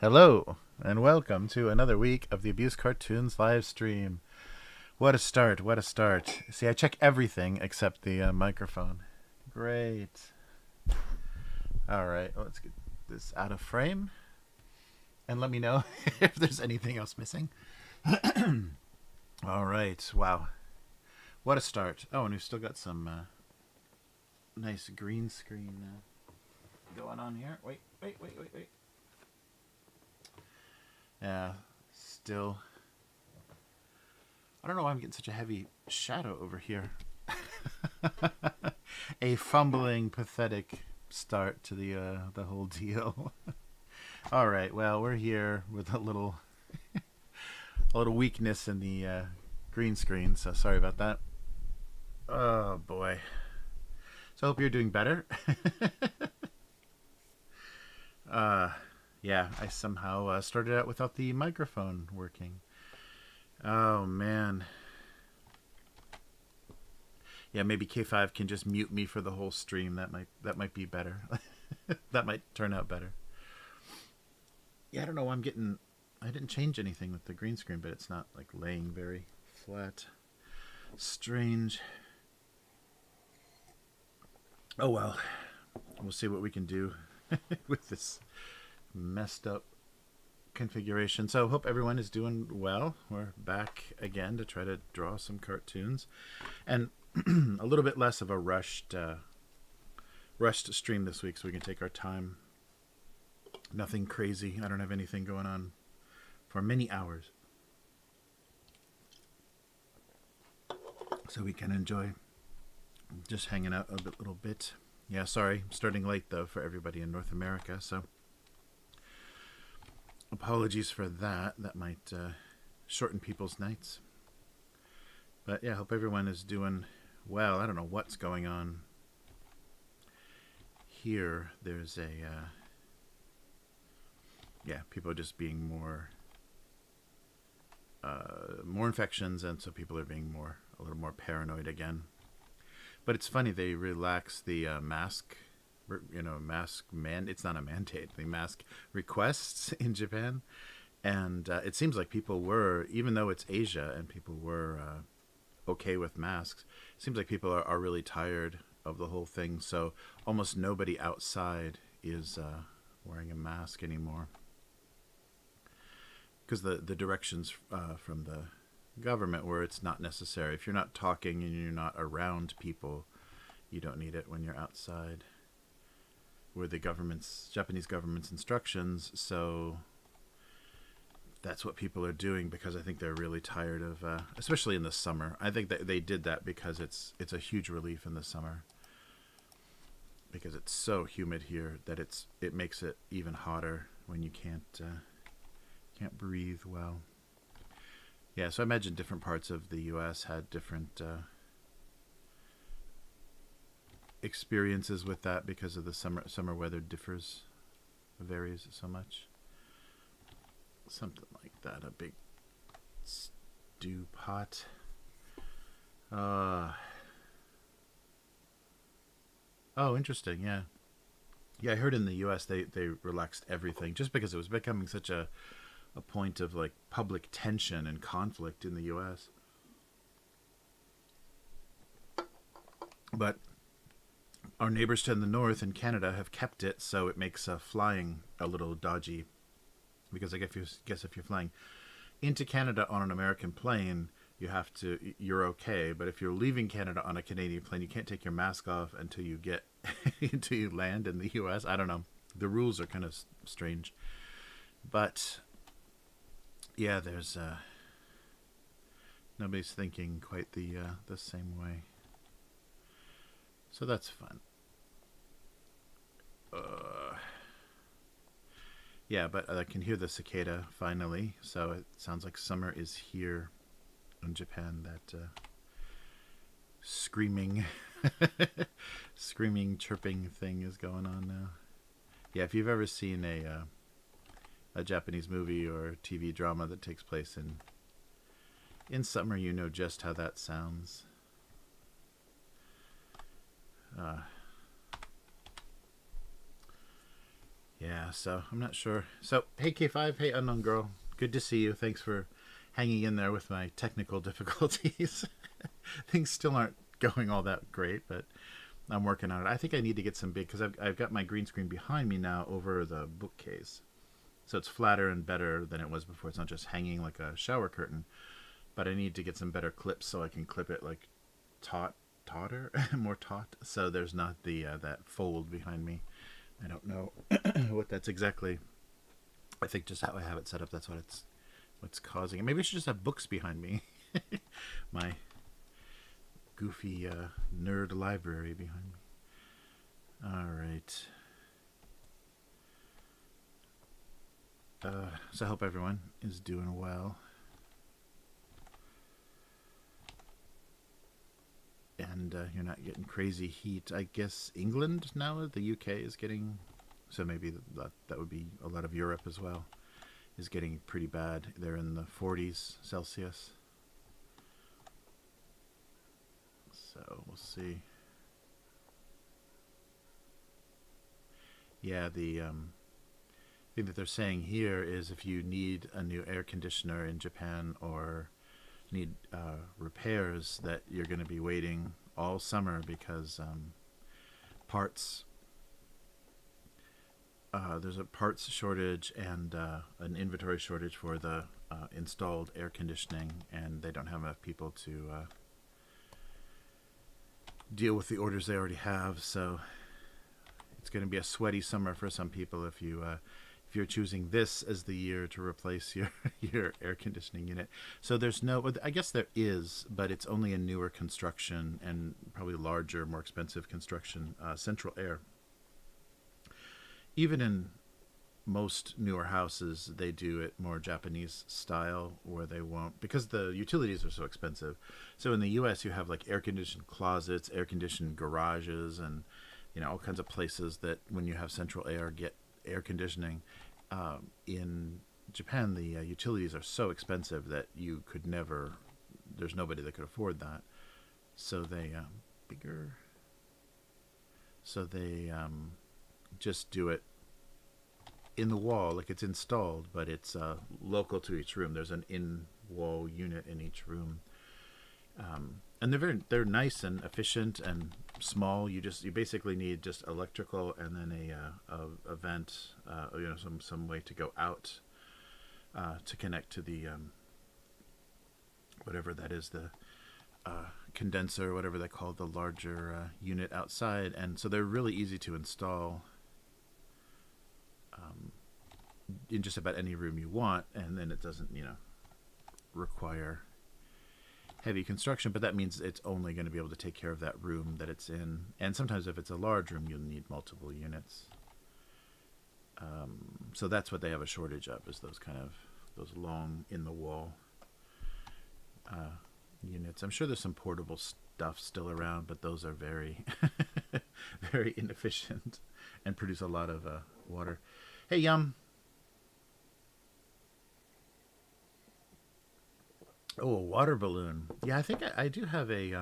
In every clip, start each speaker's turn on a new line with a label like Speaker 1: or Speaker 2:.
Speaker 1: Hello, and welcome to another week of the Abuse Cartoons live stream. What a start, what a start. See, I check everything except the microphone. Great. All right, let's get this out of frame. And let me know if there's anything else missing. All right, wow. What a start. Oh, and we've still got some nice green screen going on here. Wait. Yeah, still. I don't know why I'm getting such a heavy shadow over here. A fumbling, pathetic start to the whole deal. All right, well, we're here with a little weakness in the green screen, so sorry about that. Oh boy. So I hope you're doing better. Yeah, I somehow started out without the microphone working. Oh man. Yeah, maybe K5 can just mute me for the whole stream. That might be better. That might turn out better. Yeah, I don't know. I didn't change anything with the green screen, but it's not like laying very flat. Strange. Oh well. We'll see what we can do with this messed up configuration. So hope everyone is doing well. We're back again to try to draw some cartoons, and a little bit less of a rushed stream this week, so we can take our time. Nothing crazy. I don't have anything going on for many hours, so we can enjoy just hanging out a little bit. Yeah, sorry, I'm starting late though for everybody in North America, so apologies for that. That might shorten people's nights. But yeah, I hope everyone is doing well. I don't know what's going on here. There's people just being more infections, and so people are being a little more paranoid again. But it's funny, they relax the mask it's not a mandate, the mask requests in Japan, and it seems like people were, even though it's Asia and people were okay with masks, it seems like people are really tired of the whole thing, so almost nobody outside is wearing a mask anymore, because the directions from the government were it's not necessary. If you're not talking and you're not around people, you don't need it when you're outside, were the Japanese government's instructions. So that's what people are doing, because I think they're really tired of, especially in the summer. I think that they did that because it's a huge relief in the summer, because it's so humid here that it makes it even hotter when you can't breathe well. Yeah, so I imagine different parts of the U.S. had different experiences with that, because of the summer weather varies so much. Something like that. A big stew pot. Oh, interesting. Yeah, I heard in the U.S. they relaxed everything just because it was becoming such a point of like public tension and conflict in the U.S. But our neighbors to the north in Canada have kept it, so it makes flying a little dodgy, because I guess if you're flying into Canada on an American plane, you're okay, but if you're leaving Canada on a Canadian plane, you can't take your mask off until you get until you land in the U.S. I don't know. The rules are kind of strange, but yeah, there's nobody's thinking quite the same way, so that's fun. Yeah, but I can hear the cicada finally, so it sounds like summer is here in Japan. That screaming chirping thing is going on now. Yeah, if you've ever seen a Japanese movie or TV drama that takes place in summer, you know just how that sounds. Yeah, so I'm not sure. So, hey K5, hey Unknown Girl. Good to see you. Thanks for hanging in there with my technical difficulties. Things still aren't going all that great, but I'm working on it. I think I need to get some big, because I've got my green screen behind me now over the bookcase. So it's flatter and better than it was before. It's not just hanging like a shower curtain. But I need to get some better clips so I can clip it like tauter, more taut. So there's not the that fold behind me. I don't know what that's exactly. I think just how I have it set up, that's what's causing it. Maybe I should just have books behind me. My goofy nerd library behind me. All right. So I hope everyone is doing well. And you're not getting crazy heat. I guess England now, the UK is getting, so maybe that would be a lot of Europe as well, is getting pretty bad. They're in the 40s Celsius. So we'll see. Yeah, the thing that they're saying here is if you need a new air conditioner in Japan or need repairs, that you're going to be waiting all summer because parts there's a parts shortage and an inventory shortage for the installed air conditioning, and they don't have enough people to deal with the orders they already have. So it's going to be a sweaty summer for some people if you're choosing this as the year to replace your air conditioning unit. So there's no, I guess there is, but it's only a newer construction and probably larger, more expensive construction, central air. Even in most newer houses, they do it more Japanese style, where they won't, because the utilities are so expensive. So in the US, you have like air conditioned closets, air conditioned garages, and all kinds of places that when you have central air get air conditioning. In Japan, the utilities are so expensive that you could never, there's nobody that could afford that. So they bigger. So they just do it in the wall, like it's installed, but it's local to each room. There's an in-wall unit in each room. And they're nice and efficient and small. You basically need just electrical and then a vent, some way to go out to connect to the whatever that is, the condenser, whatever they call the larger unit outside. And so they're really easy to install in just about any room you want, and then it doesn't require heavy construction, but that means it's only going to be able to take care of that room that it's in. And sometimes if it's a large room, you'll need multiple units. So that's what they have a shortage of, is those long in the wall units. I'm sure there's some portable stuff still around, but those are very very inefficient and produce a lot of water. Hey, Yum. Oh, a water balloon. Yeah, I think I do have a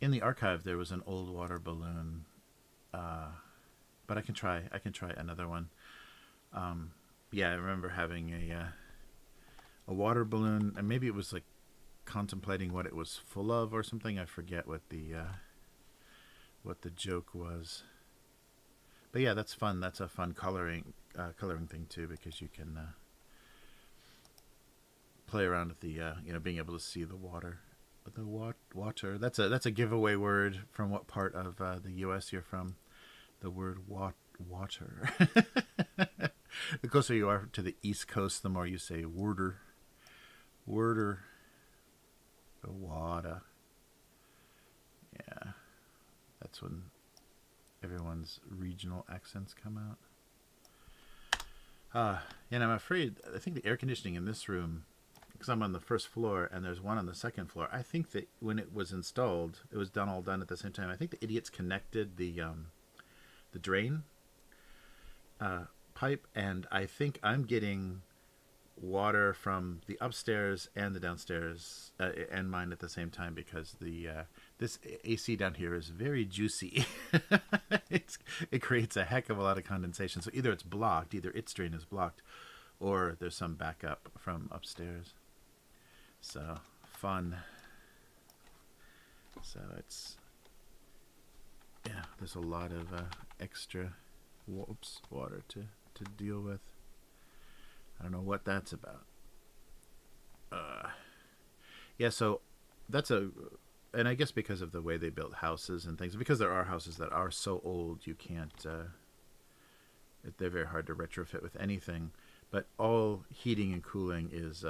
Speaker 1: in the archive there was an old water balloon, but I can try another one. Yeah, I remember having a water balloon, and maybe it was like contemplating what it was full of or something. I forget what the joke was. But yeah, that's fun. That's a fun coloring thing too, because you can play around with the being able to see the water. Water. That's a giveaway word from what part of the U.S. you're from. The word water. The closer you are to the East Coast, the more you say worder. The water. Yeah, that's when everyone's regional accents come out. And I'm afraid, I think the air conditioning in this room, because I'm on the first floor and there's one on the second floor, I think that when it was installed, it was all done at the same time. I think the idiots connected the drain pipe, and I think I'm getting water from the upstairs and the downstairs and mine at the same time because the this AC down here is very juicy. It creates a heck of a lot of condensation. So either it's blocked, either its drain is blocked, or there's some backup from upstairs. So fun. So it's, yeah, there's a lot of extra water to deal with. I don't know what that's about. Yeah, so that's and I guess because of the way they built houses and things, because there are houses that are so old you can't, they're very hard to retrofit with anything. But all heating and cooling is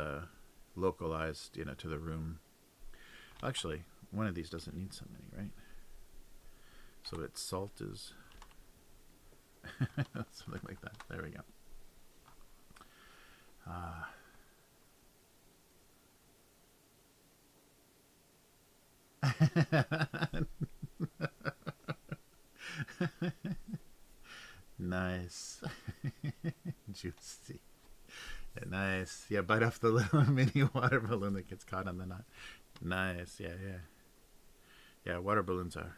Speaker 1: localized, to the room. Actually, one of these doesn't need so many, right? So its salt is something like that. There we go. Nice. Juicy. Yeah, nice. Yeah, bite off the little mini water balloon that gets caught on the knot. Nice. Yeah. Yeah, water balloons are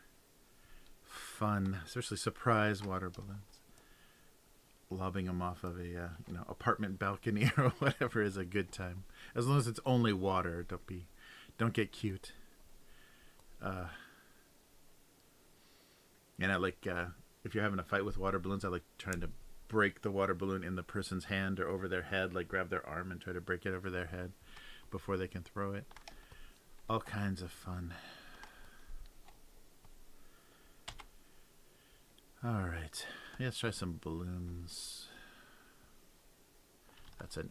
Speaker 1: fun, especially surprise water balloons. Lobbing them off of a apartment balcony or whatever is a good time, as long as it's only water. Don't get cute. And I like if you're having a fight with water balloons, I like trying to break the water balloon in the person's hand or over their head, like grab their arm and try to break it over their head before they can throw it. All kinds of fun. All right. Let's try some balloons. That's a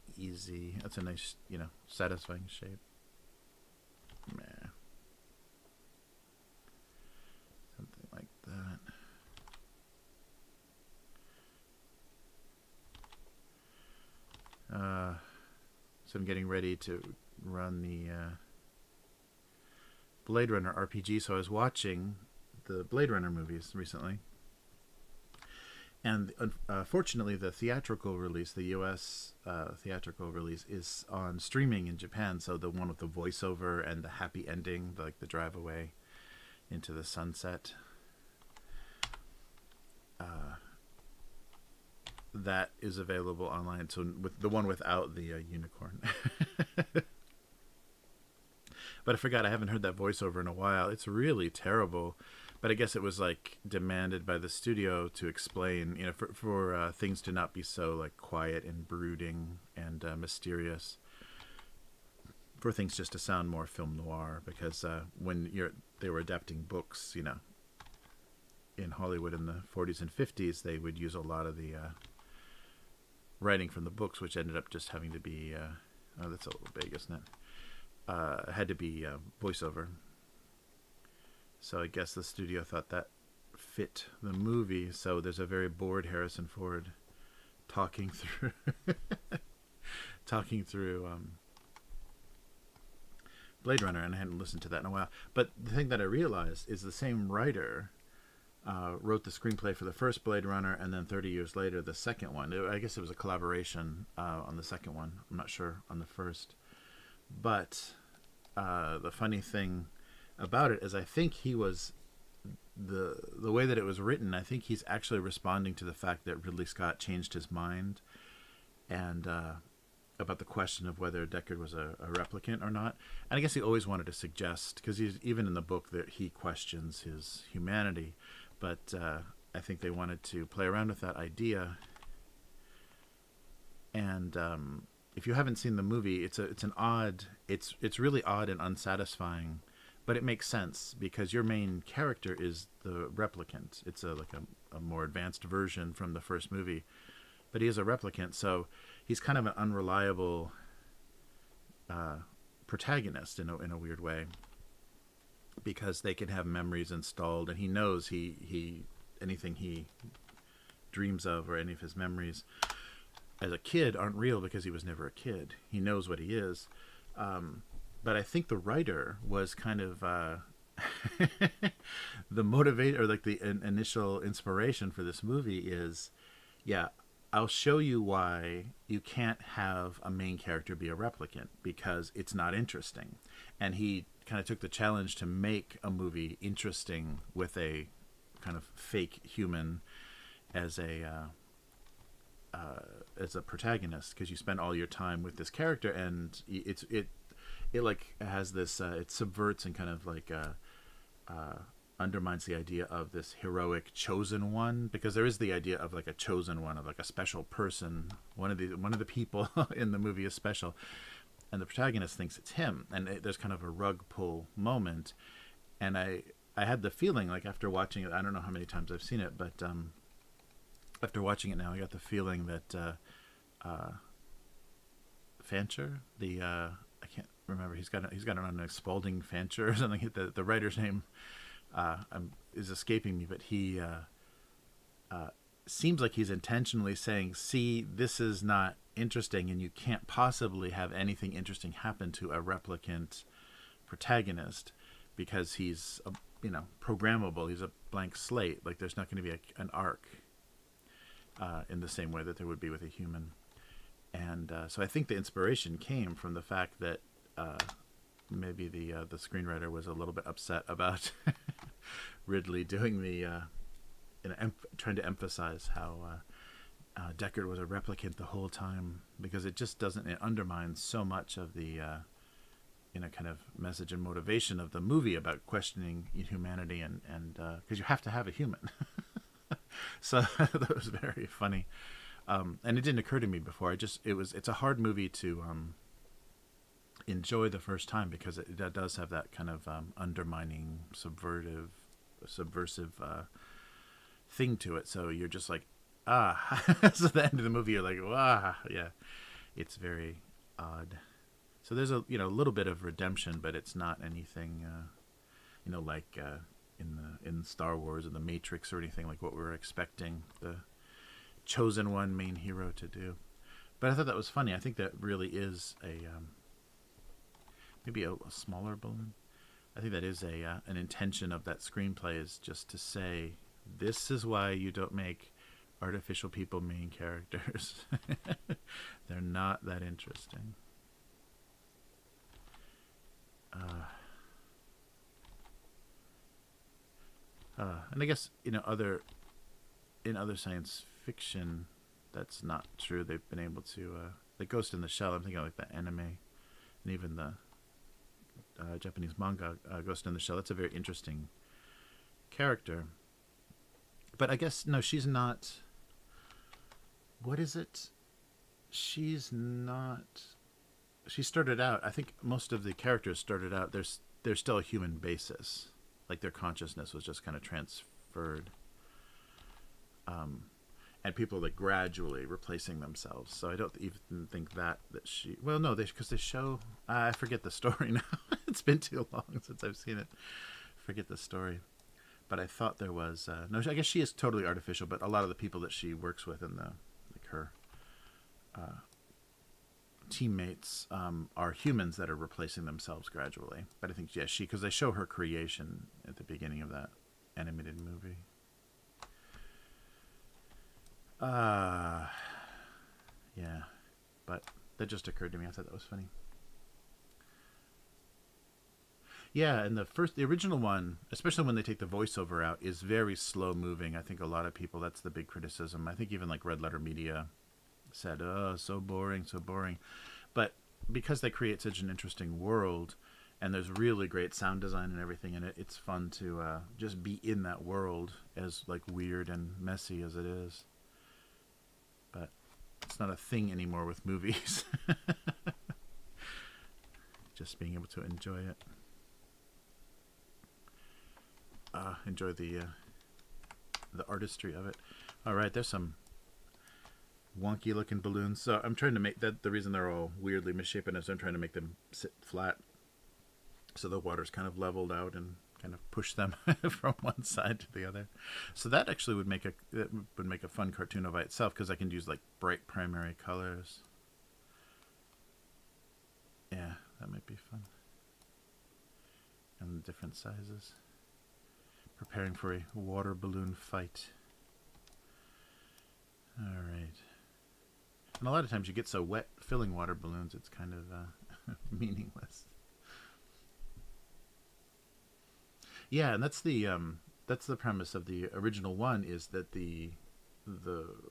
Speaker 1: nice, satisfying shape. Meh. Something like that. So I'm getting ready to run the Blade Runner RPG. So I was watching the Blade Runner movies recently. And fortunately, the theatrical release, the U.S. Theatrical release, is on streaming in Japan. So the one with the voiceover and the happy ending, like the drive away into the sunset, that is available online. So with the one without the unicorn. But I forgot, I haven't heard that voiceover in a while. It's really terrible. But I guess it was like demanded by the studio to explain, for things to not be so like quiet and brooding and mysterious, for things just to sound more film noir. Because when they were adapting books, in Hollywood in the 40s and 50s, they would use a lot of the writing from the books, which ended up just having to be that's a little big, isn't it? Had to be voiceover. So I guess the studio thought that fit the movie. So there's a very bored Harrison Ford talking through Blade Runner, and I hadn't listened to that in a while. But the thing that I realized is the same writer wrote the screenplay for the first Blade Runner, and then 30 years later the second one. I guess it was a collaboration on the second one. I'm not sure on the first. But the funny thing about it is, I think he was the way that it was written, I think he's actually responding to the fact that Ridley Scott changed his mind, and about the question of whether Deckard was a replicant or not. And I guess he always wanted to suggest, because he's even in the book that he questions his humanity, but I think they wanted to play around with that idea. And if you haven't seen the movie, it's really odd and unsatisfying. But it makes sense because your main character is the replicant. It's a more advanced version from the first movie, but he is a replicant, so he's kind of an unreliable protagonist in a weird way, because they can have memories installed, and he knows anything he dreams of or any of his memories as a kid aren't real because he was never a kid. He knows what he is. But I think the writer was kind of the motivator, or like the initial inspiration for this movie is, I'll show you why you can't have a main character be a replicant, because it's not interesting. And he kind of took the challenge to make a movie interesting with a kind of fake human as a protagonist, because you spend all your time with this character, and it like has this it subverts and kind of like undermines the idea of this heroic chosen one, because there is the idea of like a chosen one, of like a special person. One of the people in the movie is special, and the protagonist thinks it's him, and there's kind of a rug pull moment. And I had the feeling, like, after watching it, I don't know how many times I've seen it, but after watching it now, I got the feeling that Fancher, I can't remember, he's got an name, Spalding Fancher or something. The writer's name is escaping me, but he seems like he's intentionally saying, see, this is not interesting, and you can't possibly have anything interesting happen to a replicant protagonist, because he's programmable. He's a blank slate. Like, there's not going to be an arc in the same way that there would be with a human. And so I think the inspiration came from the fact that maybe the screenwriter was a little bit upset about Ridley doing trying to emphasize how Deckard was a replicant the whole time, because it undermines so much of the kind of message and motivation of the movie about questioning humanity, and because you have to have a human. So that was very funny, and it didn't occur to me before. It's a hard movie to enjoy the first time, because it does have that kind of undermining, subversive thing to it. So you're just like, ah. So at the end of the movie, you're like, ah, yeah. It's very odd. So there's a little bit of redemption, but it's not anything like in Star Wars or the Matrix or anything like what we were expecting the chosen one main hero to do. But I thought that was funny. I think that really is maybe a smaller balloon. I think that is an intention of that screenplay, is just to say, this is why you don't make artificial people main characters. They're not that interesting. And I guess in other science fiction, that's not true. They've been able to like Ghost in the Shell. I'm thinking of like the anime, and even the Japanese manga, Ghost in the Shell. That's a very interesting character. But I guess no, she's not. What is it? She's not. She started out. I think most of the characters started out. There's still a human basis. Like, their consciousness was just kind of transferred, and people like gradually replacing themselves. So I don't even think that she. Well, no, because they show. I forget the story now. It's been too long since I've seen it. Forget the story. But I thought there was no. I guess she is totally artificial. But a lot of the people that she works with in her teammates are humans that are replacing themselves gradually. But I think, yeah, because they show her creation at the beginning of that animated movie. Yeah, but that just occurred to me. I thought that was funny. Yeah, and the original one, especially when they take the voiceover out, is very slow moving. I think a lot of people, that's the big criticism. I think even like Red Letter Media said, oh, so boring. But because they create such an interesting world, and there's really great sound design and everything in it, it's fun to just be in that world, as like weird and messy as it is. But it's not a thing anymore with movies. Just being able to enjoy it. Enjoy the artistry of it. All right, there's some wonky looking balloons. So I'm trying to make that, the reason they're all weirdly misshapen is I'm trying to make them sit flat, so the water's kind of leveled out and kind of push them from one side to the other. So that actually would make a fun cartoon all by itself, because I can use like bright primary colors. Yeah, that might be fun. And different sizes. Preparing for a water balloon fight. All right. And a lot of times you get so wet filling water balloons, it's kind of meaningless. Yeah, and that's the premise of the original one, is that the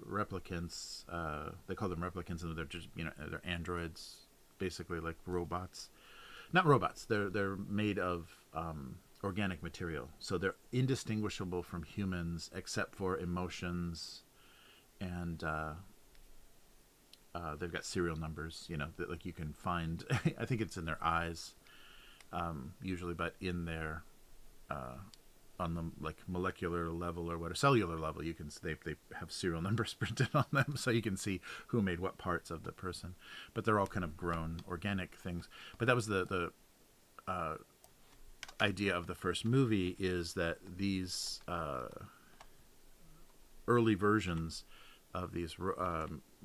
Speaker 1: replicants, they call them replicants, and they're just, they're androids, basically, like robots. Not robots. They're made of organic material, so they're indistinguishable from humans except for emotions, and they've got serial numbers. That, like, you can find. I think it's in their eyes, usually, but in their on the, like, molecular level or what, cellular level, you can, they have serial numbers printed on them, so you can see who made what parts of the person. But they're all kind of grown organic things. But that was the idea of the first movie, is that these early versions of these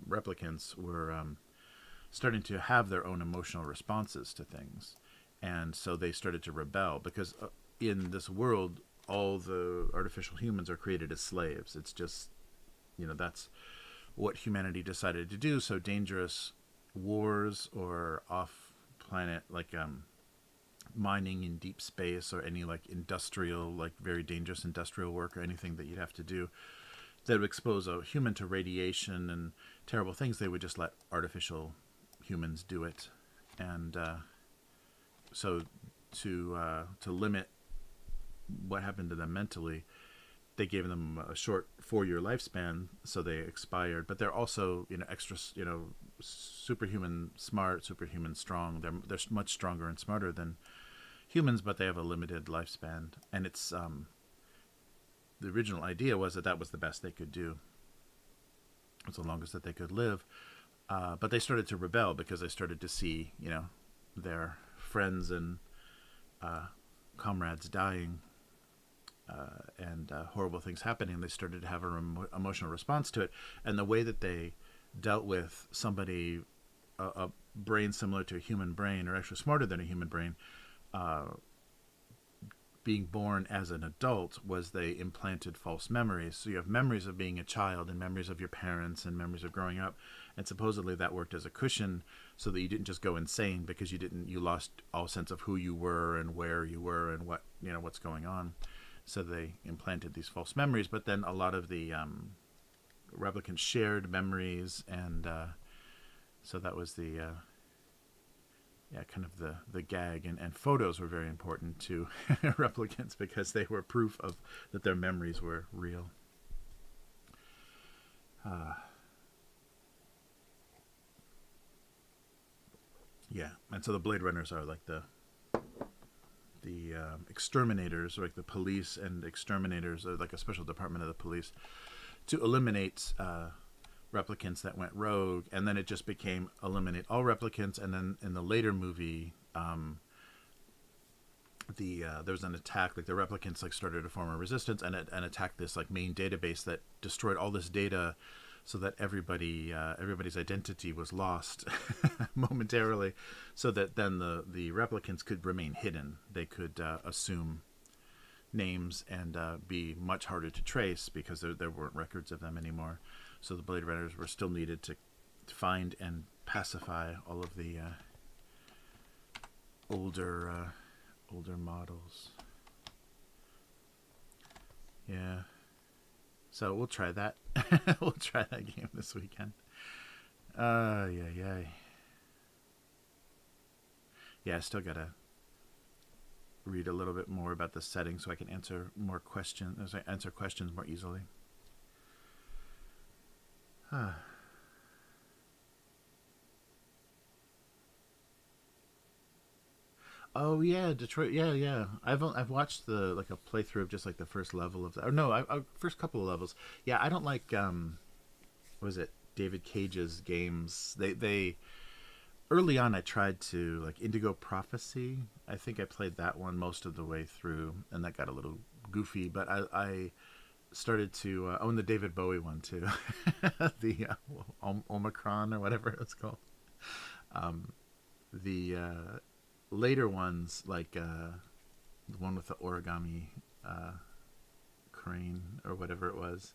Speaker 1: replicants were starting to have their own emotional responses to things, and so they started to rebel, because in this world, all the artificial humans are created as slaves. It's just, that's what humanity decided to do. So dangerous wars or off-planet, like mining in deep space, or any, like, industrial, like, very dangerous industrial work, or anything that you'd have to do that would expose a human to radiation and terrible things, they would just let artificial humans do it. And so to limit what happened to them mentally, they gave them a short 4-year lifespan, so they expired. But they're also, extra, superhuman smart, superhuman strong. They're much stronger and smarter than humans, but they have a limited lifespan. And it's the original idea was that was the best they could do. It's the longest that they could live. But they started to rebel because they started to see, their friends and comrades dying, and horrible things happening. They started to have an emotional response to it. And the way that they dealt with somebody, a brain similar to a human brain, or actually smarter than a human brain, being born as an adult, was they implanted false memories. So you have memories of being a child, and memories of your parents, and memories of growing up. And supposedly that worked as a cushion, so that you didn't just go insane because you lost all sense of who you were and where you were and what, what's going on. So they implanted these false memories. But then a lot of the replicants shared memories, and so that was the kind of the gag. And photos were very important to replicants, because they were proof of that their memories were real. And so the Blade Runners are like the exterminators, or like the police and exterminators, or like a special department of the police, to eliminate replicants that went rogue. And then it just became eliminate all replicants. And then in the later movie, there was an attack, like the replicants, like, started to form a resistance, and attacked this, like, main database that destroyed all this data, so that everybody's identity was lost momentarily, so that then the replicants could remain hidden. They could assume names and be much harder to trace, because there weren't records of them anymore. So the Blade Runners were still needed to find and pacify all of the older models. Yeah. So we'll try that. We'll try that game this weekend. Yeah. Yeah, I still gotta read a little bit more about the setting so I can answer more questions. Answer questions more easily. Oh yeah, Detroit. Yeah. I've watched a playthrough of just like the first level of or no, first couple of levels. Yeah, I don't like what was it, David Cage's games. They early on I tried to, like, Indigo Prophecy. I think I played that one most of the way through, and that got a little goofy. But I started to own the David Bowie one too, the Omicron or whatever it's called. The later ones, like the one with the origami crane or whatever it was,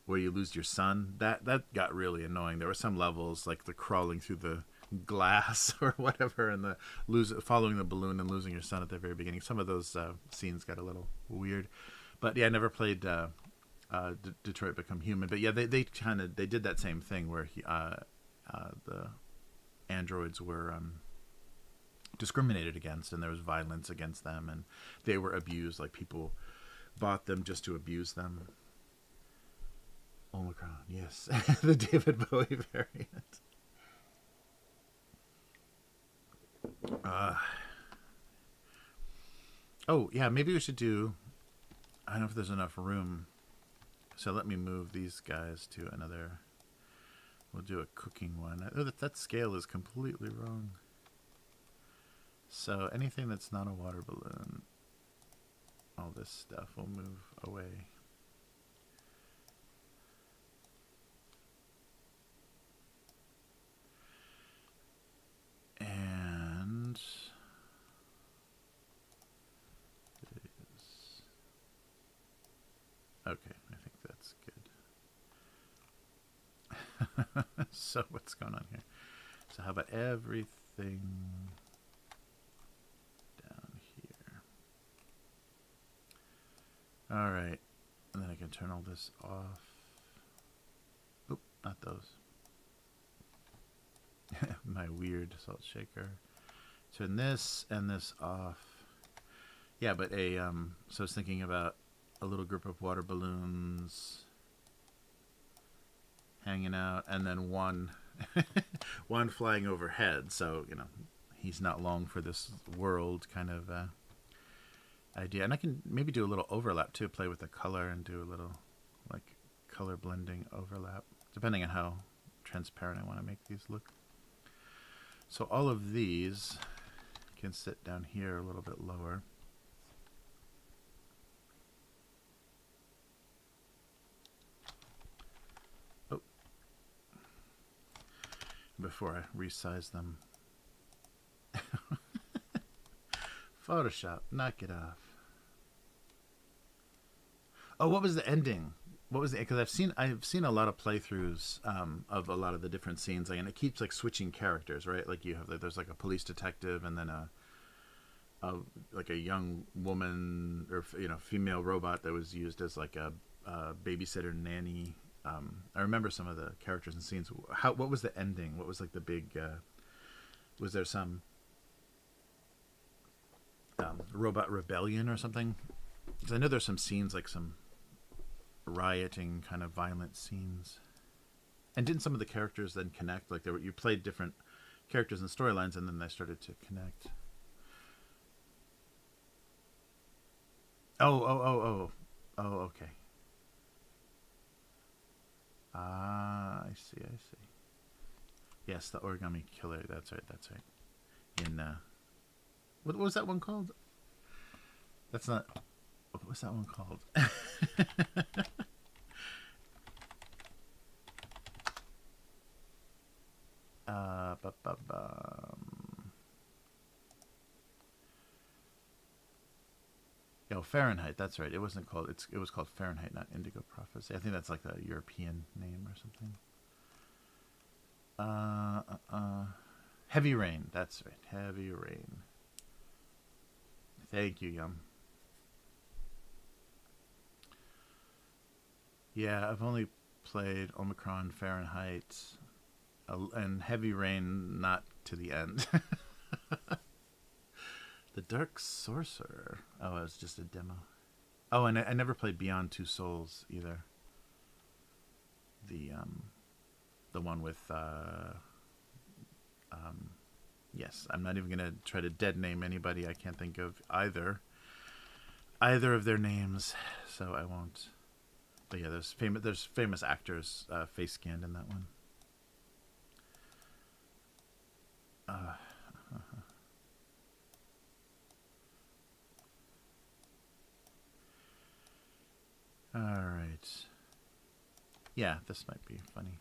Speaker 1: where you lose your son. That got really annoying. There were some levels like the crawling through the glass or whatever, and the following the balloon and losing your son at the very beginning. Some of those scenes got a little weird. But yeah, I never played Detroit Become Human. But yeah, they did that same thing where the androids were discriminated against, and there was violence against them, and they were abused. Like people bought them just to abuse them. Omicron, yes. The David Bowie variant. Oh yeah, maybe we should do, I don't know if there's enough room, so let me move these guys to another. We'll do a cooking one. Oh, that scale is completely wrong. So anything that's not a water balloon, all this stuff will move away. And okay, I think that's good. So what's going on here? So how about everything down here? All right, and then I can turn all this off. Oop, not those. My weird salt shaker. Turn this and this off. Yeah, but so I was thinking about a little group of water balloons hanging out, and then one flying overhead. So, you know, he's not long for this world kind of idea. And I can maybe do a little overlap too, play with the color and do a little like color blending overlap, depending on how transparent I want to make these look. So all of these can sit down here a little bit lower. Oh. Before I resize them. Photoshop, knock it off. Oh, what was the ending? What was it? Because I've seen a lot of playthroughs of a lot of the different scenes, like, and it keeps like switching characters, right? Like you have there's like a police detective, and then like a young woman or female robot that was used as like a babysitter nanny. I remember some of the characters and scenes. What was the ending? What was like the big? Was there some robot rebellion or something? Because I know there's some scenes like some rioting kind of violent scenes. And didn't some of the characters then connect? Like you played different characters and storylines, and then they started to connect. Oh, okay. Ah, I see. Yes, the Origami Killer. That's right. In what was that one called? That's not. What was that one called? Oh, Fahrenheit. That's right. It wasn't called. It was called Fahrenheit, not Indigo Prophecy. I think that's like a European name or something. Heavy Rain. That's right. Heavy Rain. Thank you, Yum. Yeah, I've only played Omicron, Fahrenheit, and Heavy Rain, not to the end. The Dark Sorcerer. Oh, it was just a demo. Oh, and I never played Beyond Two Souls either. The one with yes, I'm not even gonna try to dead name anybody. I can't think of either of their names, so I won't. But yeah, there's famous actors face scanned in that one. All right. Yeah, this might be funny.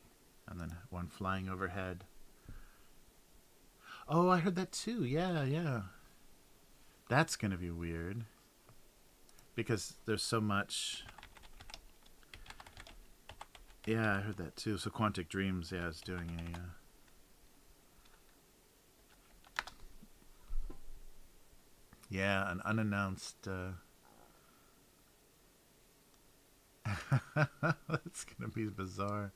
Speaker 1: And then one flying overhead. Oh, I heard that too. Yeah. That's gonna be weird. Because there's so much Yeah, I heard that too. So Quantic Dreams, yeah, is doing a. Yeah, an unannounced. That's gonna be bizarre.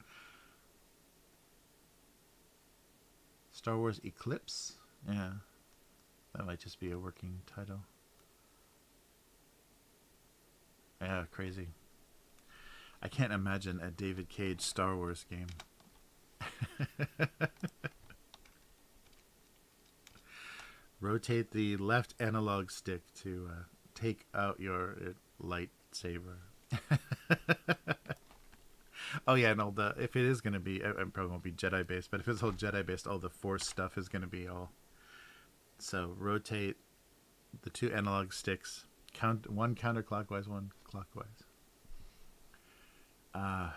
Speaker 1: Star Wars Eclipse. Yeah, that might just be a working title. Yeah, crazy. I can't imagine a David Cage Star Wars game. Rotate the left analog stick to take out your lightsaber. Oh yeah, and all the if it is gonna be, it probably won't be Jedi based, but if it's all Jedi based, all the Force stuff is gonna be all. So rotate the two analog sticks, count one counterclockwise, one clockwise. Uh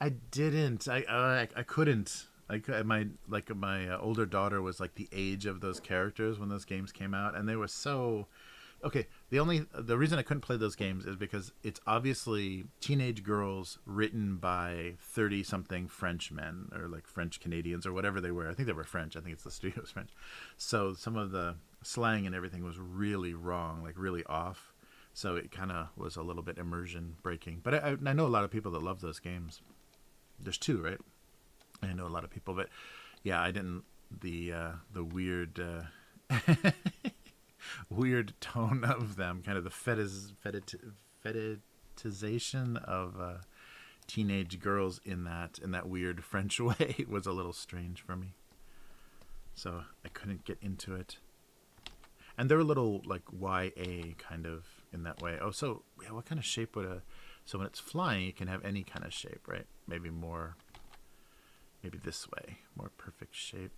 Speaker 1: I didn't. I couldn't. My older daughter was like the age of those characters when those games came out, and they were so okay. The reason I couldn't play those games is because it's obviously teenage girls written by 30 something French men or like French Canadians or whatever they were. I think they were French. I think it's the studio's French. So some of the slang and everything was really wrong, like really off. So it kind of was a little bit immersion breaking. But I know a lot of people that love those games. There's two, right? I know a lot of people, but yeah, I didn't. The weird weird tone of them, kind of the fetishization of teenage girls in that weird French way was a little strange for me. So I couldn't get into it. And they're a little like YA kind of in that way. Oh, so yeah, what kind of shape would a so when it's flying, it can have any kind of shape, right? Maybe this way, more perfect shape.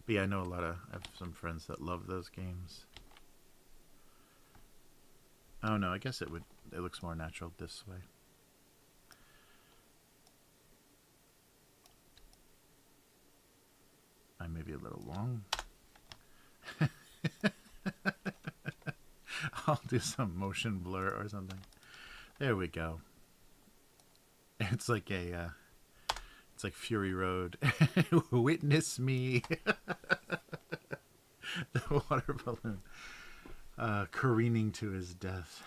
Speaker 1: But yeah, I have some friends that love those games. Oh no, I guess it looks more natural this way. I may be a little long. I'll do some motion blur or something. There we go. It's like it's like Fury Road. Witness me. The water balloon careening to his death.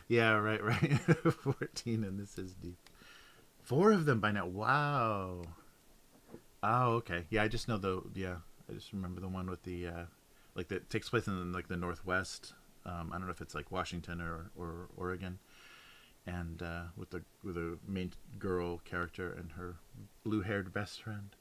Speaker 1: Yeah, right. 14, and this is deep. 4 of them by now. Wow. Oh, okay. Yeah, I just know I just remember the one with the like that takes place in like the Northwest. I don't know if it's like Washington or Oregon, and with the main girl character and her blue-haired best friend.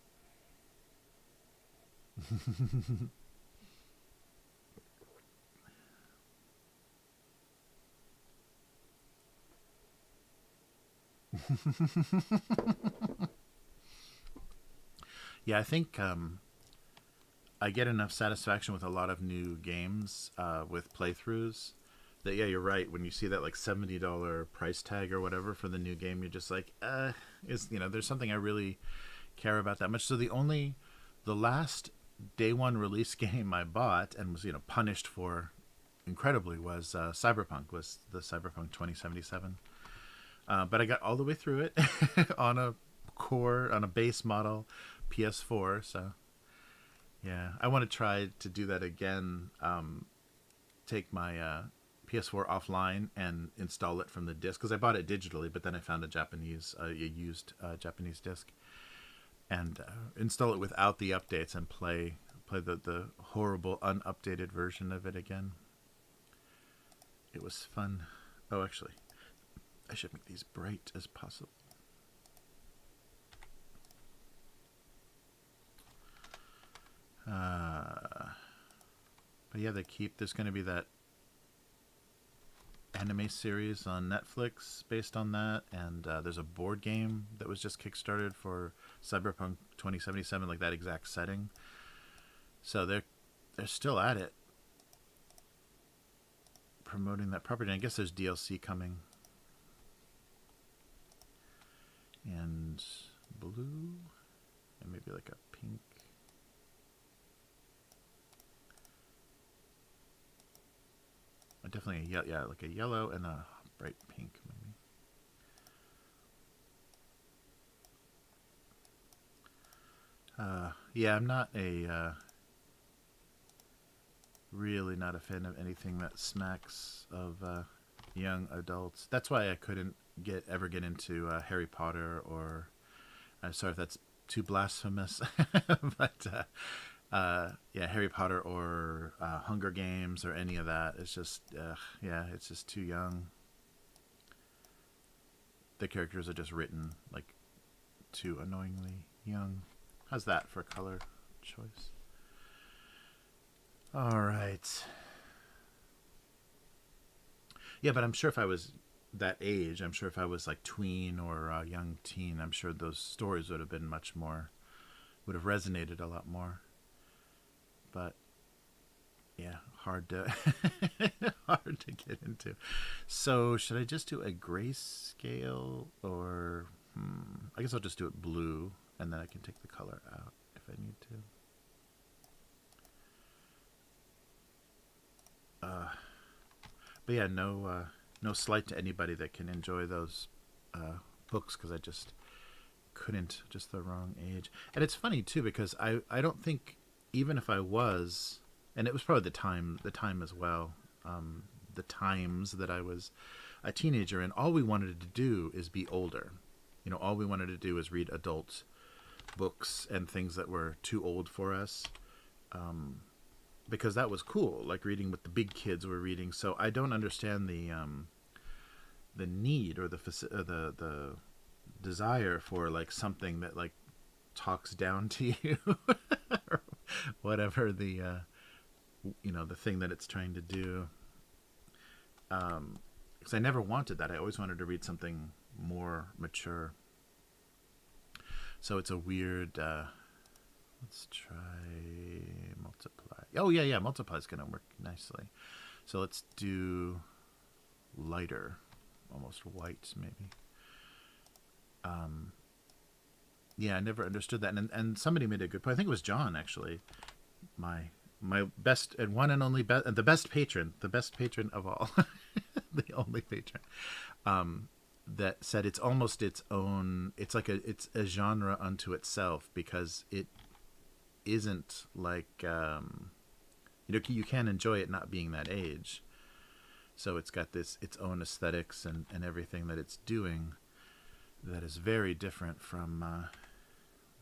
Speaker 1: Yeah, I think I get enough satisfaction with a lot of new games with playthroughs that yeah, you're right. When you see that like $70 price tag or whatever for the new game, you're just like, is there's something I really care about that much. So the last day one release game I bought and was punished for incredibly was Cyberpunk 2077. But I got all the way through it on a base model PS4. So yeah, I want to try to do that again. Take my PS4 offline and install it from the disc because I bought it digitally, but then I found a used Japanese disc and install it without the updates and play the horrible unupdated version of it again. It was fun. Oh, actually, I should make these bright as possible. But yeah, there's going to be that anime series on Netflix based on that, and there's a board game that was just kickstarted for Cyberpunk 2077, like that exact setting. So they're still at it, promoting that property. And I guess there's DLC coming. And blue, and maybe like a pink. Definitely a yeah, like a yellow and a bright pink maybe. Yeah, I'm not a really not a fan of anything that smacks of young adults. That's why I couldn't ever get into Harry Potter or I'm sorry if that's too blasphemous, but yeah, Harry Potter or Hunger Games or any of that. It's just yeah, it's just too young. The characters are just written like too annoyingly young. How's that for color choice? All right. Yeah, but I'm sure if I was that age, I'm sure if I was like tween or young teen, I'm sure those stories would have been much more, would have resonated a lot more. But yeah, hard to hard to get into. So should I just do a grayscale or I guess I'll just do it blue and then I can take the color out if I need to. But yeah, no slight to anybody that can enjoy those books because I just couldn't, just the wrong age. And it's funny too because I don't think even if I was, and it was probably the time as well, the times that I was a teenager, and all we wanted to do is be older. You know, all we wanted to do is read adult books and things that were too old for us. Because that was cool, like reading what the big kids were reading. So I don't understand the need or the desire for like something that like talks down to you, or whatever the you know, the thing that it's trying to do. Because I never wanted that. I always wanted to read something more mature. So it's a weird. Let's try multiply. Oh yeah, yeah, multiply is gonna work nicely. So let's do lighter, almost white maybe. Yeah, I never understood that, and somebody made a good point. I think it was John actually, my best and one and only the best patron of all, the only patron. That said it's almost its own. It's like it's a genre unto itself because it isn't like you know, you can enjoy it not being that age. So it's got this its own aesthetics and everything that it's doing that is very different from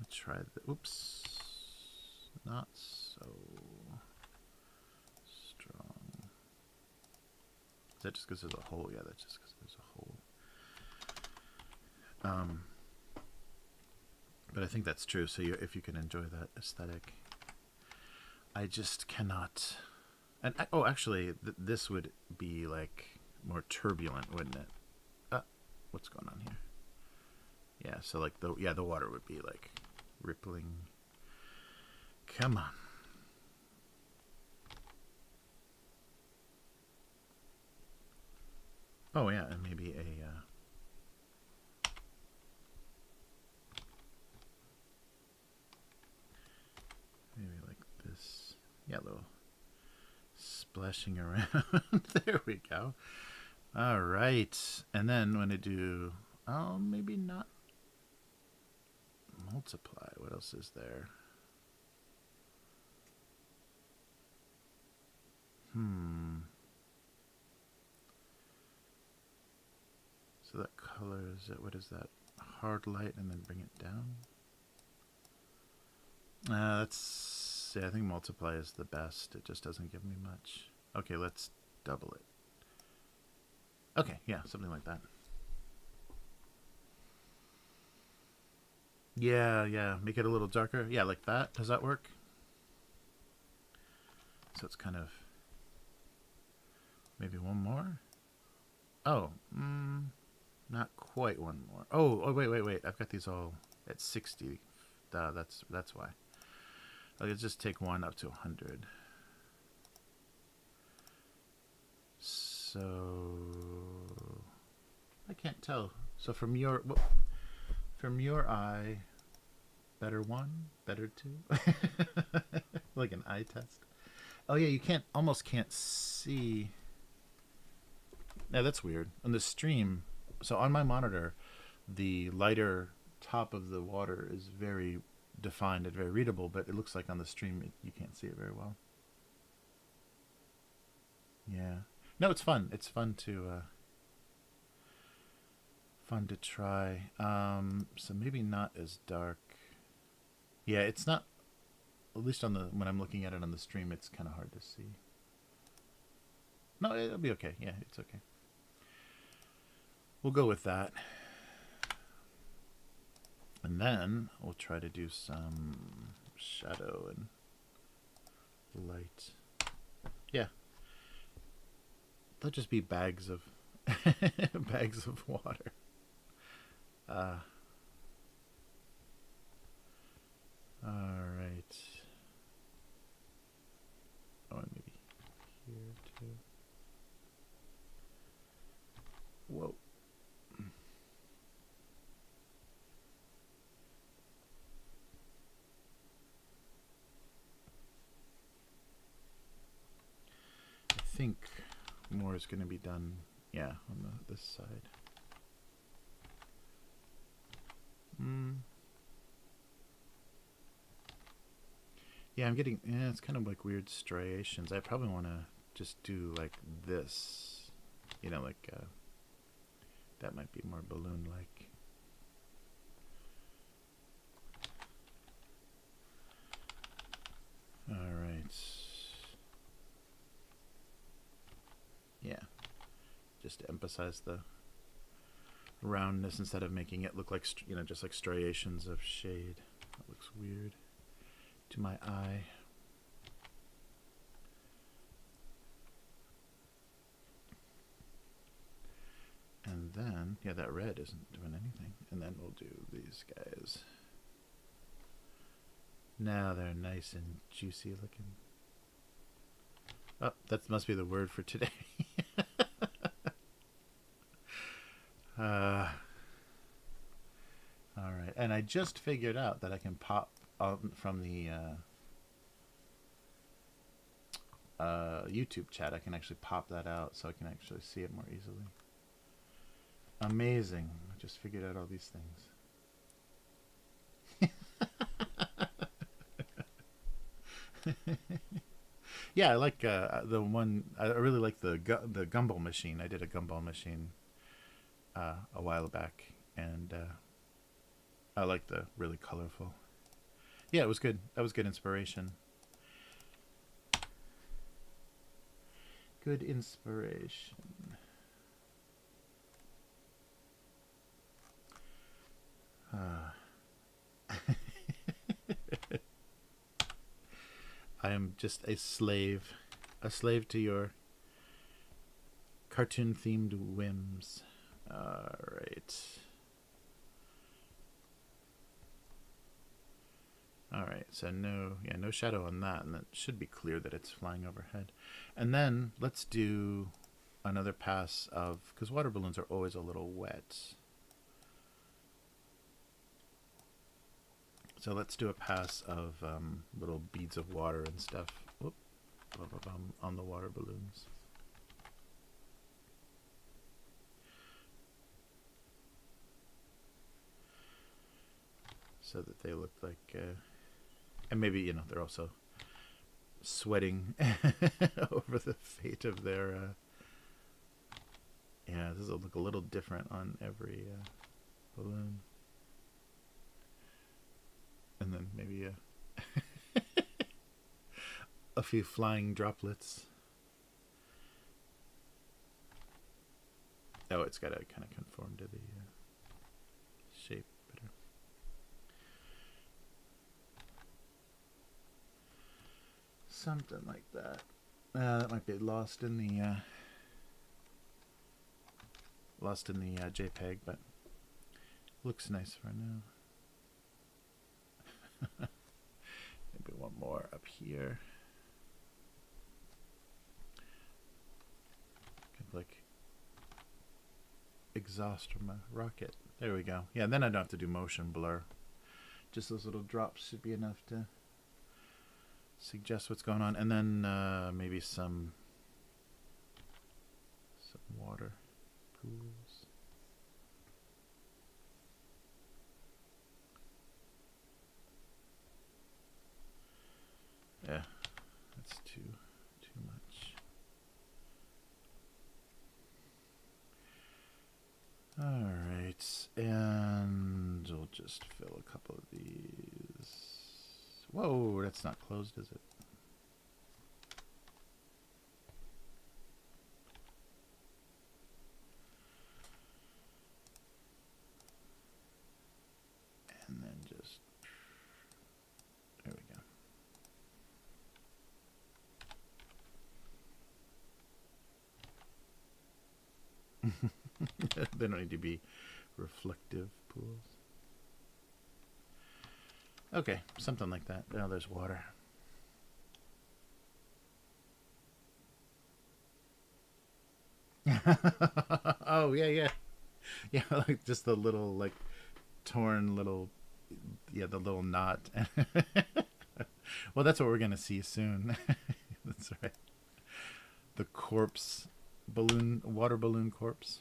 Speaker 1: let's try the oops, not so strong. Is that just because there's a hole? Yeah, that's just because there's a hole. But I think that's true. So if you can enjoy that aesthetic, I just cannot. And oh, actually, this would be like more turbulent, wouldn't it? What's going on here? Yeah, so like the water would be like rippling. Come on. Oh yeah, and maybe a. Maybe like this yellow splashing around. There we go. All right. And then when I do, oh, maybe not multiply. What else is there? So that color is it? What is that? Hard light and then bring it down. That's yeah. I think multiply is the best. It just doesn't give me much. Okay, let's double it. Okay, yeah, something like that. Yeah, yeah. Make it a little darker. Yeah, like that. Does that work? So it's kind of maybe one more. Oh, not quite one more. Oh, wait. I've got these all at 60. That's why. Let's just take one up to 100. So I can't tell. So from your eye, better one, better two, like an eye test. Oh yeah, you almost can't see. Yeah, that's weird. On the stream, so on my monitor, the lighter top of the water is very defined and very readable, but it looks like on the stream you can't see it very well. Yeah. No, it's fun. It's fun to try. So maybe not as dark. Yeah, it's not. At least on the when I'm looking at it on the stream, it's kind of hard to see. No, it'll be okay. Yeah, it's okay. We'll go with that. And then we'll try to do some shadow and light. Yeah. They'll just be bags of bags of water. All right. Oh, and maybe here too. Whoa. I think more is going to be done, yeah, on this side. Yeah, I'm getting, yeah, it's kind of like weird striations. I probably want to just do like this, you know, like that might be more balloon-like. All right. Yeah, just to emphasize the roundness instead of making it look like, you know, just like striations of shade. That looks weird to my eye. And then, yeah, that red isn't doing anything. And then we'll do these guys. Now they're nice and juicy looking. Oh, that must be the word for today. All right, and I just figured out that I can pop from the YouTube chat. I can actually pop that out so I can actually see it more easily. Amazing! I just figured out all these things. Yeah, I like the one. I really like the gumball machine. I did a gumball machine a while back, and I like the really colorful. Yeah, it was good. That was good inspiration. Good inspiration. I am just a slave to your cartoon-themed whims. All right. All right, so no shadow on that, and that should be clear that it's flying overhead. And then let's do another pass of, because water balloons are always a little wet. So let's do a pass of little beads of water and stuff. Whoop, on the water balloons. So that they look like, and maybe, you know, they're also sweating over the fate of their, yeah, this will look a little different on every balloon. And then maybe a few flying droplets. Oh, it's got to kind of conform to the shape better. Something like that. That might be lost in the JPEG, but looks nice for now. Maybe one more up here. Kind of like exhaust from a rocket. There we go. Yeah, then I don't have to do motion blur. Just those little drops should be enough to suggest what's going on. And then maybe some water pools. Yeah, that's too much. All right, and we'll just fill a couple of these. Whoa, that's not closed, is it? And then just, there we go. They don't need to be reflective pools. Okay, something like that. Now there's water. Oh, yeah. Yeah, like just the little, like, torn little, yeah, the little knot. Well, that's what we're going to see soon. That's right. The corpse balloon, water balloon corpse.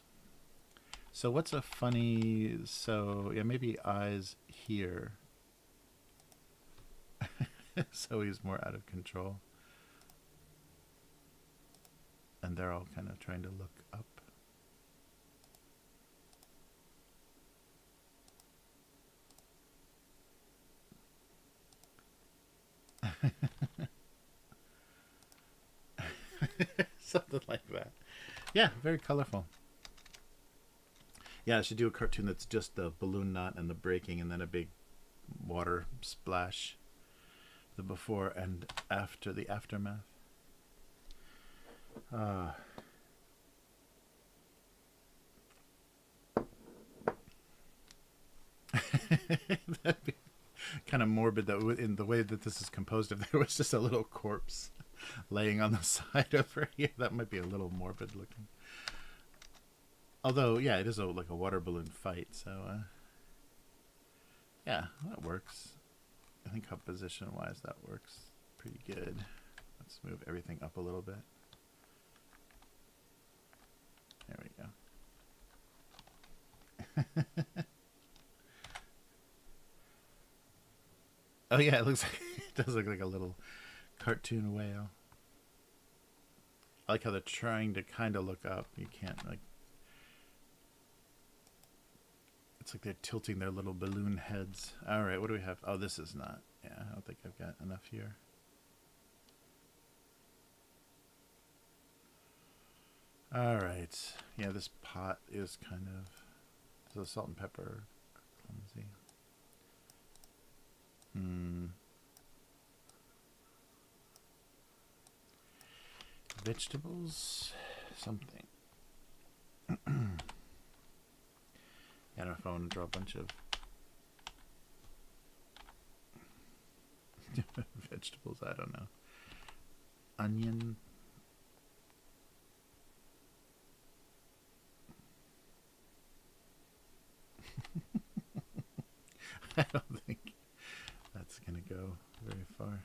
Speaker 1: So what's a funny, so yeah, maybe eyes here. So he's more out of control. And they're all kind of trying to look up. Something like that. Yeah, very colorful. Yeah, I should do a cartoon that's just the balloon knot and the breaking and then a big water splash. The before and after, the aftermath. That'd be kind of morbid though, in the way that this is composed. If there was just a little corpse laying on the side over here, that might be a little morbid looking. Although, yeah, it is like a water balloon fight, so yeah, that works. I think composition wise that works pretty good. Let's move everything up a little bit. There we go. Oh yeah, it looks like it does look like a little cartoon whale. I like how they're trying to kind of look up. You can't, like, it's like they're tilting their little balloon heads. All right, what do we have? Oh, this is not. Yeah, I don't think I've got enough here. All right. Yeah, this pot is kind of, the salt and pepper clumsy. Vegetables, something. I don't know if I want to draw a bunch of vegetables. I don't know. Onion. I don't think that's going to go very far.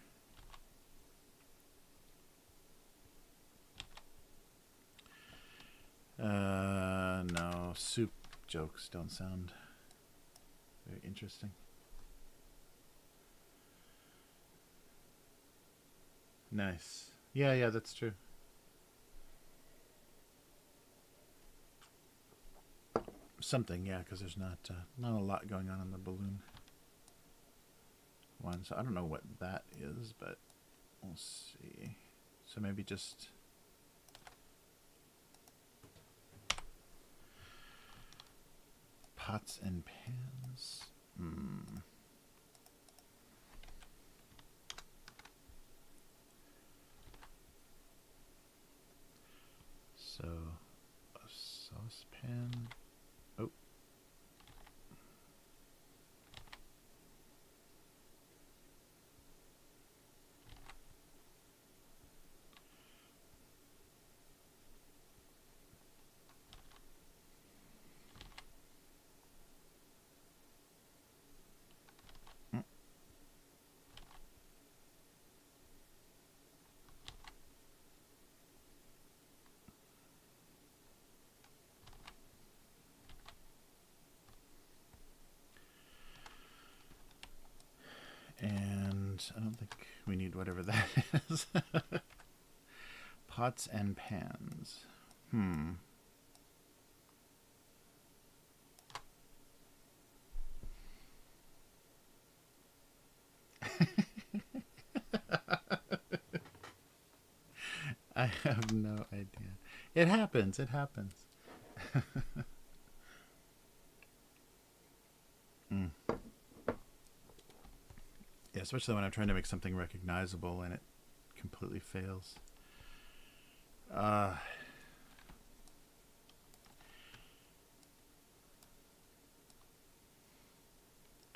Speaker 1: No, soup jokes don't sound very interesting. Nice. Yeah, that's true. Something, yeah, because there's not a lot going on in the balloon one. So I don't know what that is, but we'll see. So maybe just pots and pans. So a saucepan. Oh. I don't think we need whatever that is. Pots and pans. I have no idea. It happens. It happens. Yeah, especially when I'm trying to make something recognizable and it completely fails. All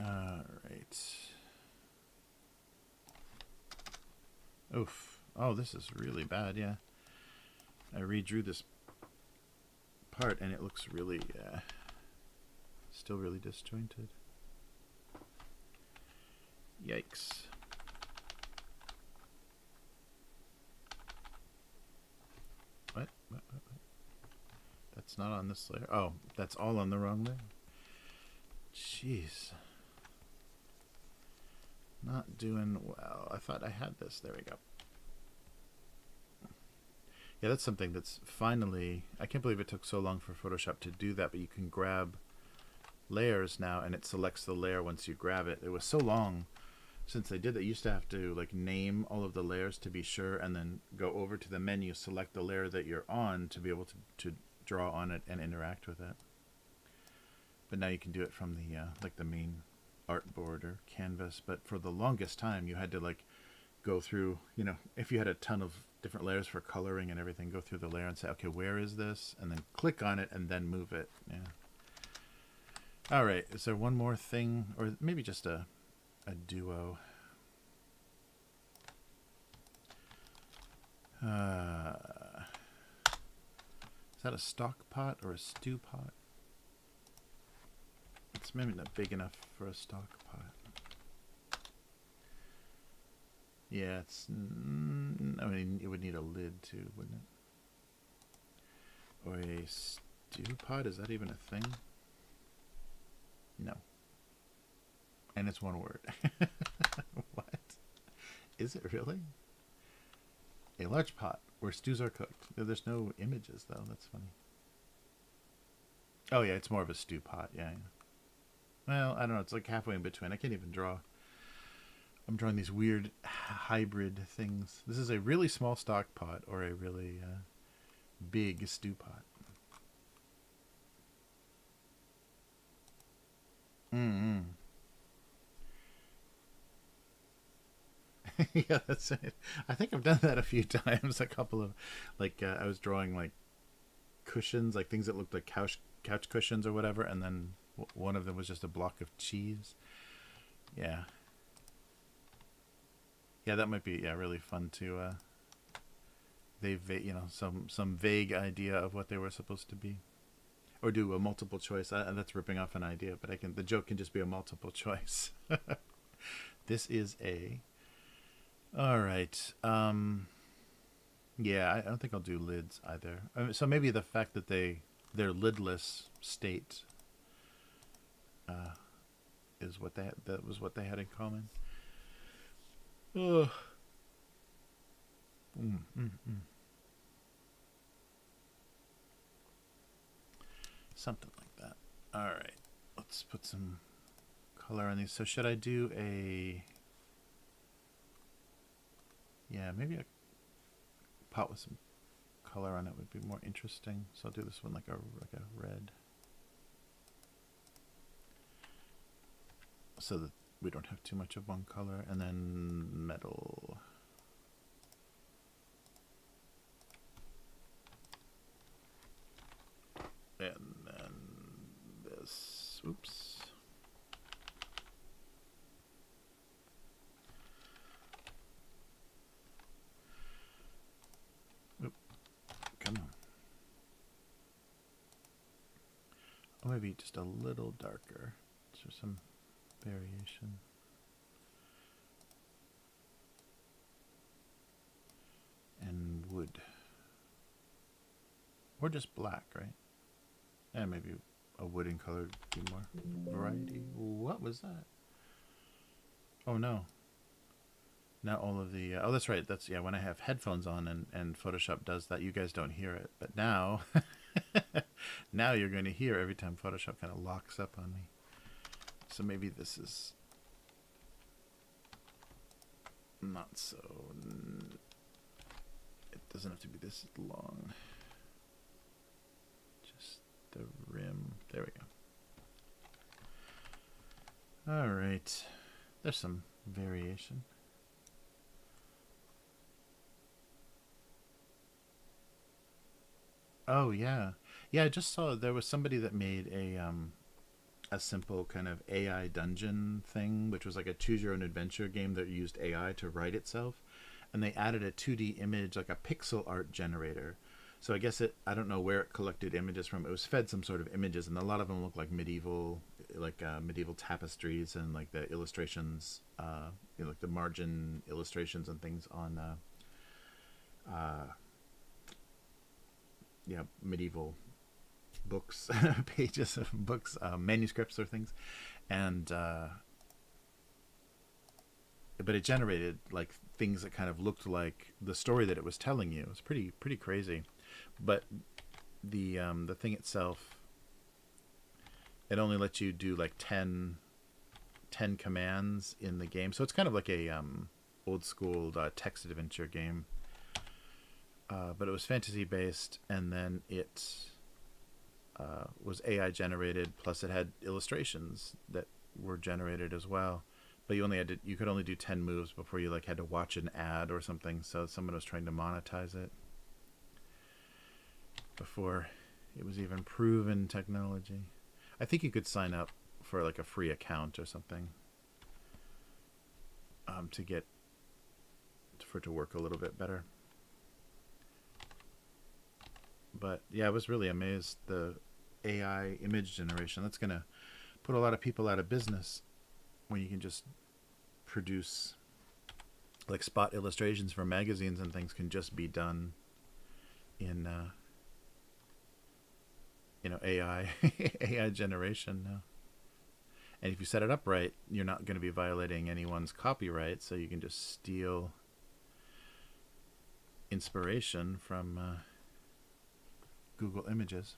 Speaker 1: right. Oof. Oh, this is really bad, yeah. I redrew this part and it looks really, still really disjointed. Yikes. What? That's not on this layer. Oh, that's all on the wrong layer. Jeez. Not doing well. I thought I had this. There we go. Yeah, that's something that's finally... I can't believe it took so long for Photoshop to do that, but you can grab layers now and it selects the layer once you grab it. It was so long since they did that. You used to have to like name all of the layers to be sure and then go over to the menu, select the layer that you're on to be able to draw on it and interact with it. But now you can do it from the like the main artboard or canvas. But for the longest time you had to like go through, you know, if you had a ton of different layers for coloring and everything, go through the layer and say, okay, where is this? And then click on it and then move it. Yeah. All right, is there one more thing, or maybe just a duo? Is that a stock pot or a stew pot? It's maybe not big enough for a stock pot. Yeah, it's... I mean, it would need a lid too, wouldn't it? Or a stew pot? Is that even a thing? No. And it's one word. What? Is it really? A large pot where stews are cooked. There's no images, though. That's funny. Oh, yeah, it's more of a stew pot. Yeah, yeah. Well, I don't know. It's like halfway in between. I can't even draw. I'm drawing these weird hybrid things. This is a really small stock pot or a really big stew pot. Yeah, that's it. I think I've done that a few times. A couple of, like, I was drawing like cushions, like things that looked like couch cushions or whatever, and then one of them was just a block of cheese. Yeah. Yeah, that might be really fun to you know, some vague idea of what they were supposed to be, or do a multiple choice. That's ripping off an idea, but the joke can just be a multiple choice. This is a... All right. Yeah, I don't think I'll do lids either. So maybe the fact that they're lidless state is what that was what they had in common. Ugh. Something like that. All right, let's put some color on these. So should I do a... Yeah, maybe a pot with some color on it would be more interesting. So I'll do this one like a red, so that we don't have too much of one color. And then metal. And then this. Oops. Come on. Or maybe just a little darker, so some variation. And wood. Or just black, right? And maybe a wooden color would be more variety. What was that? Oh no. Now all of the oh, that's right. That's, yeah, when I have headphones on and Photoshop does that, you guys don't hear it. But now now you're going to hear every time Photoshop kind of locks up on me. So maybe this is not so, it doesn't have to be this long. Just the rim. There we go. All right. There's some variation. Oh yeah, yeah. I just saw there was somebody that made a simple kind of AI dungeon thing, which was like a choose your own adventure game that used AI to write itself, and they added a 2D image, like a pixel art generator. So I guess I don't know where it collected images from. It was fed some sort of images, and a lot of them look like medieval, medieval tapestries and like the illustrations, like the margin illustrations and things on uh, yeah, medieval books, pages of books, manuscripts or things, and but it generated like things that kind of looked like the story that it was telling you. It was pretty crazy, but the thing itself, it only lets you do like 10 commands in the game, so it's kind of like a old school text adventure game. But it was fantasy based, and then it was AI generated. Plus, it had illustrations that were generated as well. But you could only do 10 moves before you like had to watch an ad or something. So someone was trying to monetize it before it was even proven technology. I think you could sign up for like a free account or something to get for it to work a little bit better. But yeah, I was really amazed. The AI image generation, that's going to put a lot of people out of business when you can just produce like spot illustrations for magazines and things can just be done in AI AI generation now. And if you set it up right, you're not going to be violating anyone's copyright, so you can just steal inspiration from Google Images,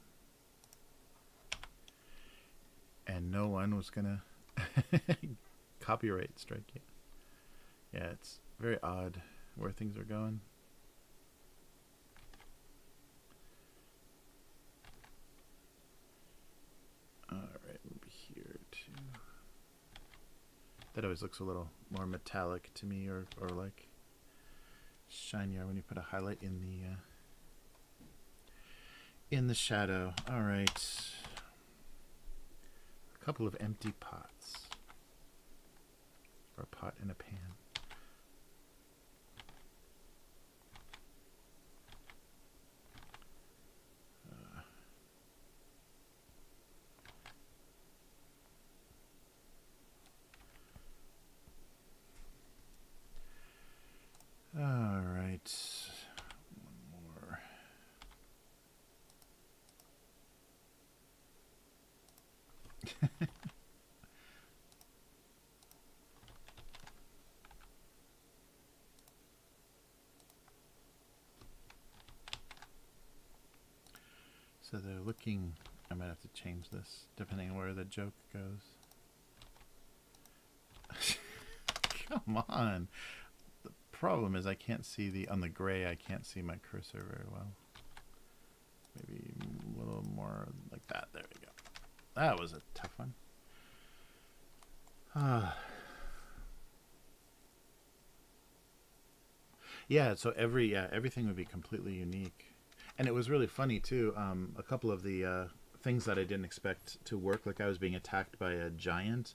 Speaker 1: and no one was gonna copyright strike you. Yeah, it's very odd where things are going. All right, maybe here too. That always looks a little more metallic to me, or like shinier when you put a highlight in the shadow. All right, a couple of empty pots, or a pot in a pan. All right, one more. So they're looking, I might have to change this depending on where the joke goes. Come on. The problem is I can't see on the gray, I can't see my cursor very well. Maybe a little more like that. There we go. That was a tough one. Yeah, so everything would be completely unique. And it was really funny too. A couple of the things that I didn't expect to work, like I was being attacked by a giant,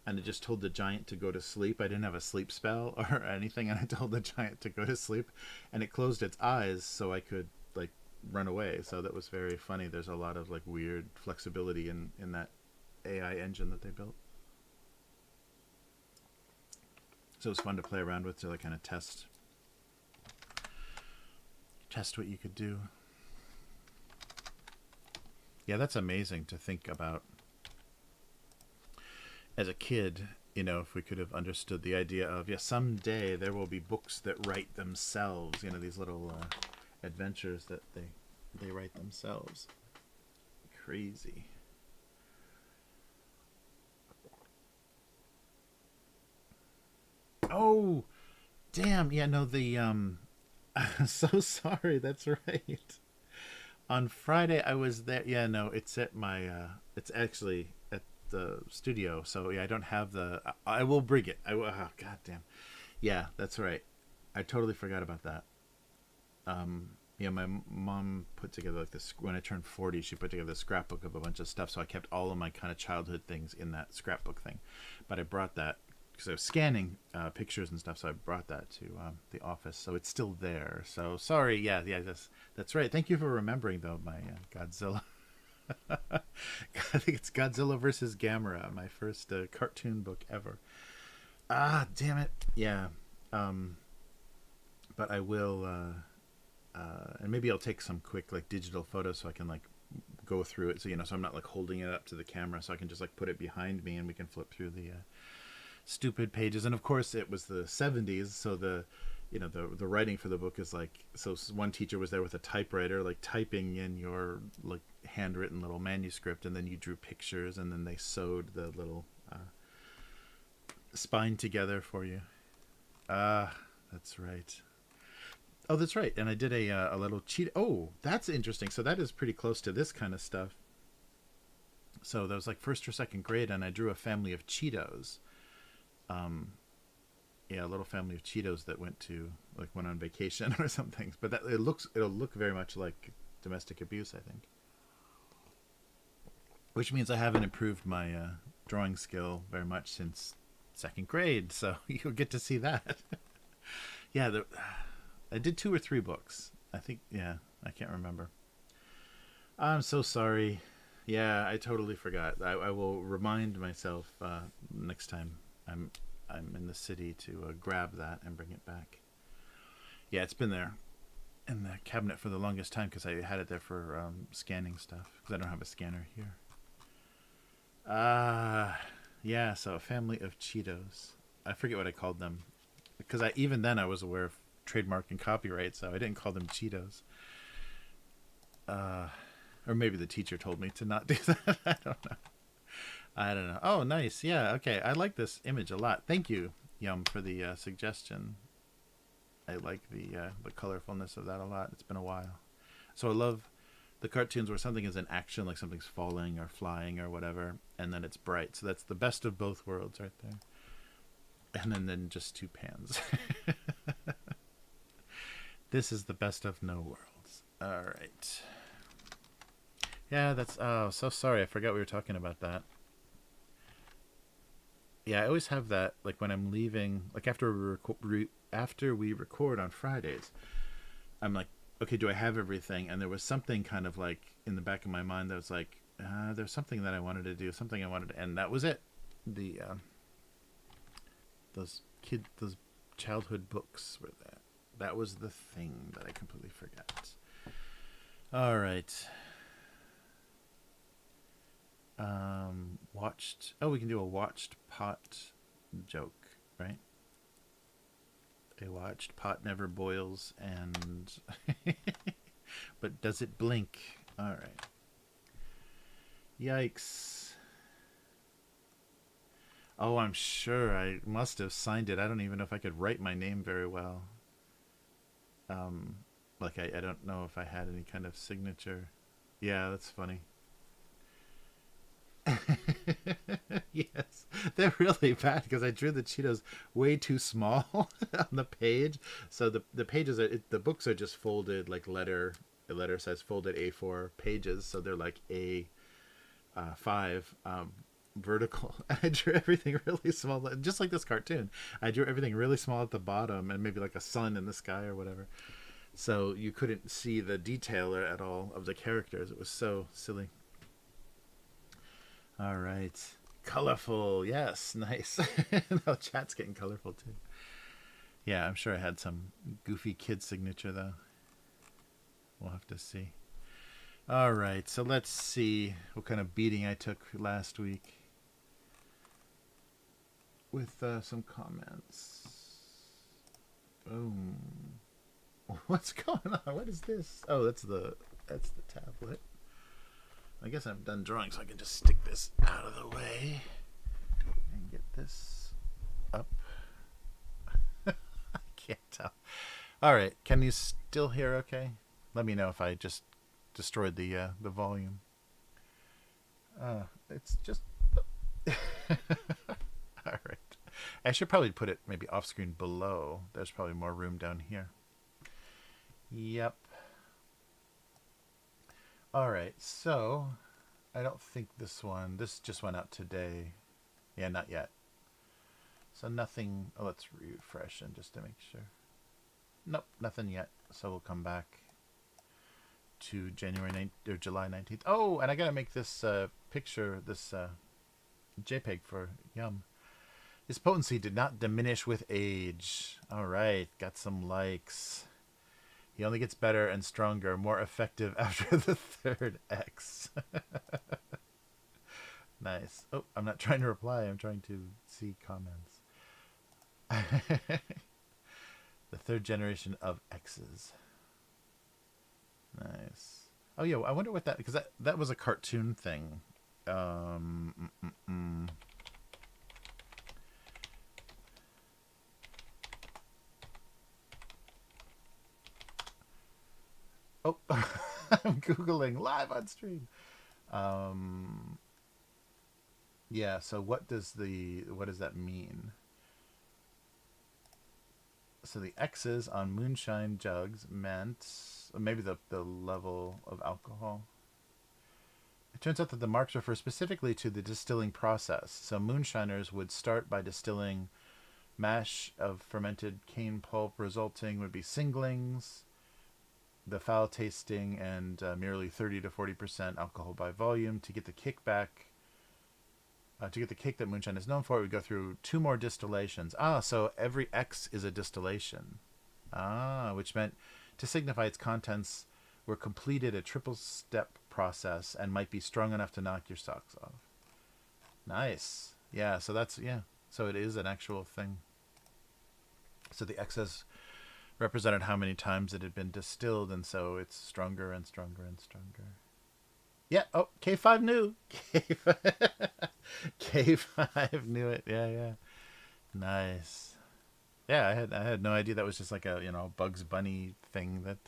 Speaker 1: and it just told the giant to go to sleep. I didn't have a sleep spell or anything, and I told the giant to go to sleep, and it closed its eyes so I could like run away. So that was very funny. There's a lot of like weird flexibility in that AI engine that they built. So it was fun to play around with to like kind of test what you could do. Yeah, that's amazing to think about. As a kid, You know, if we could have understood the idea of, yeah, someday there will be books that write themselves. You know, these little adventures that they write themselves. Crazy. Oh, damn. Yeah, no, the so sorry. That's right. On Friday I was there. Yeah, no, it's at my it's actually at the studio. So yeah, I don't have the I will bring it. I will, oh, god damn. Yeah, that's right. I totally forgot about that. Yeah, my mom put together like this when I turned 40. She put together a scrapbook of a bunch of stuff, so I kept all of my kind of childhood things in that scrapbook thing. But I brought that because I was scanning pictures and stuff, so I brought that to the office. So it's still there. So sorry. Yeah, yeah, that's right. Thank you for remembering though. My Godzilla. I think it's Godzilla versus Gamera, my first cartoon book ever. Ah, damn it. Yeah. Um, but I will. And maybe I'll take some quick like digital photos so I can like go through it. So so I'm not like holding it up to the camera, so I can just like put it behind me and we can flip through the stupid pages. And of course, it was the '70s, so the writing for the book is like one teacher was there with a typewriter, like typing in your like handwritten little manuscript, and then you drew pictures, and then they sewed the little spine together for you. Ah, that's right. Oh, that's right. And I did a little cheat. Oh, that's interesting. So that is pretty close to this kind of stuff. So that was like first or second grade, and I drew a family of Cheetos. Um, yeah, a little family of Cheetos that went on vacation or something. But it'll look very much like domestic abuse, I think. Which means I haven't improved my drawing skill very much since second grade. So you'll get to see that. Yeah, I did 2 or 3 books. I think, yeah, I can't remember. I'm so sorry. Yeah, I totally forgot. I will remind myself next time I'm I'm in the city to grab that and bring it back. Yeah, it's been there in the cabinet for the longest time because I had it there for scanning stuff because I don't have a scanner here. Yeah, so a family of Cheetos. I forget what I called them because even then I was aware of trademark and copyright, so I didn't call them Cheetos. Uh, or maybe the teacher told me to not do that. I don't know. I don't know. Oh, nice. Yeah. Okay. I like this image a lot. Thank you, Yum, for the suggestion. I like the colorfulness of that a lot. It's been a while. So I love the cartoons where something is in action, like something's falling or flying or whatever, and then it's bright. So that's the best of both worlds right there. And then just two pans. This is the best of no worlds. All right. Yeah, that's... Oh, so sorry. I forgot we were talking about that. Yeah, I always have that, like, when I'm leaving... Like, after we record on Fridays, I'm like, okay, do I have everything? And there was something kind of, like, in the back of my mind that was like, there's something that I wanted to do, something I wanted to... And that was it. The, those childhood books were that. That was the thing that I completely forgot. All right. Watched. Oh, we can do a watched pot joke, right? A watched pot never boils, and but does it blink? All right. Yikes. Oh, I'm sure I must have signed it. I don't even know if I could write my name very well. Um, like I don't know if I had any kind of signature. Yeah, that's funny. Yes, they're really bad because I drew the Cheetos way too small on the page. So the pages the books are just folded like letter size folded A4 pages. So they're like A5 vertical. I drew everything really small, just like this cartoon. I drew everything really small at the bottom and maybe like a sun in the sky or whatever. So you couldn't see the detail at all of the characters. It was so silly. All right. Colorful. Yes. Nice. No, chat's getting colorful too. Yeah, I'm sure I had some goofy kid signature though. We'll have to see. All right. So let's see what kind of beating I took last week. with some comments. Boom. What's going on? What is this? Oh, that's the tablet. I guess I'm done drawing, so I can just stick this out of the way and get this up. I can't tell. All right, can you still hear okay? Let me know if I just destroyed the volume. It's just all right. I should probably put it maybe off screen below. There's probably more room down here. Yep. All right, so I don't think this just went out today. Yeah, not yet. So nothing. Oh, let's refresh and just to make sure. Nope, nothing yet. So we'll come back to July 19th. Oh, and I gotta make this picture, this JPEG for Yum. His potency did not diminish with age. All right, got some likes. He only gets better and stronger, more effective after the third X. Nice. Oh, I'm not trying to reply. I'm trying to see comments. The third generation of X's. Nice. Oh, yeah. I wonder what that... Because that was a cartoon thing. Oh, I'm Googling live on stream. Yeah, so what does that mean? So the X's on moonshine jugs meant maybe the level of alcohol. It turns out that the marks refer specifically to the distilling process. So moonshiners would start by distilling mash of fermented cane pulp, resulting would be singlings, the foul tasting, and merely 30 to 40% alcohol by volume. To get the kickback, to get the kick that moonshine is known for, it would go through 2 more distillations. So every X is a distillation. Which meant to signify its contents were completed a triple-step process and might be strong enough to knock your socks off. Nice. Yeah, so that's, yeah. So it is an actual thing. So the X's represented how many times it had been distilled, and so it's stronger and stronger and stronger. Yeah. Oh, K5 knew. K5 knew it. Yeah. Nice. Yeah, I had no idea that was just like a Bugs Bunny thing that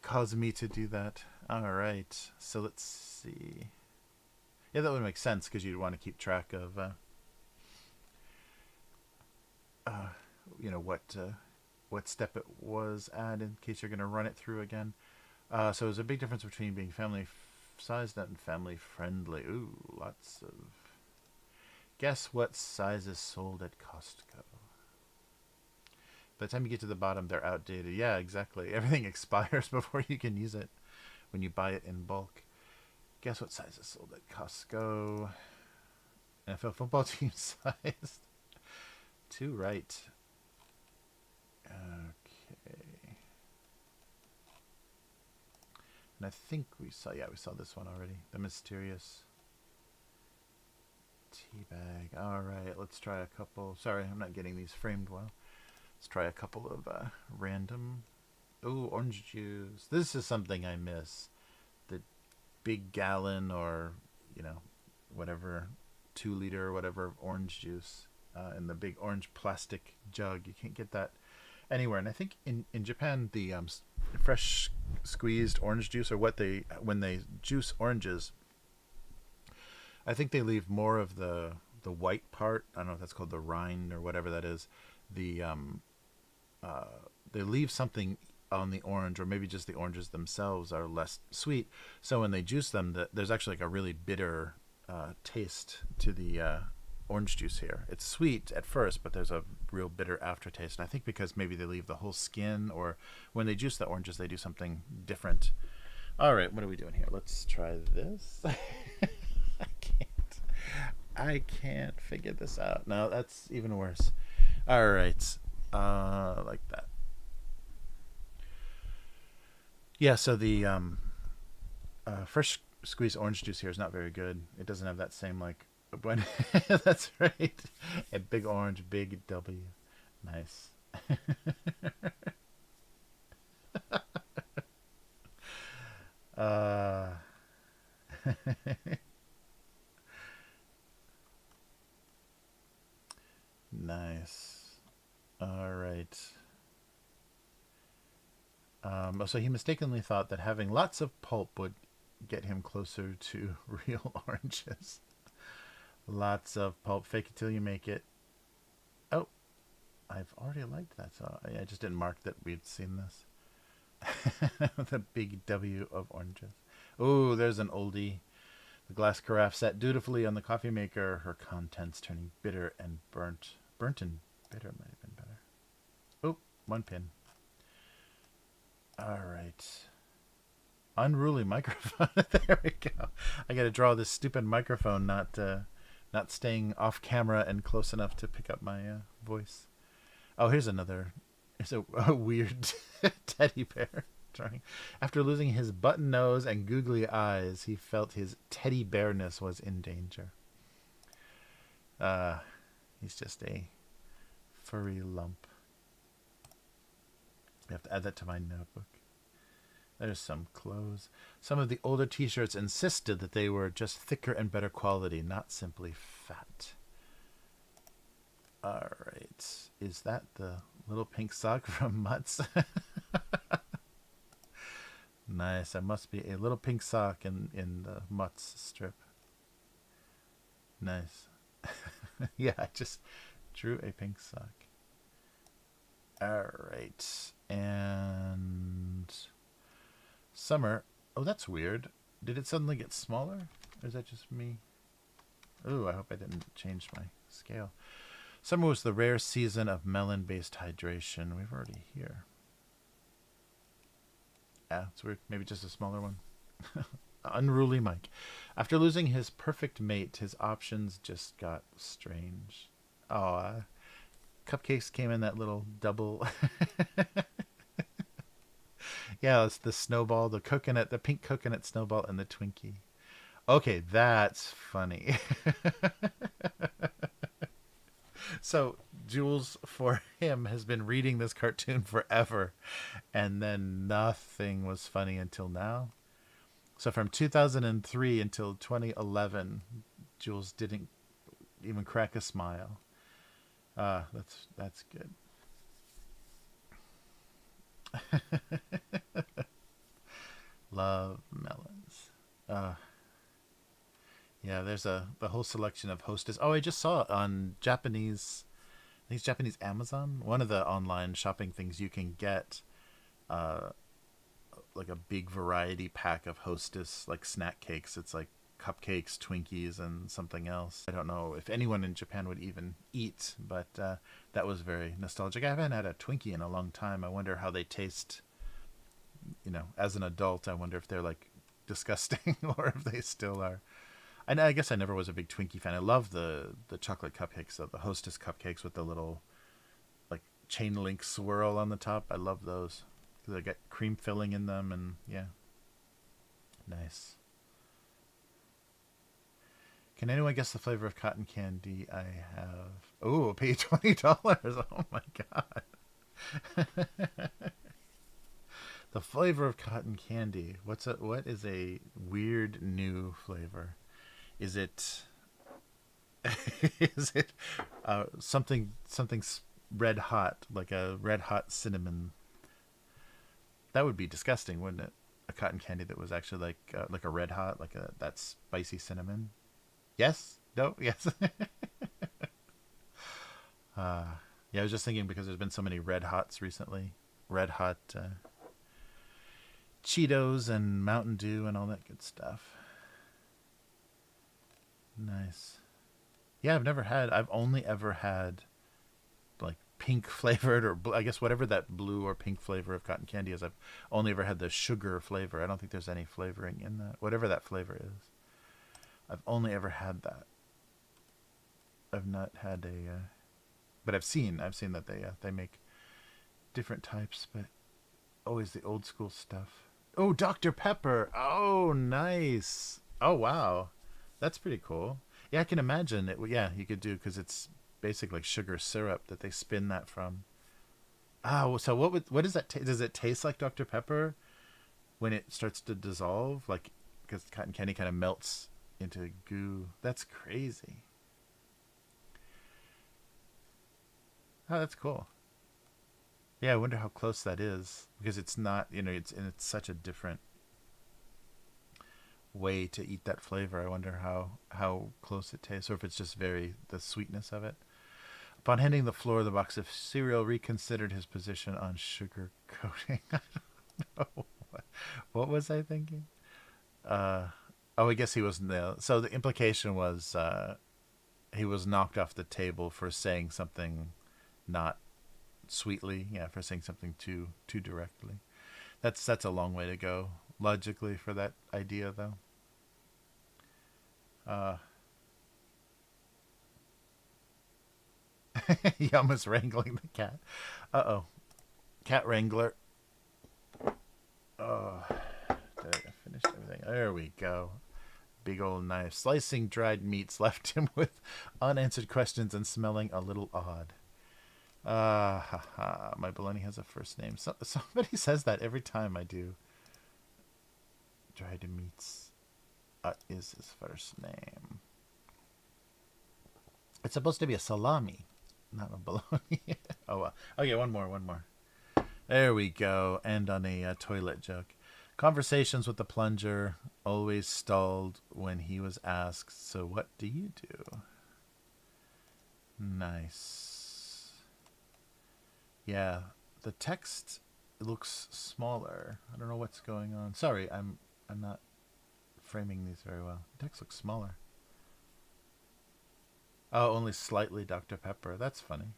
Speaker 1: caused me to do that. All right. So let's see. Yeah, that would make sense because you'd want to keep track of what step it was at in case you're going to run it through again. So there's a big difference between being family-sized and family-friendly. Ooh, lots of... Guess what sizes sold at Costco? By the time you get to the bottom, they're outdated. Yeah, exactly. Everything expires before you can use it when you buy it in bulk. Guess what sizes sold at Costco? NFL football team size. 2 right. Okay. And I think we saw this one already. The mysterious tea bag. All right, let's try a couple. Sorry, I'm not getting these framed well. Let's try a couple of random. Ooh, orange juice. This is something I miss. The big gallon or, whatever, 2 liter or whatever orange juice in the big orange plastic jug. You can't get that anywhere. And I think in Japan, the fresh squeezed orange juice, or when they juice oranges, I think they leave more of the white part. I don't know if that's called the rind or whatever that is. They leave something on the orange, or maybe just the oranges themselves are less sweet. So when they juice them, there's actually like a really bitter taste to the orange juice here. It's sweet at first, but there's a real bitter aftertaste. And I think because maybe they leave the whole skin, or when they juice the oranges, they do something different. All right, what are we doing here? Let's try this. I can't figure this out. No, that's even worse. All right, like that. Yeah, so the fresh squeezed orange juice here is not very good. It doesn't have that same like When that's right. A big orange, big W. Nice. uh, nice. All right. So he mistakenly thought that having lots of pulp would get him closer to real oranges. Lots of pulp. Fake it till you make it. Oh, I've already liked that. So I just didn't mark that we'd seen this. The big W of oranges. Oh, there's an oldie. The glass carafe sat dutifully on the coffee maker, her contents turning bitter and burnt. Burnt and bitter might have been better. Oh, one pin. All right. Unruly microphone. There we go. I got to draw this stupid microphone, not staying off camera and close enough to pick up my voice. Oh, here's another. It's a weird teddy bear. After losing his button nose and googly eyes, he felt his teddy bearness was in danger. He's just a furry lump. I have to add that to my notebook. There's some clothes. Some of the older t-shirts insisted that they were just thicker and better quality, not simply fat. All right. Is that the little pink sock from Mutts? Nice. I must be a little pink sock in the Mutts strip. Nice. Yeah, I just drew a pink sock. All right. And summer. Oh, that's weird. Did it suddenly get smaller? Or is that just me? Oh, I hope I didn't change my scale. Summer was the rare season of melon-based hydration. We've already here. Yeah, it's weird. Maybe just a smaller one. Unruly Mike. After losing his perfect mate, his options just got strange. Oh, cupcakes came in that little double. Yeah, it's the snowball, the coconut, the pink coconut snowball, and the Twinkie. Okay, that's funny. So Jules, for him, has been reading this cartoon forever, and then nothing was funny until now. So from 2003 until 2011, Jules didn't even crack a smile. That's good. Love melons. Yeah, there's the whole selection of Hostess. Oh, I just saw it on Japanese. I think it's Japanese Amazon. One of the online shopping things you can get, like a big variety pack of Hostess like snack cakes. It's like cupcakes, Twinkies, and something else. I don't know if anyone in Japan would even eat, but that was very nostalgic. I haven't had a Twinkie in a long time. I wonder how they taste. You know, as an adult, I wonder if they're like disgusting or if they still are. I guess I never was a big Twinkie fan. I love the chocolate cupcakes, the Hostess cupcakes with the little like chain link swirl on the top. I love those. They got cream filling in them, and yeah, nice. Can anyone guess the flavor of cotton candy I have? Oh, pay $20. Oh my god. The flavor of cotton candy. What is a weird new flavor? Is it is it something red hot, like a red hot cinnamon? That would be disgusting, wouldn't it? A cotton candy that was actually like a red hot, like that spicy cinnamon. Yes? No? Yes. Yeah, I was just thinking because there's been so many red hots recently. Red hot Cheetos and Mountain Dew and all that good stuff. Nice. Yeah, I've only ever had like pink flavored, or I guess whatever that blue or pink flavor of cotton candy is. I've only ever had the sugar flavor. I don't think there's any flavoring in that. Whatever that flavor is. I've only ever had that. I've not had but I've seen that they make different types, but always the old school stuff. Oh, Dr. Pepper. Oh, nice. Oh, wow. That's pretty cool. Yeah, I can imagine it. Yeah, you could do because it's basically like sugar syrup that they spin that from. Oh, so what does that does it taste like Dr. Pepper when it starts to dissolve? Like because cotton candy kind of melts into goo. That's crazy. Oh, that's cool. Yeah, I wonder how close that is because it's not, it's such a different way to eat that flavor. I wonder how close it tastes, or if it's just very the sweetness of it. Upon handing the floor the box of cereal, reconsidered his position on sugar coating. I don't know. What was I thinking? Uh, oh, I guess he was nailed. So the implication was he was knocked off the table for saying something not sweetly. Yeah, for saying something too directly. That's a long way to go logically for that idea, though. Uh, Yum is wrangling the cat. Uh oh, cat wrangler. Oh, did I finish everything? There we go. Big old knife. Slicing dried meats left him with unanswered questions and smelling a little odd. Ha ha. My bologna has a first name. Somebody says that every time I do. Dried meats is his first name. It's supposed to be a salami, not a bologna. Oh, well. Okay, one more. There we go. End on a toilet joke. Conversations with the plunger always stalled when he was asked, so what do you do? Nice. Yeah, the text looks smaller. I don't know what's going on. Sorry, I'm not framing these very well. The text looks smaller. Oh, only slightly Dr. Pepper. That's funny.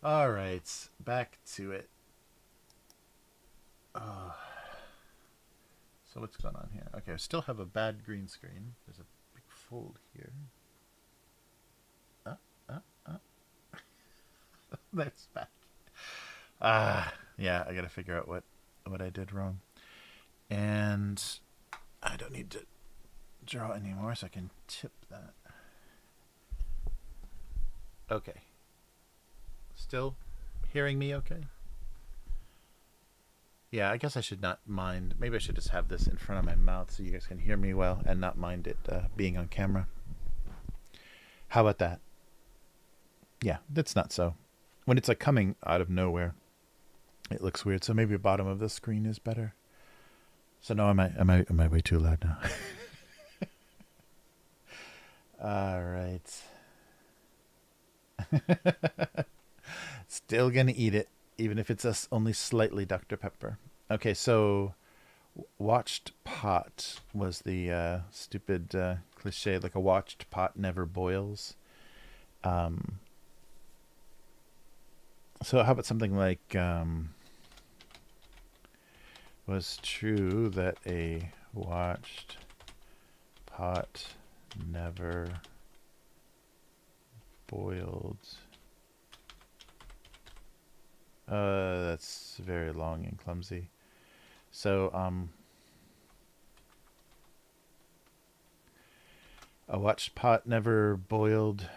Speaker 1: All right, back to it. So what's going on here? Okay, I still have a bad green screen. There's a big fold here. That's back. Yeah, I gotta figure out what I did wrong. And I don't need to draw anymore, so I can tip that. Okay. Still hearing me okay? Yeah, I guess I should not mind. Maybe I should just have this in front of my mouth so you guys can hear me well and not mind it being on camera. How about that? Yeah, that's not so. When it's like coming out of nowhere, it looks weird. So maybe the bottom of the screen is better. So no, am I way too loud now? All right. Still gonna eat it, even if it's only slightly Dr. Pepper. Okay, so watched pot was the stupid cliche, like a watched pot never boils. So how about something like was true that a watched pot never boiled. That's very long and clumsy. So, a watched pot never boiled,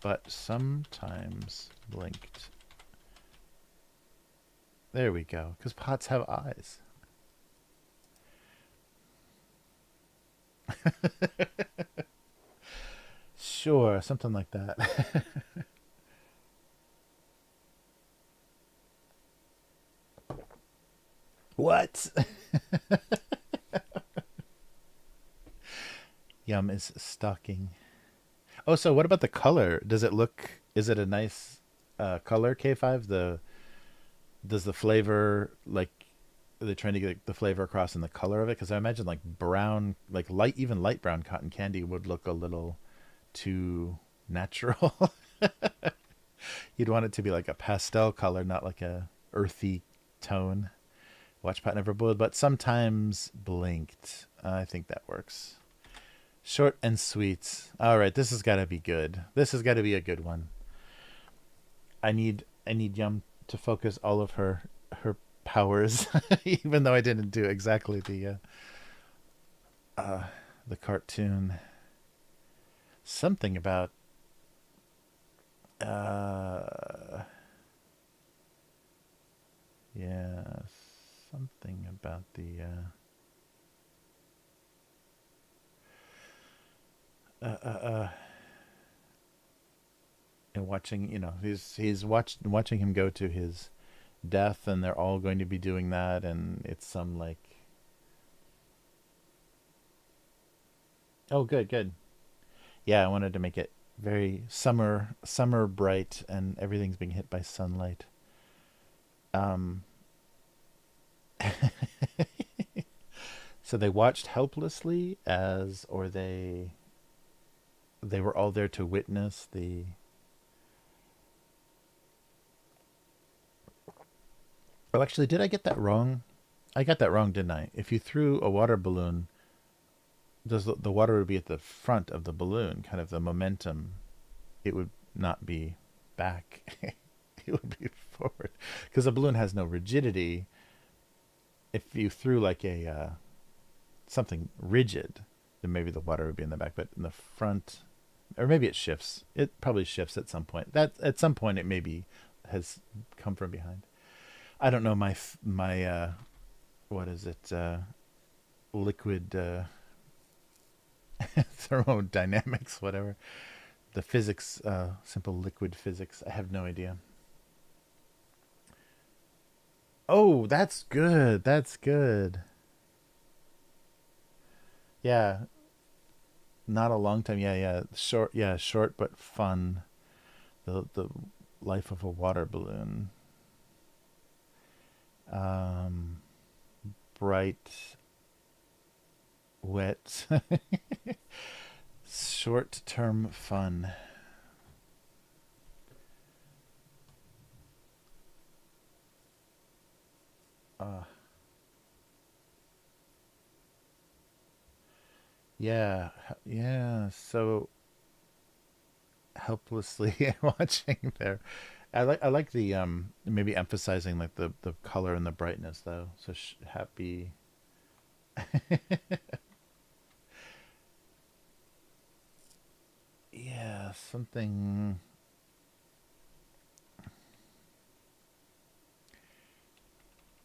Speaker 1: but sometimes blinked. There we go, because pots have eyes. Sure, something like that. What? Yum is stalking. Oh, so what about the color? Does it look? Is it a nice color? K5. Does the flavor like? Are they trying to get the flavor across in the color of it? Because I imagine like brown, like even light brown cotton candy would look a little too natural. You'd want it to be like a pastel color, not like a earthy tone. Watch pot never boiled, but sometimes blinked. I think that works. Short and sweet. All right, this has got to be good. This has got to be a good one. I need Yum to focus all of her powers, even though I didn't do exactly the cartoon. Something about yeah, something about the and watching, watching him go to his death, and they're all going to be doing that, and it's some like, oh, good, good. Yeah, I wanted to make it very summer bright, and everything's being hit by sunlight. Um, so they watched helplessly or they were all there to witness the. Oh, actually, did I get that wrong? I got that wrong, didn't I? If you threw a water balloon, does the water would be at the front of the balloon, kind of the momentum. It would not be back. It would be forward, because a balloon has no rigidity. If you threw like a something rigid, then maybe the water would be in the back, but in the front, or maybe it shifts. It probably shifts at some point. That at some point it maybe has come from behind. I don't know my what is it? Liquid thermodynamics, whatever. The physics, simple liquid physics. I have no idea. Oh, that's good. That's good. Yeah, not a long time. Yeah, yeah, short. Yeah, short but fun. The life of a water balloon. Um, bright, wet, short term fun. Uh, yeah, yeah. So helplessly watching there. I like the maybe emphasizing like the color and the brightness though. So happy. Yeah, something.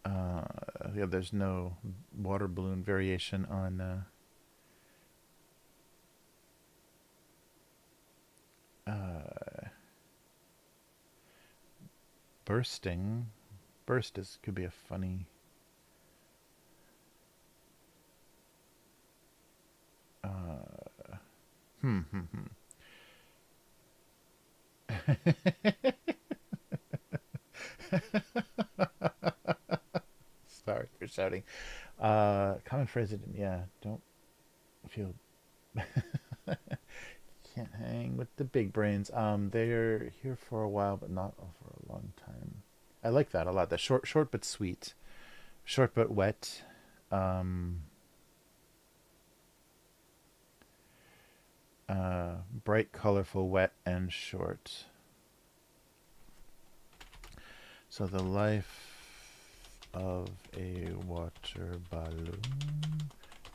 Speaker 1: Uh, yeah, there's no water balloon variation on. Bursting. Burst is could be a funny. Uh, Sorry for shouting. Common phrase. Yeah, don't feel. Can't hang with the big brains. They're here for a while, but not for a long time. I like that a lot. The short but sweet, short but wet. Um, bright, colorful, wet, and short. So the life of a water balloon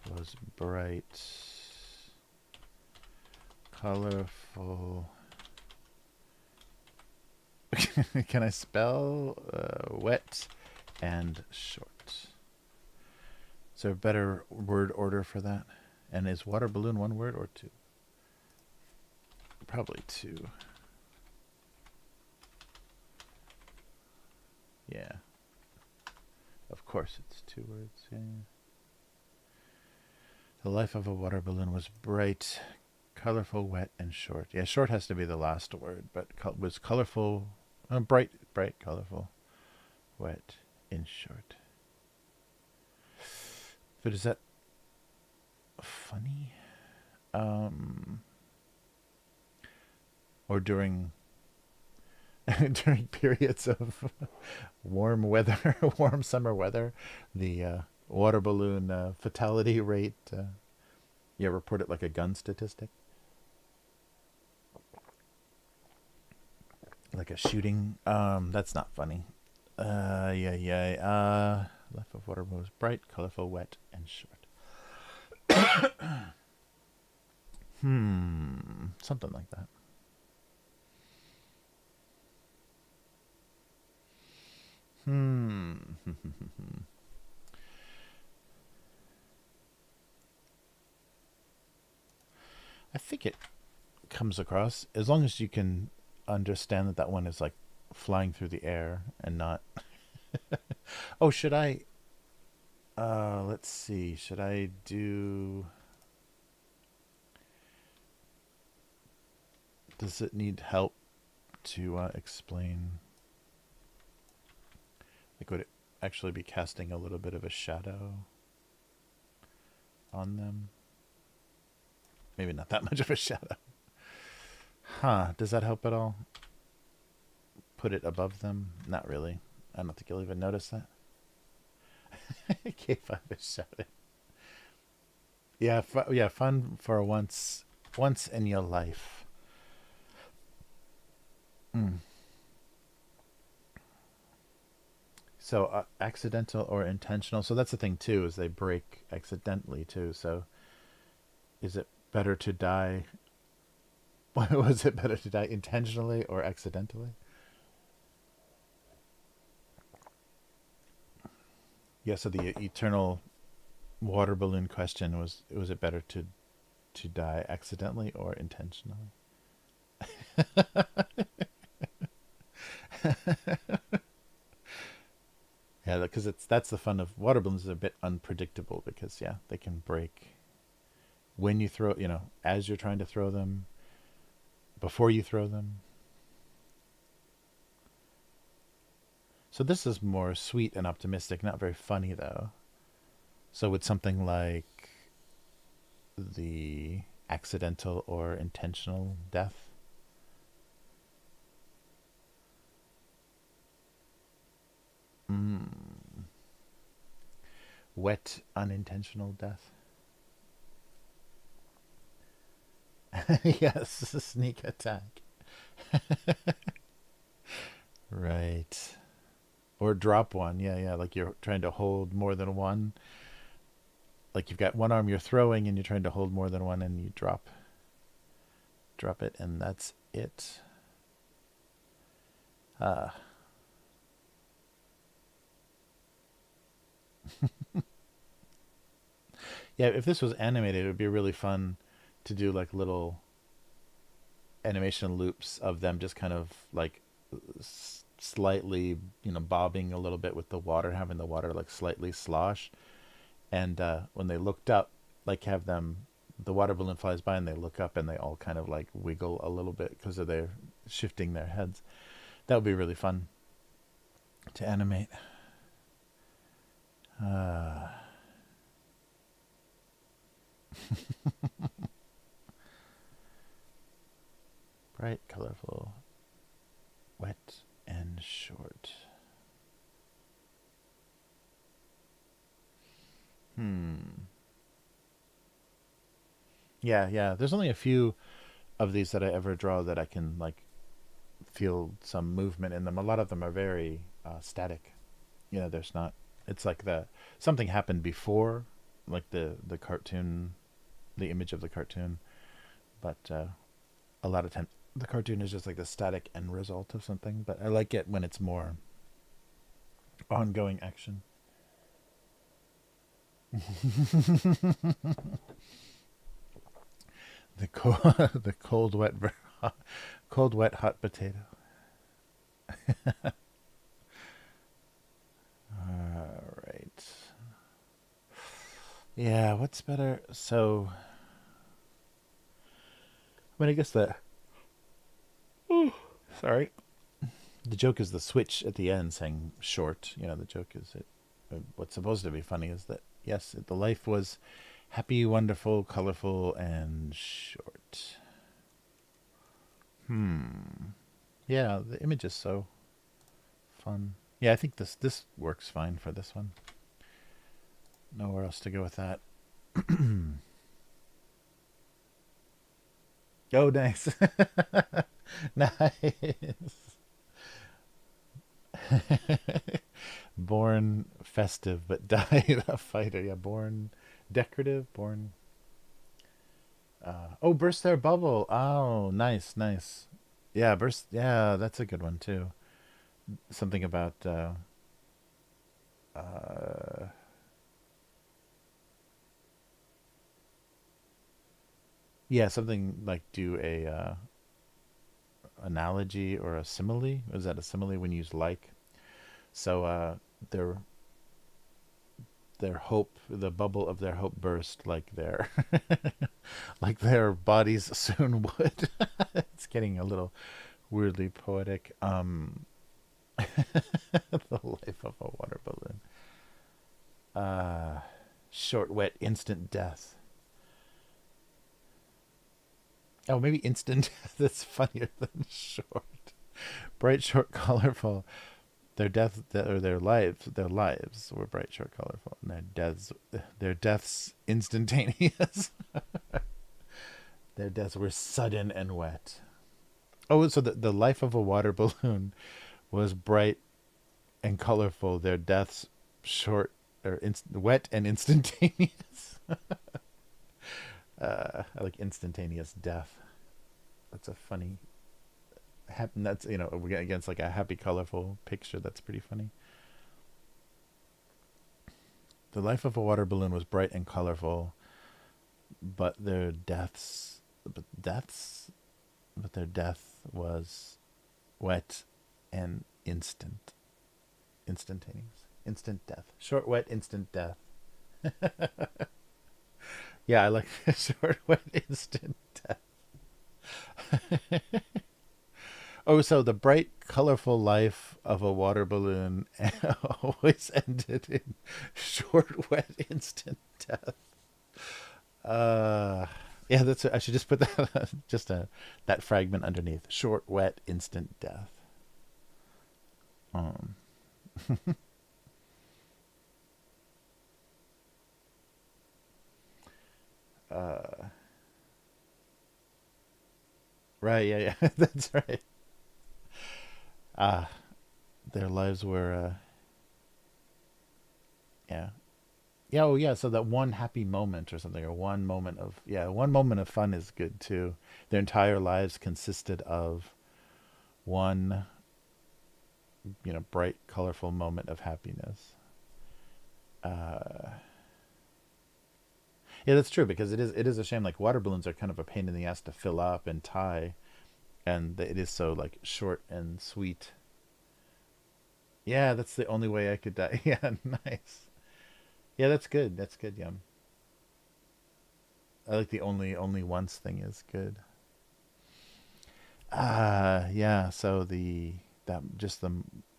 Speaker 1: was bright, colorful. Can I spell wet and short? Is there a better word order for that? And is water balloon one word or two? Probably two. Yeah. Of course it's two words. Yeah. The life of a water balloon was bright, colorful, wet, and short. Yeah, short has to be the last word, but was colorful, bright, colorful, wet, and short. But is that funny? Or during during periods of warm weather, warm summer weather, the water balloon fatality rate. Yeah, report it like a gun statistic, like a shooting. That's not funny. Yeah. Life of water was bright, colorful, wet, and short. Something like that. I think it comes across as long as you can understand that that one is like flying through the air and not. Oh, should I? Let's see. Should I do? Does it need help to explain? Like, would it actually be casting a little bit of a shadow on them? Maybe not that much of a shadow. Huh. Does that help at all? Put it above them? Not really. I don't think you'll even notice that. K5 is shouting. Yeah, yeah, fun for once in your life. So accidental or intentional. So that's the thing too, is they break accidentally too. So is it better to die? Was it better to die intentionally or accidentally? Yeah. So the eternal water balloon question was it better to die accidentally or intentionally? Yeah, because that's the fun of water balloons. Is a bit unpredictable because yeah, they can break when you throw. As you're trying to throw them, before you throw them. So this is more sweet and optimistic, not very funny though. So with something like the accidental or intentional death. Wet unintentional death. Yes, sneak attack. Right. Or drop one. Yeah. Like you're trying to hold more than one. Like you've got one arm you're throwing and you're trying to hold more than one and you drop it and that's it. Yeah, if this was animated, it would be really fun to do like little animation loops of them just kind of like slightly, bobbing a little bit with the water, having the water like slightly slosh. And when they looked up, like have them, the water balloon flies by and they look up and they all kind of like wiggle a little bit because of their shifting their heads. That would be really fun to animate. Bright, colorful, wet, and short. Yeah. There's only a few of these that I ever draw that I can like feel some movement in them. A lot of them are very static. There's not. It's like the something happened before, like the cartoon, the image of the cartoon, but a lot of time the cartoon is just like the static end result of something. But I like it when it's more ongoing action. The cold, the cold wet, cold wet hot potato. All right. Yeah, what's better? So, I guess that. Sorry. The joke is the switch at the end saying short. The joke is it. What's supposed to be funny is that yes, the life was happy, wonderful, colorful, and short. Yeah, the image is so fun. Yeah, I think this works fine for this one. Nowhere else to go with that. Oh, nice. Nice. born festive but died a fighter. Yeah, born decorative, born. Oh, burst their bubble. Oh, nice, nice. Yeah, burst. Yeah, that's a good one too. Something about. Uh, yeah, something like do a analogy or a simile. Was that a simile when you use like? So their their hope, the bubble of their hope burst like their like their bodies soon would. It's getting a little weirdly poetic. The life of a water balloon. Uh, Short, wet, instant death. Oh, maybe instant death. That's funnier than short. Bright, short, colorful. Their death or their lives were bright, short, colorful, and their deaths instantaneous. Their deaths were sudden and wet. Oh, so the life of a water balloon was bright and colorful. Their deaths short or wet and instantaneous. I like instantaneous death. That's a funny. That's against like a happy, colorful picture. That's pretty funny. The life of a water balloon was bright and colorful, but their deaths, but their death was wet and instantaneous, instant death, short, wet, instant death. Yeah, I like short, wet, instant death. Oh, so the bright, colorful life of a water balloon always ended in short, wet, instant death. Uh, yeah, that's. I should just put that that fragment underneath. Short, wet, instant death. Um, uh, right. Yeah, yeah. That's right. Ah, their lives were. Yeah. Yeah, oh yeah, so that one happy moment or something, or one moment of fun is good too. Their entire lives consisted of one, bright, colorful moment of happiness. Uh, yeah, that's true because it is a shame. Like water balloons are kind of a pain in the ass to fill up and tie, and it is so like short and sweet. Yeah, that's the only way I could die. Yeah, nice. Yeah, that's good. That's good. Yeah, I like the only once thing is good. Yeah. So that just the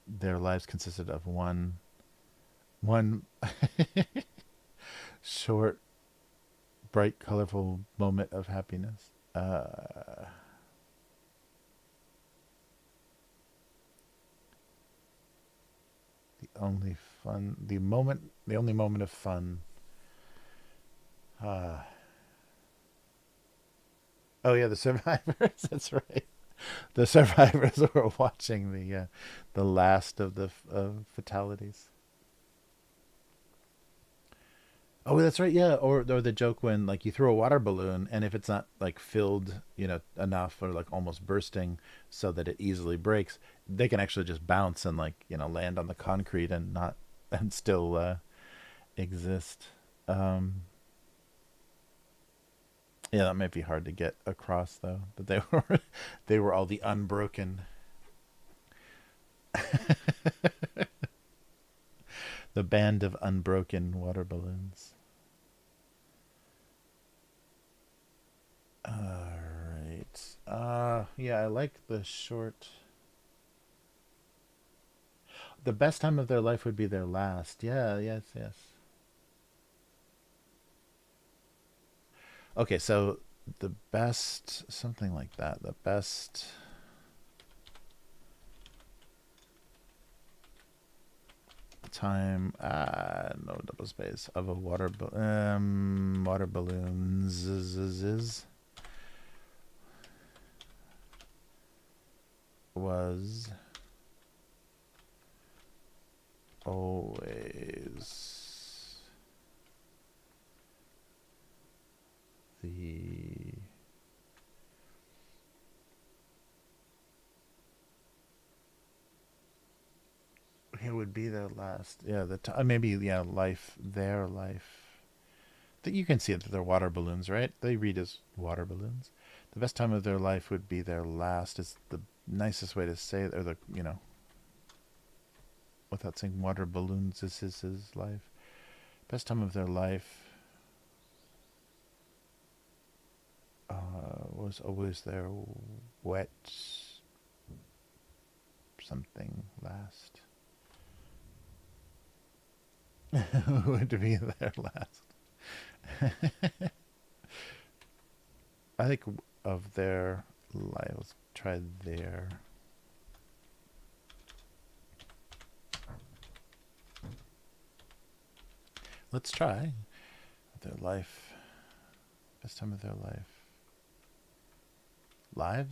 Speaker 1: their lives consisted of one short, bright, colorful moment of happiness. The only moment of fun. Uh, oh yeah, the survivors. That's right. The survivors were watching the last of the fatalities. Oh, that's right. Yeah, or the joke when like you throw a water balloon and if it's not like filled, enough or like almost bursting so that it easily breaks, they can actually just bounce and like land on the concrete and not and still exist. Um, yeah, that might be hard to get across though. But they were they were all the unbroken, the band of unbroken water balloons. All right. Yeah, I like the short. The best time of their life would be their last. Yeah, yes, yes. Okay, so the best, something like that. The best time, no double space, of a water balloons was always the it would be their last. Yeah, maybe life, their life. That you can see that they're water balloons, right? They read as water balloons. The best time of their life would be their last. Is the nicest way to say it, or without saying water balloons is his life. Best time of their life was always their wet something last. Would be their last. I think of their life. Let's try their. Let's try their life. Best time of their life. Life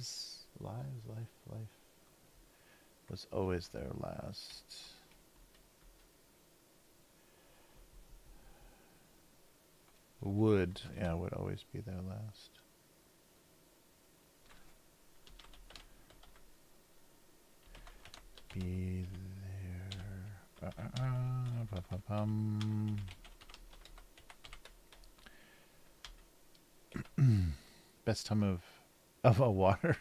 Speaker 1: was always their last. Would always be their last. Be there. Best time of a water.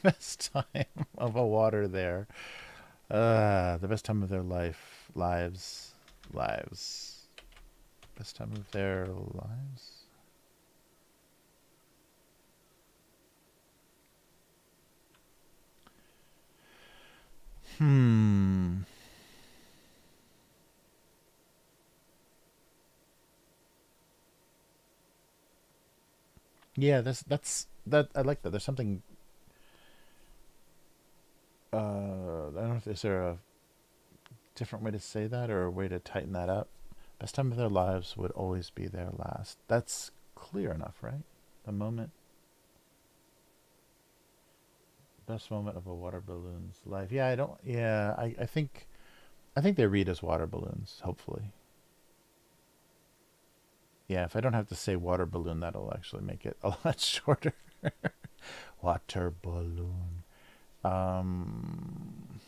Speaker 1: Best time of a water there. The best time of their lives. Best time of their lives. Yeah, that's that. I like that. There's something. I don't know if is there a different way to say that or a way to tighten that up. Best time of their lives would always be their last. That's clear enough, right? The moment. Best moment of a water balloon's life. Yeah, I don't. Yeah, I think. I think they read as water balloons. Hopefully. Yeah, if I don't have to say water balloon, that'll actually make it a lot shorter. Water balloon. Um,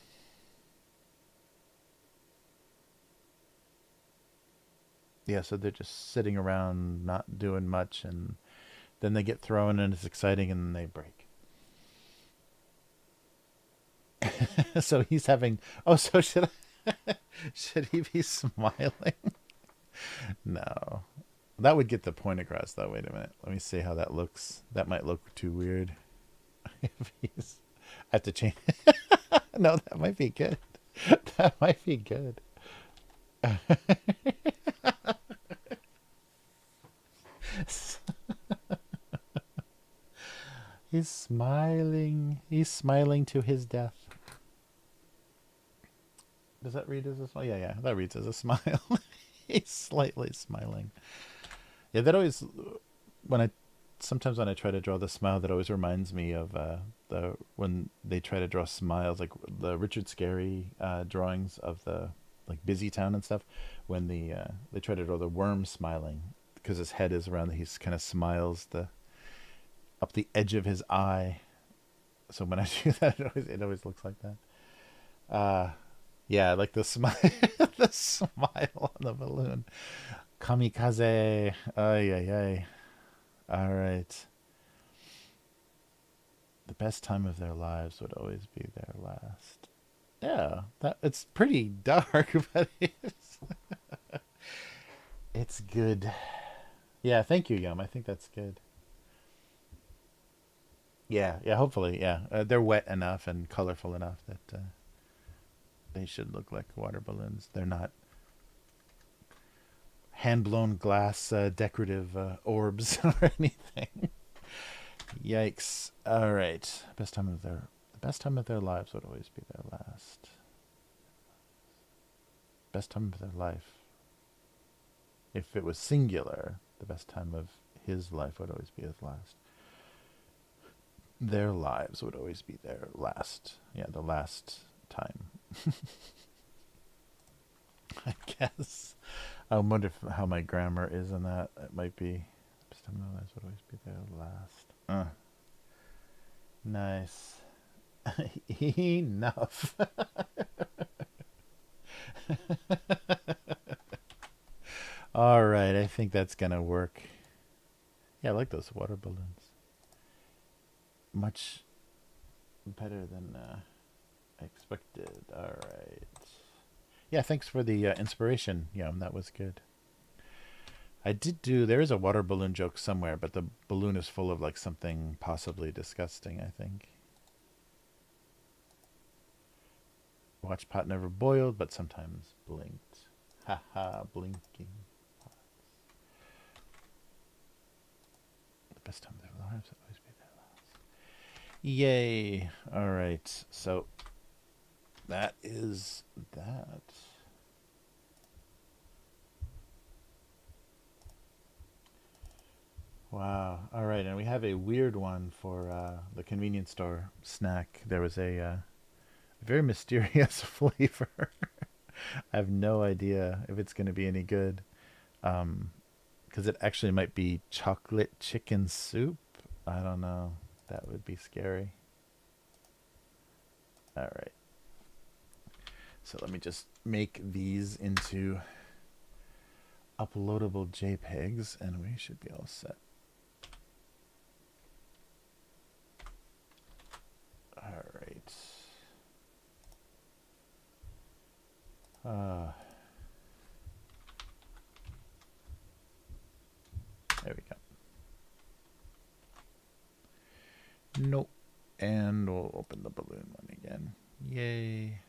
Speaker 1: yeah, so they're just sitting around, not doing much, and then they get thrown, and it's exciting, and then they break. So he's having. Oh, so should he be smiling? No, that would get the point across. Though, wait a minute. Let me see how that looks. That might look too weird. If he's, I have to change. No, that might be good. That might be good. He's smiling. He's smiling to his death. Does that read as a smile? Yeah, that reads as a smile. He's slightly smiling. Yeah, that always when I sometimes when I try to draw the smile, that always reminds me of the when they try to draw smiles, like the Richard Scarry drawings of the like Busy Town and stuff. When they try to draw the worm smiling because his head is around, he kind of smiles the up the edge of his eye. So when I do that, it always looks like that. Yeah, like the smile, the smile on the balloon. Kamikaze. Ay, ay, ay. All right. The best time of their lives would always be their last. Yeah, that it's pretty dark, but it's good. Yeah, thank you, Yum. I think that's good. Yeah. Hopefully, yeah. They're wet enough and colorful enough that they should look like water balloons. They're not hand blown glass decorative orbs or anything. Yikes! All right, the best time of their lives would always be their last. Best time of their life. If it was singular, the best time of his life would always be his last. Their lives would always be their last. Yeah, the last time. I guess. I wonder how my grammar is in that. It might be. Some lives would always be there last. Nice. Enough. All right, I think that's gonna work. Yeah, I like those water balloons. Much better than I expected. All right. Yeah, thanks for the inspiration. Yeah, that was good. I did do. There is a water balloon joke somewhere, but the balloon is full of like something possibly disgusting, I think. Watch pot never boiled, but sometimes blinked. Haha, blinking pots. The best time of their lives always be their last. Yay! All right, so that is that. Wow. All right, and we have a weird one for the convenience store snack. There was a very mysterious flavor. I have no idea if it's going to be any good. Because it actually might be chocolate chicken soup. I don't know. That would be scary. All right. So let me just make these into uploadable JPEGs, and we should be all set. All right. There we go. Nope. And we'll open the balloon one again. Yay.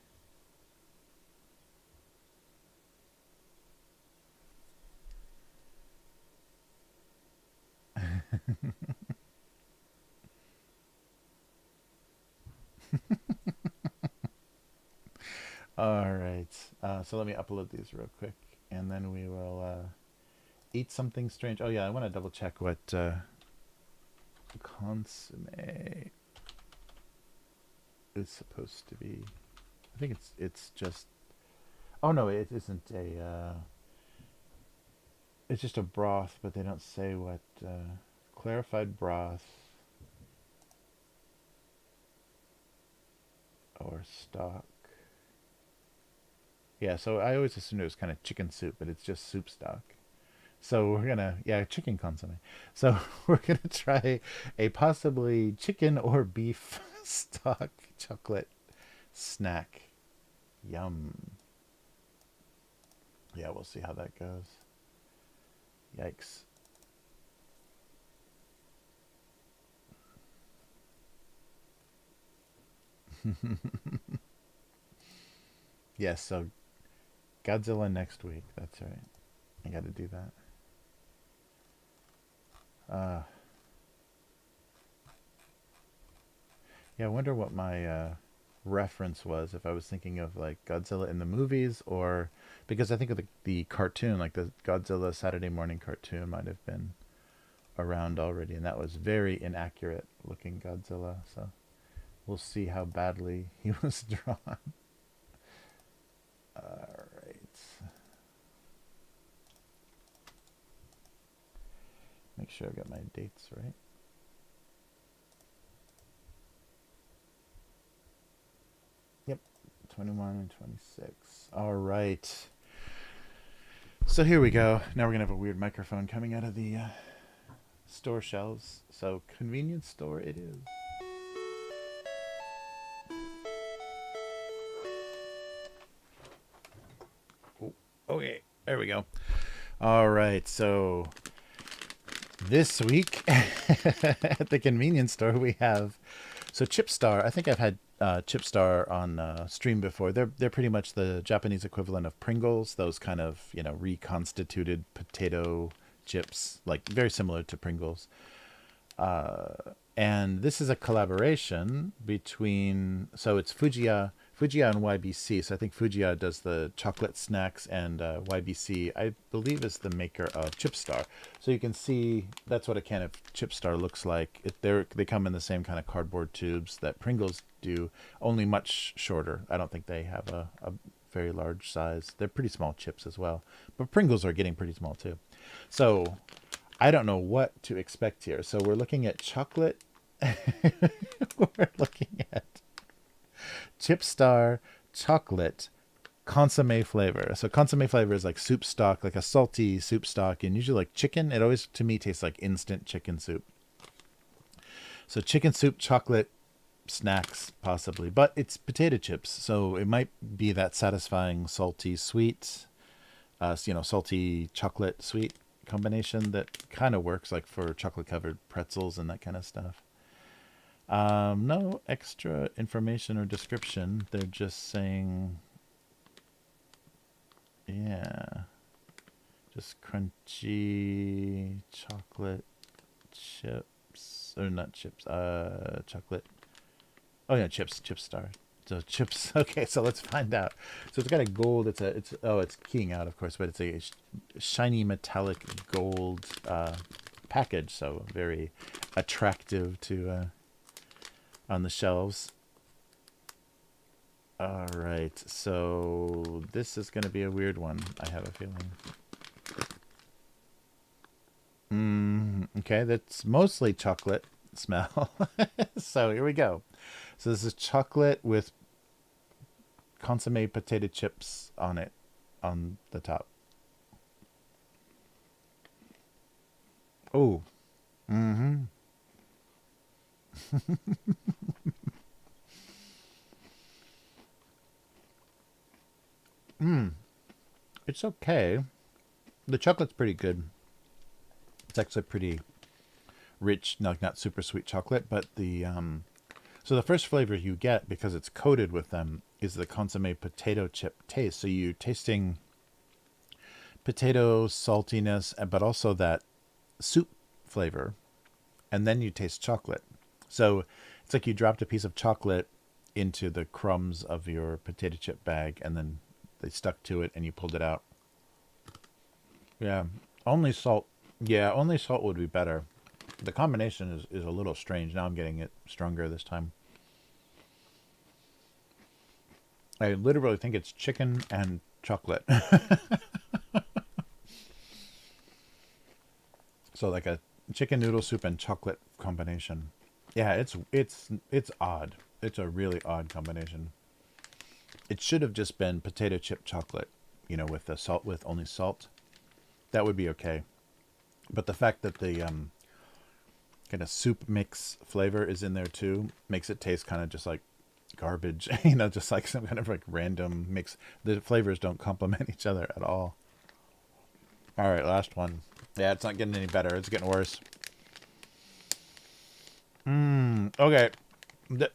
Speaker 1: All right. So let me upload these real quick, and then we will eat something strange. Oh yeah, I want to double check what consomme is supposed to be. I think it's just. Oh no, it isn't a. It's just a broth, but they don't say what. Clarified broth or stock. Yeah, so I always assumed it was kind of chicken soup, but it's just soup stock. So we're gonna, yeah, chicken consomme. So we're gonna try a possibly chicken or beef stock chocolate snack. Yum. Yeah, we'll see how that goes. Yikes. Yes, so Godzilla next week. That's right. I got to do that. Yeah, I wonder what my reference was, if I was thinking of like Godzilla in the movies, or because I think of the cartoon, like the Godzilla Saturday morning cartoon might have been around already, and that was very inaccurate looking Godzilla. So we'll see how badly he was drawn. All right. Make sure I've got my dates right. Yep, 21 and 26. All right. So here we go. Now we're going to have a weird microphone coming out of the store shelves. So convenience store it is. Oh, okay, there we go. All right, so this week at the convenience store we have Chip Star. I think I've had Chip Star on stream before. They're pretty much the Japanese equivalent of Pringles. Those kind of reconstituted potato chips, like very similar to Pringles. And this is a collaboration between, so it's Fujiya and YBC. So I think Fujiya does the chocolate snacks, and YBC, I believe, is the maker of Chip Star. So you can see that's what a can of Chip Star looks like. They come in the same kind of cardboard tubes that Pringles do, only much shorter. I don't think they have a very large size. They're pretty small chips as well. But Pringles are getting pretty small too. So I don't know what to expect here. So we're looking at chocolate. We're looking at Chip Star Chocolate consomme flavor. So consomme flavor is like soup stock, like a salty soup stock, and usually like chicken. It always, to me, tastes like instant chicken soup. So chicken soup chocolate snacks, possibly. But it's potato chips, so it might be that satisfying salty sweet, salty chocolate sweet combination that kind of works like for chocolate covered pretzels and that kind of stuff. No extra information or description. They're just saying, yeah, just crunchy chocolate chips, or not chips, chocolate. Oh yeah, chips, Chip Star. So chips. Okay, so let's find out. So it's got a gold. It's keying out, of course, but it's a shiny metallic gold package. So very attractive to on the shelves. All right, so this is going to be a weird one, I have a feeling. Okay, that's mostly chocolate smell. So here we go. So this is chocolate with consomme potato chips on it, on the top. Oh. Mm-hmm. It's okay. The chocolate's pretty good. It's actually pretty rich, not super sweet chocolate, but so the first flavor you get, because it's coated with them, is the consomme potato chip taste. So you're tasting potato saltiness, but also that soup flavor, and then you taste chocolate. So it's like you dropped a piece of chocolate into the crumbs of your potato chip bag, and then they stuck to it, and you pulled it out. Yeah, only salt. Yeah, only salt would be better. The combination is a little strange. Now I'm getting it stronger this time. I literally think it's chicken and chocolate. So like a chicken noodle soup and chocolate combination. Yeah, it's odd. It's a really odd combination. It should have just been potato chip chocolate, with the salt, with only salt. That would be okay. But the fact that the kind of soup mix flavor is in there too makes it taste kind of just like garbage, just like some kind of like random mix. The flavors don't complement each other at all. All right, last one. Yeah, it's not getting any better. It's getting worse. Okay.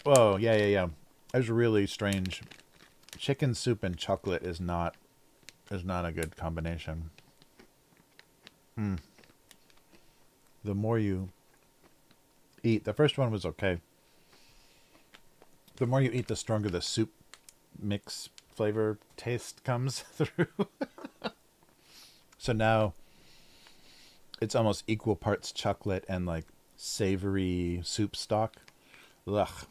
Speaker 1: Oh, yeah. That was really strange. Chicken soup and chocolate is not a good combination. The more you eat, the first one was okay. The more you eat, the stronger the soup mix flavor taste comes through. So now it's almost equal parts chocolate and like savory soup stock. Ugh.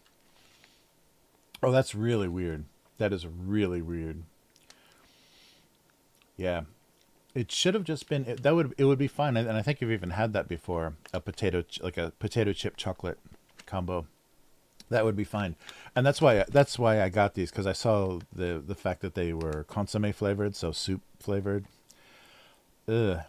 Speaker 1: Oh, that's really weird. That is really weird. Yeah. It should have just been it would be fine, and I think you've even had that before, a potato chip chocolate combo. That would be fine. And that's why I got these, because I saw the fact that they were consomme flavored, so soup flavored. Ugh.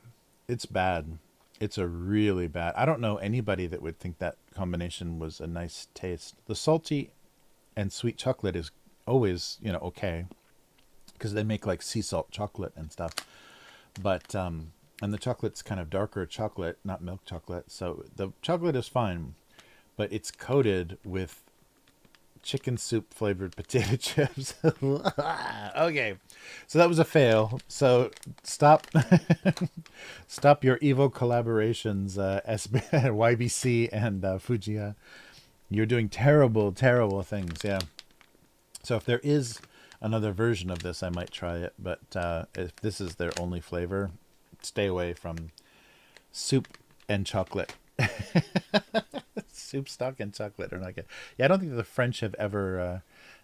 Speaker 1: It's bad. It's a really bad. I don't know anybody that would think that combination was a nice taste. The salty and sweet chocolate is always, okay, because they make like sea salt chocolate and stuff. But and the chocolate's kind of darker chocolate, not milk chocolate. So the chocolate is fine, but it's coated with chicken soup flavored potato chips. Okay, so that was a fail. So stop your evil collaborations, YBC and Fujiya. You're doing terrible things. Yeah. So if there is another version of this, I might try it, but if this is their only flavor, stay away from soup and chocolate. Soup stock and chocolate are not good. Yeah, I don't think the French have ever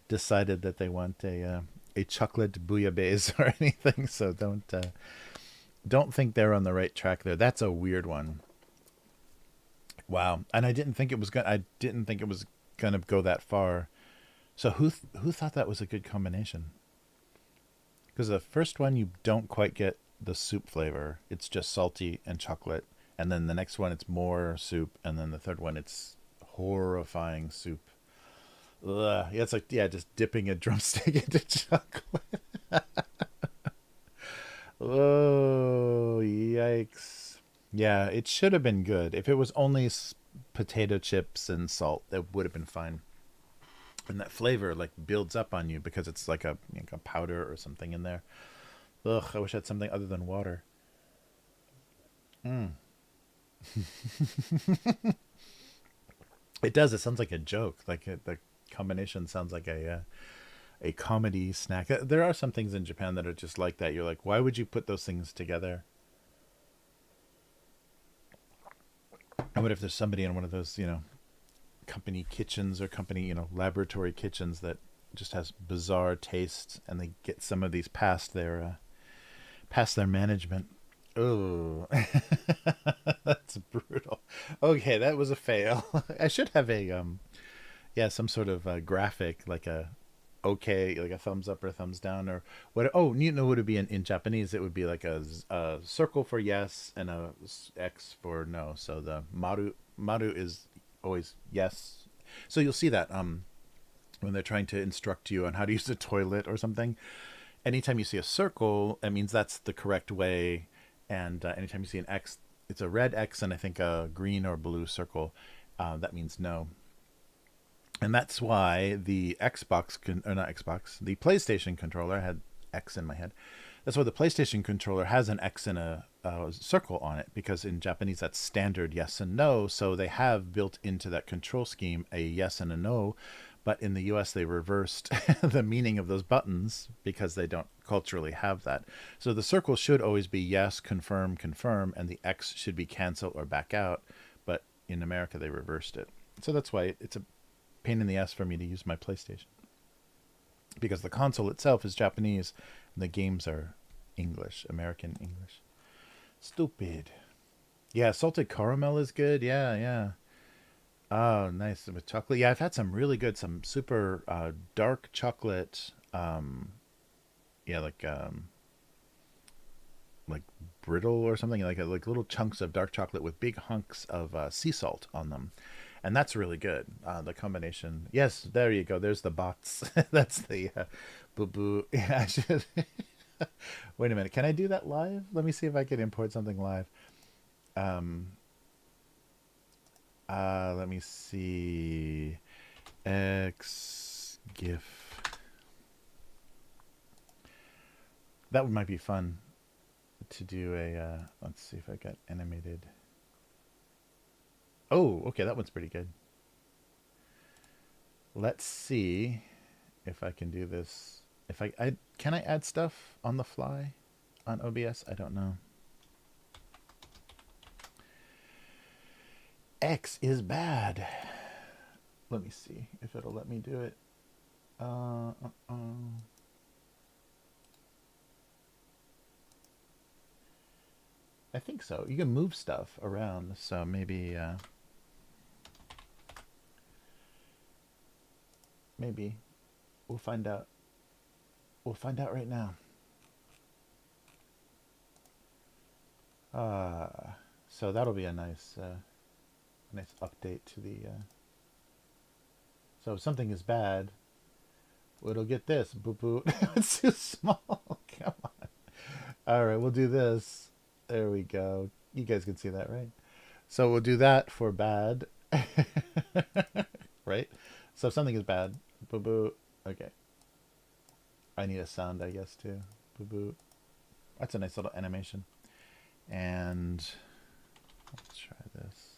Speaker 1: decided that they want a a chocolate bouillabaisse or anything. So don't think they're on the right track there. That's a weird one. Wow. And I didn't think it was gonna go that far. So who thought that was a good combination? Because the first one you don't quite get the soup flavor. It's just salty and chocolate. And then the next one it's more soup, and then the third one it's horrifying soup. Ugh. Yeah, it's like just dipping a drumstick into chocolate. Oh, yikes. Yeah, it should have been good. If it was only potato chips and salt, that would have been fine. And that flavor like builds up on you because it's like a powder or something in there. Ugh, I wish I had something other than water. Mm. It does. It sounds like a joke. The combination sounds like a comedy snack. There are some things in Japan that are just like that. You're like, why would you put those things together? And what if there's somebody in one of those, company kitchens or company, laboratory kitchens that just has bizarre tastes, and they get some of these past their management. Oh, that's brutal. Okay, that was a fail. I should have some sort of graphic, like a okay, like a thumbs up or thumbs down, or what. Oh, you know what it would be in Japanese? It would be like a circle for yes and a X for no. So the maru is always yes. So you'll see that when they're trying to instruct you on how to use the toilet or something. Anytime you see a circle, it means that's the correct way. And anytime you see an X, it's a red X and I think a green or blue circle. That means no. And that's why the the PlayStation controller had X in my head. That's why the PlayStation controller has an X and a circle on it, because in Japanese that's standard yes and no. So they have built into that control scheme a yes and a no. But in the US, they reversed the meaning of those buttons because they don't culturally have that. So the circle should always be yes, confirm, confirm, and the X should be cancel or back out. But in America, they reversed it. So that's why it's a pain in the ass for me to use my PlayStation. Because the console itself is Japanese, and the games are English, American English. Stupid. Yeah, salted caramel is good. Yeah. Oh, nice with chocolate. Yeah, I've had some really good, some super dark chocolate. Yeah, like brittle or something, like little chunks of dark chocolate with big hunks of sea salt on them, and that's really good. The combination. Yes, there you go. There's the bots. That's the boo boo. Yeah, I should. Wait a minute. Can I do that live? Let me see if I can import something live. Um, Let me see. X GIF. That might be fun to do a. Let's see if I got animated. Oh, okay, that one's pretty good. Let's see if I can do this. If I can I add stuff on the fly on OBS? I don't know. X is bad. Let me see if it'll let me do it. I think so. You can move stuff around, so maybe maybe we'll find out. We'll find out right now. So that'll be a nice update to the. So if something is bad, well, it'll get this. Boop boop. It's too small. Come on. All right, we'll do this. There we go. You guys can see that, right? So we'll do that for bad. Right? So if something is bad, boop boop. Okay. I need a sound, I guess, too. Boop boop. That's a nice little animation. And let's try this.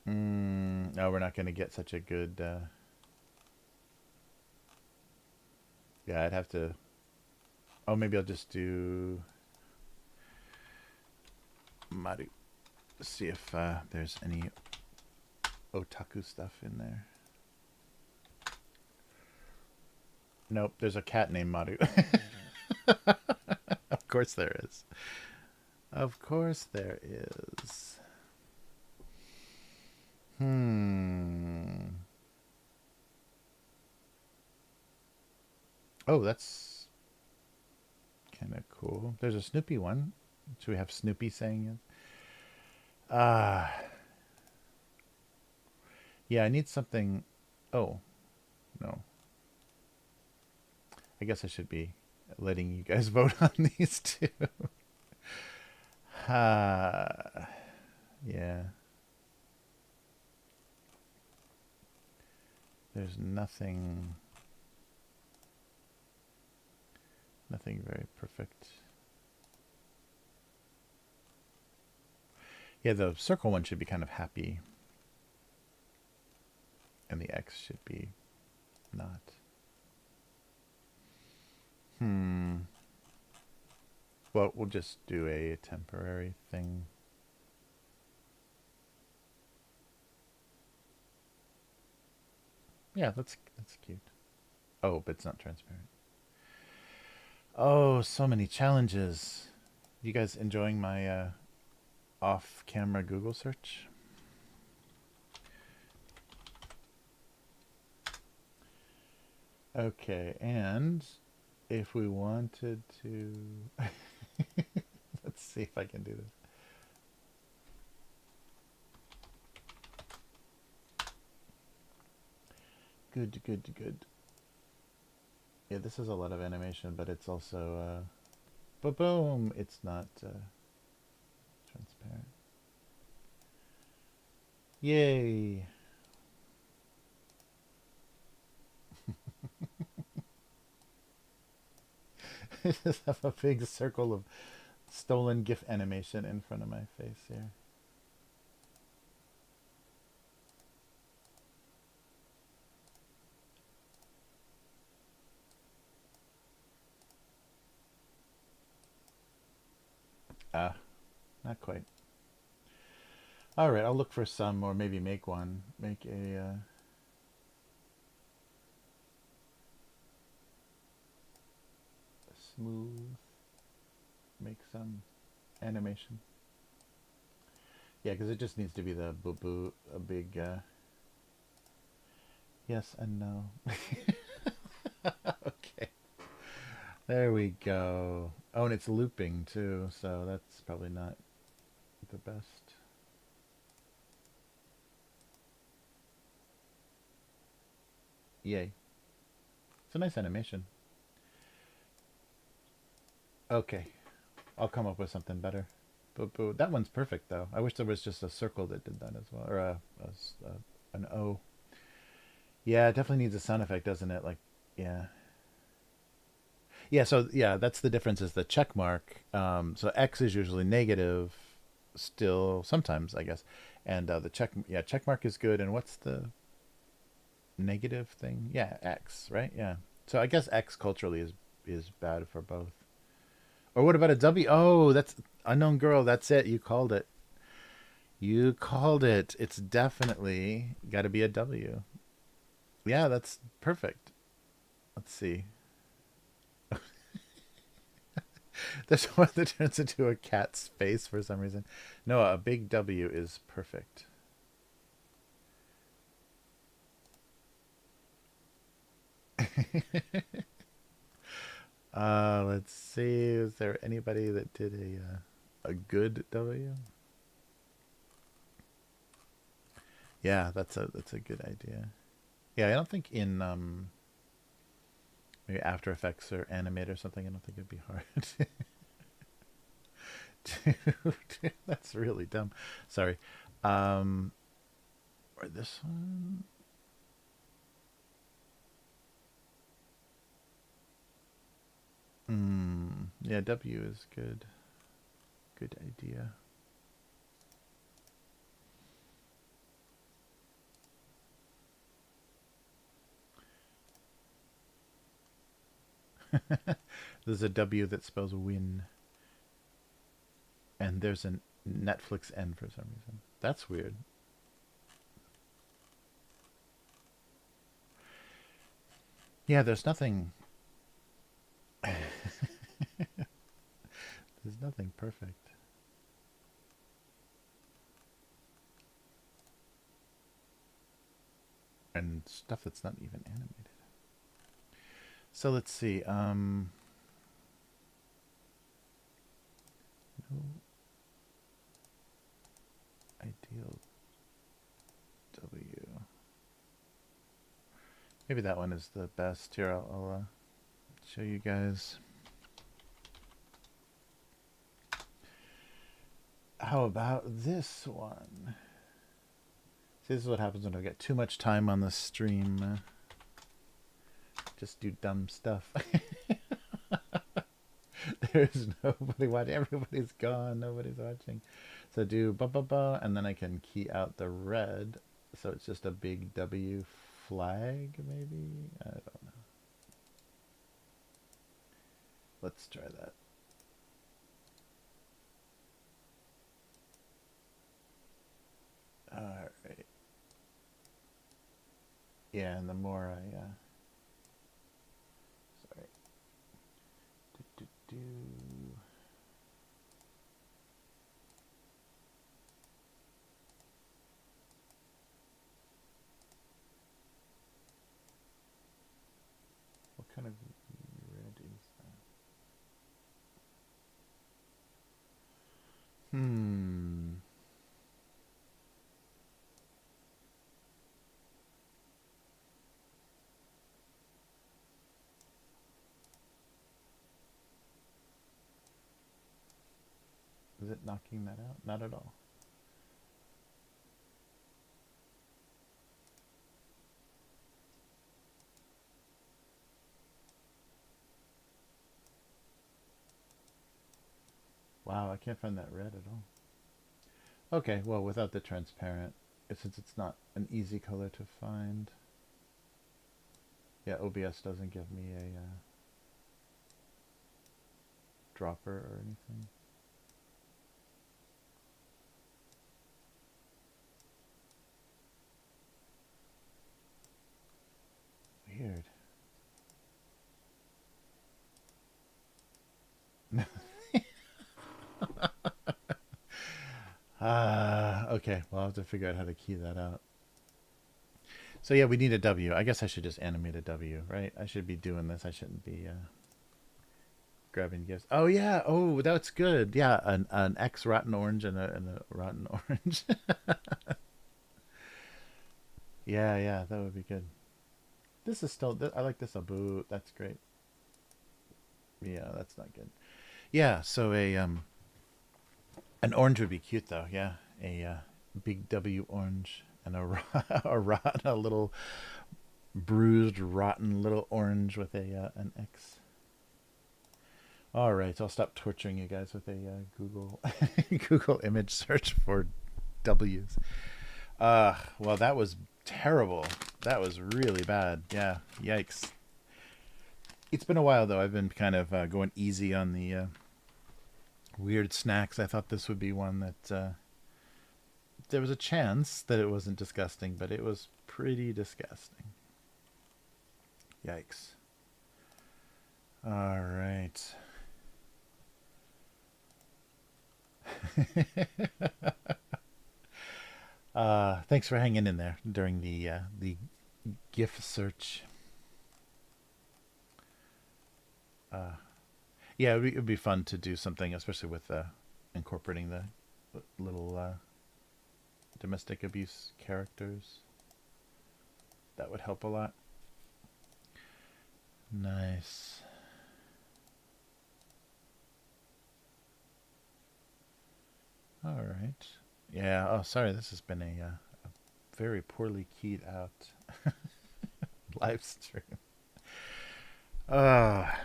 Speaker 1: No, we're not going to get such a good. Yeah, I'd have to. Oh, maybe I'll just do Maru. See if there's any otaku stuff in there. Nope, there's a cat named Maru. Of course there is. Of course there is. Oh, that's kind of cool. There's a Snoopy one. Should we have Snoopy saying it? Yeah, I need something. Oh, no. I guess I should be letting you guys vote on these two. Yeah. There's nothing very perfect. Yeah, the circle one should be kind of happy. And the X should be not. Well, we'll just do a temporary thing. Yeah, that's cute. Oh, but it's not transparent. Oh, so many challenges. You guys enjoying my off-camera Google search? Okay, and if we wanted to... Let's see if I can do this. Good, good, good. Yeah, this is a lot of animation, but it's also... boom! It's not transparent. Yay! I just have a big circle of stolen GIF animation in front of my face here. Not quite. All right, I'll look for some, or maybe make one. Make a smooth. Make some animation. Yeah, because it just needs to be the boo boo, a big. Yes and no. Okay. There we go. Oh, and it's looping too, so that's probably not the best. Yay. It's a nice animation. Okay. I'll come up with something better. Boo. That one's perfect, though. I wish there was just a circle that did that as well. Or an O. Yeah, it definitely needs a sound effect, doesn't it? Like, yeah. Yeah, so, yeah, that's the difference is the check mark. So X is usually negative still, sometimes, I guess. And the check mark is good. And what's the negative thing? Yeah, X, right? Yeah. So I guess X culturally is bad for both. Or what about a W? Oh, that's unknown girl. That's it. You called it. You called it. It's definitely got to be a W. Yeah, that's perfect. Let's see. There's one that turns into a cat's face for some reason. No, a big W is perfect. Let's see. Is there anybody that did a good W? Yeah, that's a good idea. Yeah, I don't think in maybe After Effects or Animate or something. I don't think it'd be hard. Dude, that's really dumb. Sorry. Or this one. Yeah, W is good. Good idea. There's a W that spells win. And there's a Netflix N for some reason. That's weird. Yeah, there's nothing There's nothing perfect. And stuff that's not even animated. So let's see. No. Ideal W. Maybe that one is the best. Here, I'll show you guys. How about this one? See, this is what happens when I get too much time on the stream. Just do dumb stuff. There's nobody watching. Everybody's gone. Nobody's watching. So do ba ba ba, and then I can key out the red. So it's just a big W flag, maybe? I don't know. Let's try that. All right. Yeah, and the more I sorry. Do. What kind of red is that? Is it knocking that out? Not at all. Wow, I can't find that red at all. Okay, well, without the transparent, since it's not an easy color to find. Yeah, OBS doesn't give me a dropper or anything. Weird. Okay, well, I'll have to figure out how to key that out. So yeah, we need a W. I guess I should just animate a W, right? I should be doing this. I shouldn't be grabbing gifts. Oh yeah, oh, that's good. Yeah, an X rotten orange and a rotten orange. Yeah, that would be good. This is still, I like this Abu. That's great. Yeah, that's not good. Yeah, so an orange would be cute though. Yeah, a big W orange and a little bruised, rotten little orange with an X. All right, I'll stop torturing you guys with a Google Google image search for W's. Well, that was terrible. That was really bad. Yeah, yikes. It's been a while though. I've been kind of going easy on the weird snacks. I thought this would be one that there was a chance that it wasn't disgusting, but it was pretty disgusting. Yikes. All right. Thanks for hanging in there during the GIF search. Yeah, it would be fun to do something, especially with incorporating the little domestic abuse characters. That would help a lot. Nice. All right. Yeah. Oh, sorry. This has been a very poorly keyed out live stream.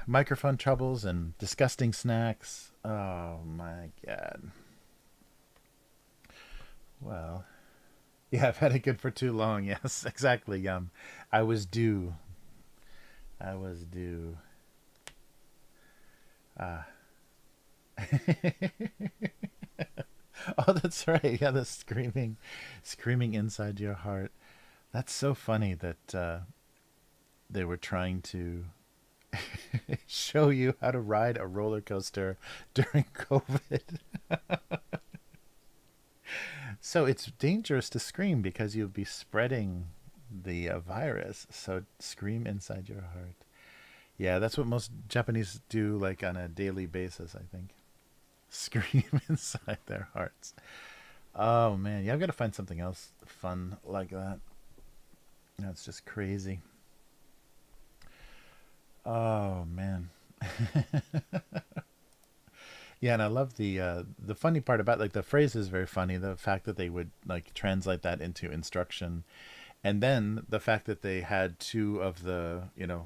Speaker 1: Microphone troubles and disgusting snacks. Oh my god. Well, yeah, I've had it good for too long. Yes, exactly. I was due. I was due. Oh, that's right. Yeah, the screaming inside your heart. That's so funny that they were trying to show you how to ride a roller coaster during COVID. So it's dangerous to scream because you'll be spreading the virus. So scream inside your heart. Yeah, that's what most Japanese do, like on a daily basis, I think. Scream inside their hearts. Oh man, yeah, I've got to find something else fun like that. That's just crazy. Oh man. Yeah, and I love the funny part about, like, the phrase is very funny. The fact that they would like translate that into instruction, and then the fact that they had two of the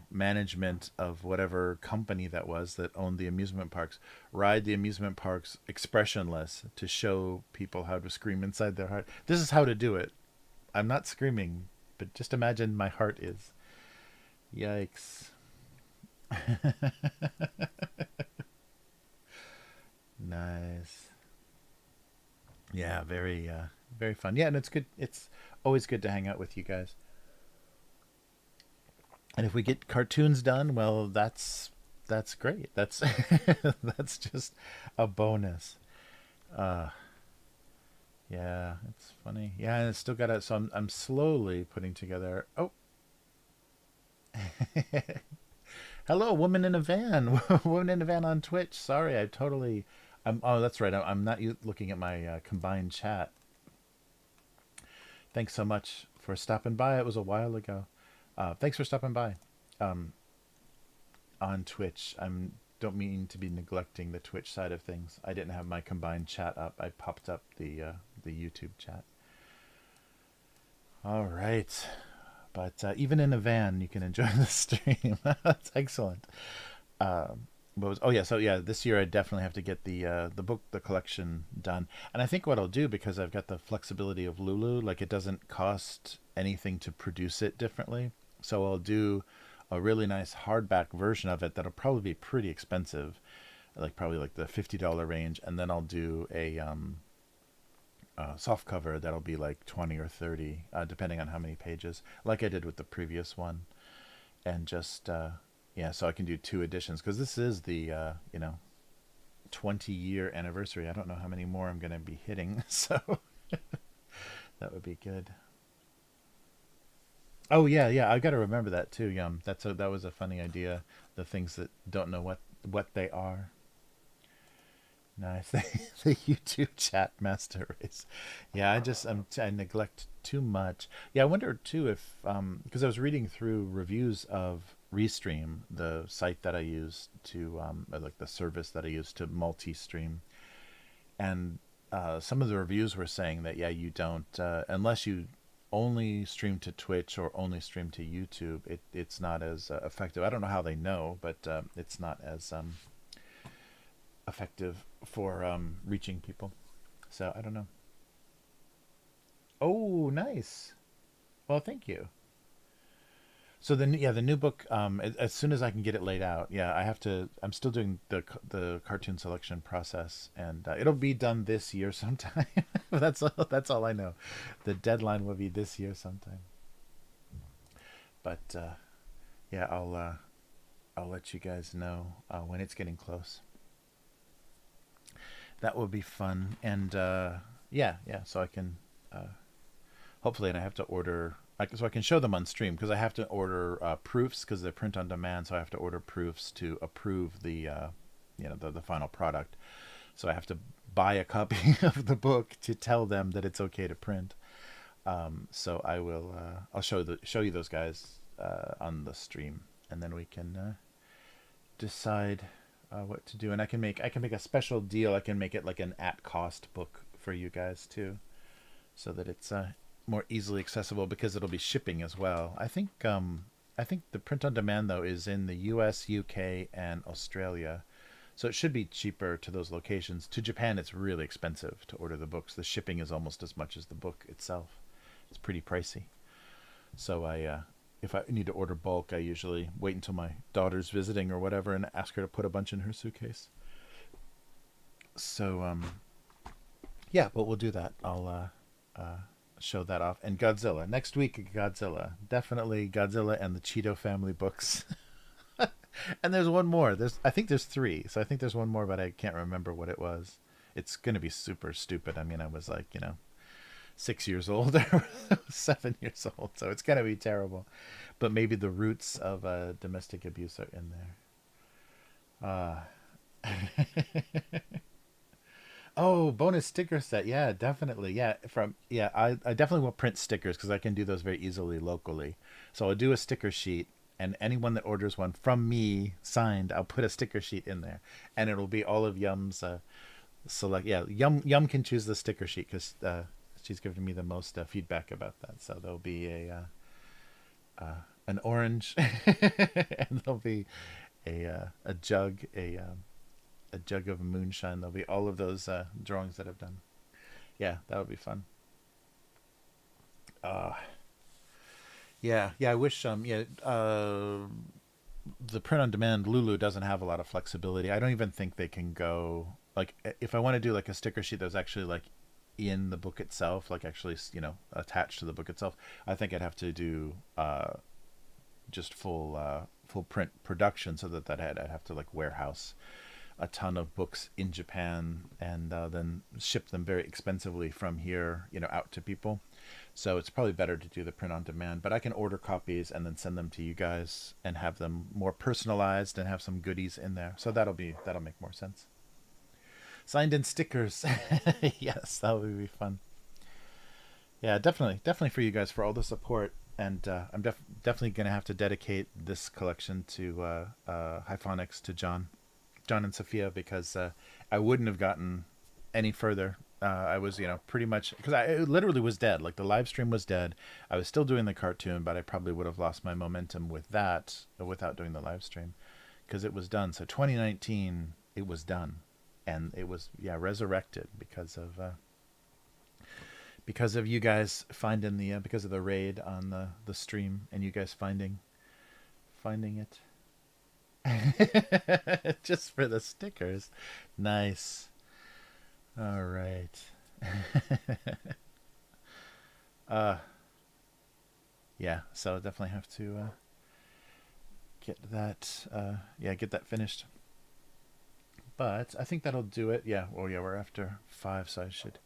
Speaker 1: management of whatever company that was that owned the amusement parks ride the amusement parks expressionless to show people how to scream inside their heart. This is how to do it. I'm not screaming, but just imagine my heart is. Yikes. Nice. Yeah, very fun. Yeah, and it's good. It's always good to hang out with you guys. And if we get cartoons done, well, that's great. That's that's just a bonus. Uh yeah, it's funny. Yeah, and it's still got it. So I'm slowly putting together. Oh, hello, woman in a van. Woman in a van on Twitch. Sorry, I totally. Oh, that's right. I'm not looking at my combined chat. Thanks so much for stopping by. It was a while ago. Thanks for stopping by. Um, on Twitch. Don't mean to be neglecting the Twitch side of things. I didn't have my combined chat up. I popped up the YouTube chat. All right, but even in a van, you can enjoy the stream. That's excellent. Oh yeah, so yeah, this year I definitely have to get the collection done, and I think what I'll do, because I've got the flexibility of Lulu, like it doesn't cost anything to produce it differently, so I'll do a really nice hardback version of it that'll probably be pretty expensive, like probably like the $50 range, and then I'll do a soft cover that'll be like 20 or 30, depending on how many pages, like I did with the previous one, and just yeah, so I can do two editions, because this is the 20-year anniversary. I don't know how many more I'm going to be hitting, so that would be good. Oh yeah, yeah, I got to remember that too. Yum, that was a funny idea. The things that don't know what they are. Nice. The YouTube chat master race. Yeah, I neglect too much. Yeah, I wonder too if because I was reading through reviews of Restream, the site that I use to or like the service that I use to multi-stream, and some of the reviews were saying that, yeah, you don't unless you only stream to Twitch or only stream to YouTube, it's not as effective. I don't know how they know, but it's not as effective for reaching people. So I don't know. Oh, nice. Well, thank you. So the new book, as soon as I can get it laid out, yeah, I have to. I'm still doing the cartoon selection process, and it'll be done this year sometime. That's all I know. The deadline will be this year sometime. But yeah, I'll let you guys know when it's getting close. That will be fun, and yeah, yeah. So I can hopefully, and I have to order. So I can show them on stream, because I have to order proofs, because they're print on demand. So I have to order proofs to approve the final product. So I have to buy a copy of the book to tell them that it's okay to print. So I will. I'll show you those guys on the stream, and then we can decide what to do. And I can make a special deal. I can make it like an at cost book for you guys too, so that it's more easily accessible, because it'll be shipping as well. I think the print on demand though is in the US, UK, and Australia. So it should be cheaper to those locations. To Japan, it's really expensive to order the books. The shipping is almost as much as the book itself. It's pretty pricey. So if I need to order bulk, I usually wait until my daughter's visiting or whatever and ask her to put a bunch in her suitcase. So yeah, but we'll do that. I'll show that off. And Godzilla next week. Godzilla, definitely Godzilla and the Cheeto family books. And there's one more. I think there's three. So I think there's one more, but I can't remember what it was. It's gonna be super stupid. I mean, I was like, 6 years old or 7 years old, so it's gonna be terrible. But maybe the roots of domestic abuse are in there. Oh, bonus sticker set. Yeah, definitely. Yeah, I definitely will print stickers because I can do those very easily locally. So I'll do a sticker sheet, and anyone that orders one from me signed, I'll put a sticker sheet in there, and it'll be all of Yum's select. Yeah, Yum can choose the sticker sheet because she's given me the most feedback about that. So there'll be an orange, and there'll be a jug, a jug of moonshine. There'll be all of those drawings that I've done. Yeah, that would be fun. Uh, yeah. I wish the print on demand Lulu doesn't have a lot of flexibility. I don't even think they can go like if I want to do like a sticker sheet that's actually like in the book itself, like actually attached to the book itself. I think I'd have to do just full print production so I'd have to like warehouse a ton of books in Japan and then ship them very expensively from here, out to people. So it's probably better to do the print on demand, but I can order copies and then send them to you guys and have them more personalized and have some goodies in there. So that'll make more sense. Signed in stickers. Yes, that would be fun. Yeah, definitely for you guys for all the support. And I'm definitely going to have to dedicate this collection to Hyphonics to John and Sophia, because I wouldn't have gotten any further. I was, pretty much, because I literally was dead. Like the live stream was dead. I was still doing the cartoon, but I probably would have lost my momentum with that without doing the live stream, because it was done. So 2019, it was done, and it was resurrected because of you guys finding because of the raid on the stream and you guys finding it. Just for the stickers. Nice. All right. Yeah, so definitely have to get that finished. But I think that'll do it. Yeah, we're after 5, so I should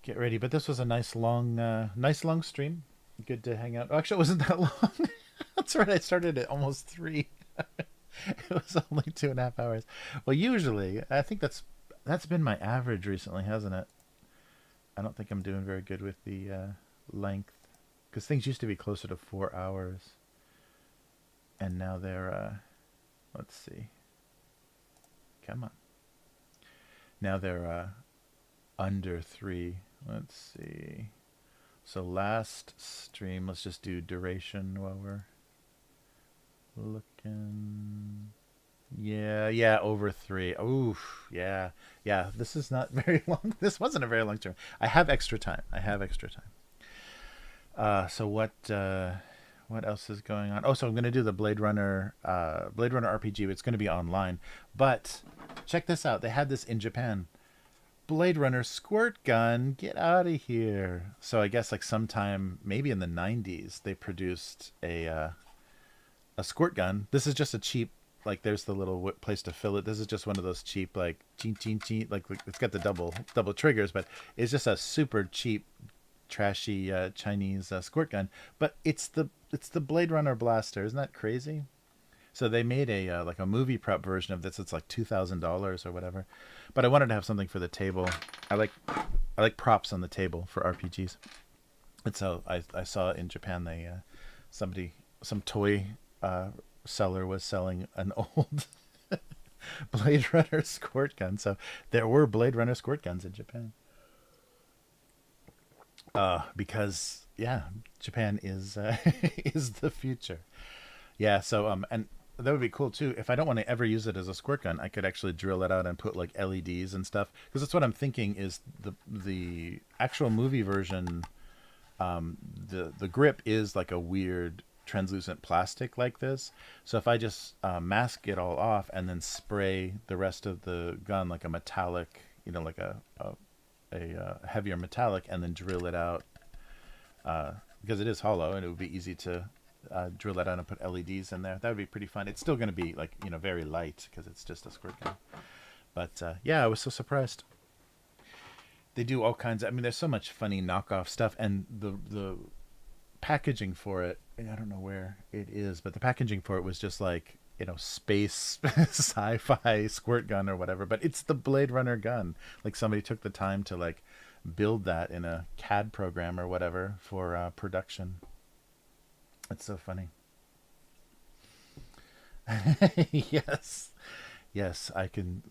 Speaker 1: get ready. But this was a nice long stream. Good to hang out. Oh, actually, it wasn't that long. That's right. I started at almost 3. It was only 2.5 hours. Well, usually, I think that's been my average recently, hasn't it? I don't think I'm doing very good with the length, because things used to be closer to 4 hours, and now they're let's see. Come on. Now they're under 3. Let's see. So last stream, let's just do duration while we're looking. Yeah, over 3. Oof, yeah. This is not very long. This wasn't a very long term. I have extra time. So what else is going on? Oh, so I'm going to do the Blade Runner RPG. It's going to be online. But check this out. They had this in Japan. Blade Runner squirt gun. Get out of here. So I guess like sometime maybe in the 90s they produced a squirt gun. This is just a cheap, like there's the little place to fill it. This is just one of those cheap like ching ching ching, like it's got the double triggers, but it's just a super cheap trashy Chinese squirt gun. But it's the Blade Runner blaster. Isn't that crazy? So they made a like a movie prep version of this. It's like $2,000 or whatever. But I wanted to have something for the table. I like props on the table for RPGs. And so I saw in Japan some toy seller was selling an old Blade Runner squirt gun. So there were Blade Runner squirt guns in Japan. Because Japan is is the future. Yeah, so and that would be cool too. If I don't want to ever use it as a squirt gun, I could actually drill it out and put like LEDs and stuff. Because that's what I'm thinking is the actual movie version. The grip is like a weird translucent plastic like this. So if I just mask it all off and then spray the rest of the gun like a metallic, like a heavier metallic, and then drill it out, because it is hollow and it would be easy to drill that out and put LEDs in there. That would be pretty fun. It's still going to be like, very light because it's just a squirt gun. But yeah, I was so surprised. They do all kinds of, I mean, there's so much funny knockoff stuff, and the packaging for it, I don't know where it is, but the packaging for it was just like, space sci-fi squirt gun or whatever, but it's the Blade Runner gun. Like somebody took the time to like build that in a CAD program or whatever for production. It's so funny. Yes. Yes, I can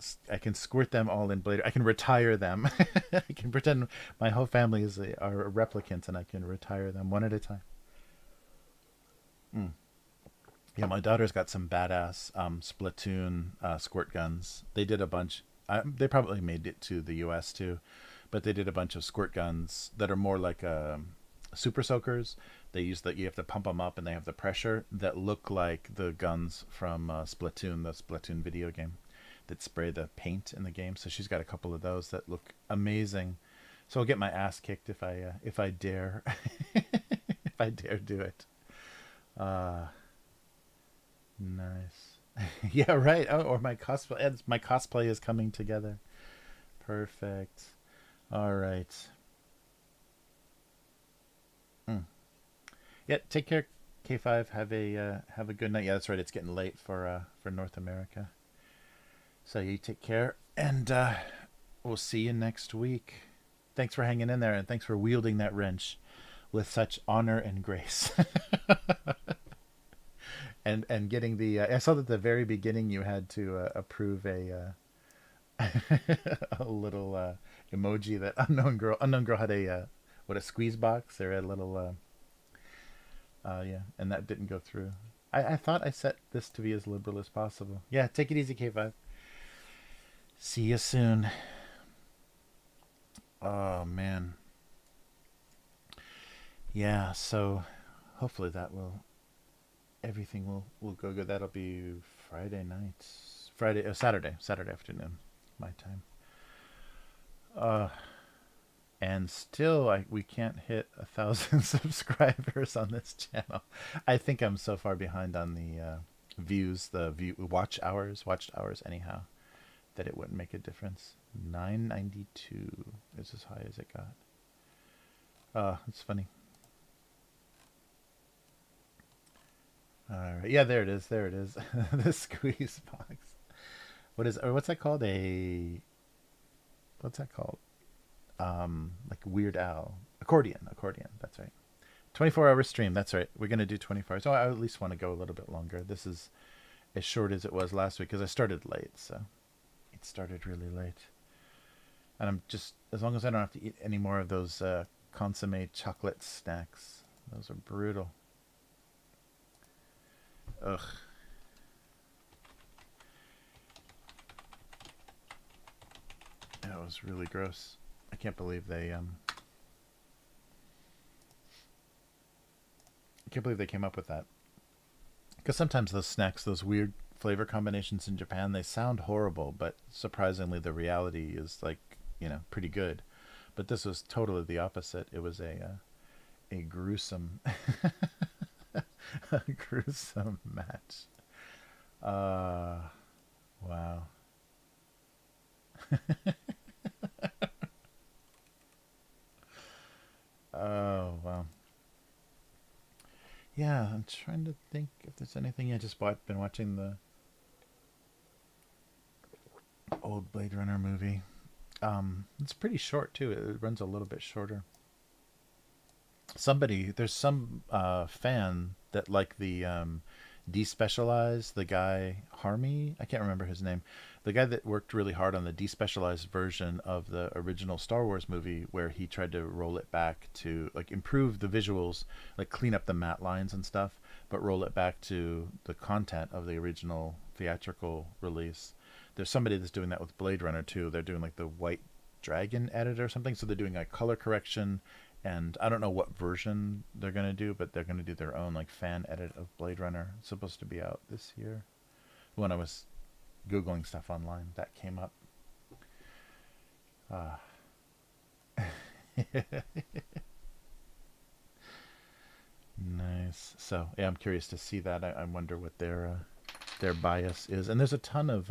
Speaker 1: squirt them all in Blade. I can retire them. I can pretend my whole family are replicants, and I can retire them one at a time. Mm. Yeah, my daughter's got some badass Splatoon squirt guns. They did a bunch. They probably made it to the U.S. too, but they did a bunch of squirt guns that are more like super soakers. They use you have to pump them up, and they have the pressure that look like the guns from Splatoon, the Splatoon video game, that spray the paint in the game. So she's got a couple of those that look amazing. So I'll get my ass kicked if I dare if I dare do it. Uh, nice. Yeah, right. Oh, or my cosplay is coming together. Perfect. All right. Mm. Yeah, take care, K5. Have a good night. Yeah, that's right. It's getting late for North America. So you take care, and we'll see you next week. Thanks for hanging in there, and thanks for wielding that wrench with such honor and grace. And getting the I saw that at the very beginning you had to approve a little emoji that unknown girl had a squeeze box or a little yeah, and that didn't go through. I thought I set this to be as liberal as possible. Yeah, take it easy, K5. See you soon. Oh man. Yeah, so hopefully that will everything will go good. That'll be Friday night. Saturday afternoon, my time. Uh and still we can't hit 1,000 subscribers on this channel. I think I'm so far behind on the views, watched hours anyhow, that it wouldn't make a difference. 992 is as high as it got. It's funny. All right, yeah, there it is. The squeeze box. What's that called? What's that called? Like Weird Al accordion. That's right. 24-hour stream. That's right. We're gonna do 24 hours. So I at least want to go a little bit longer. This is as short as it was last week because I started late. So it started really late, and I'm just, as long as I don't have to eat any more of those consomme chocolate snacks. Those are brutal. Ugh. That was really gross. I can't believe they came up with that. Because sometimes those snacks, those weird flavor combinations in Japan, they sound horrible, but surprisingly the reality is like, pretty good. But this was totally the opposite. It was a gruesome a gruesome match. Wow. Oh, wow. Yeah, I'm trying to think if there's anything. Yeah, been watching the old Blade Runner movie. It's pretty short too. It runs a little bit shorter. There's some fan that like the despecialized, the guy Harmy, I can't remember his name, the guy that worked really hard on the despecialized version of the original Star Wars movie, where he tried to roll it back to like improve the visuals, like clean up the matte lines and stuff, but roll it back to the content of the original theatrical release. There's somebody that's doing that with Blade Runner too. They're doing like the White Dragon edit or something, so they're doing like color correction, and I don't know what version they're going to do, but they're going to do their own like fan edit of Blade Runner. It's supposed to be out this year. When I was Googling stuff online, that came up. Nice. So yeah, I'm curious to see that. I wonder what their bias is. And there's a ton of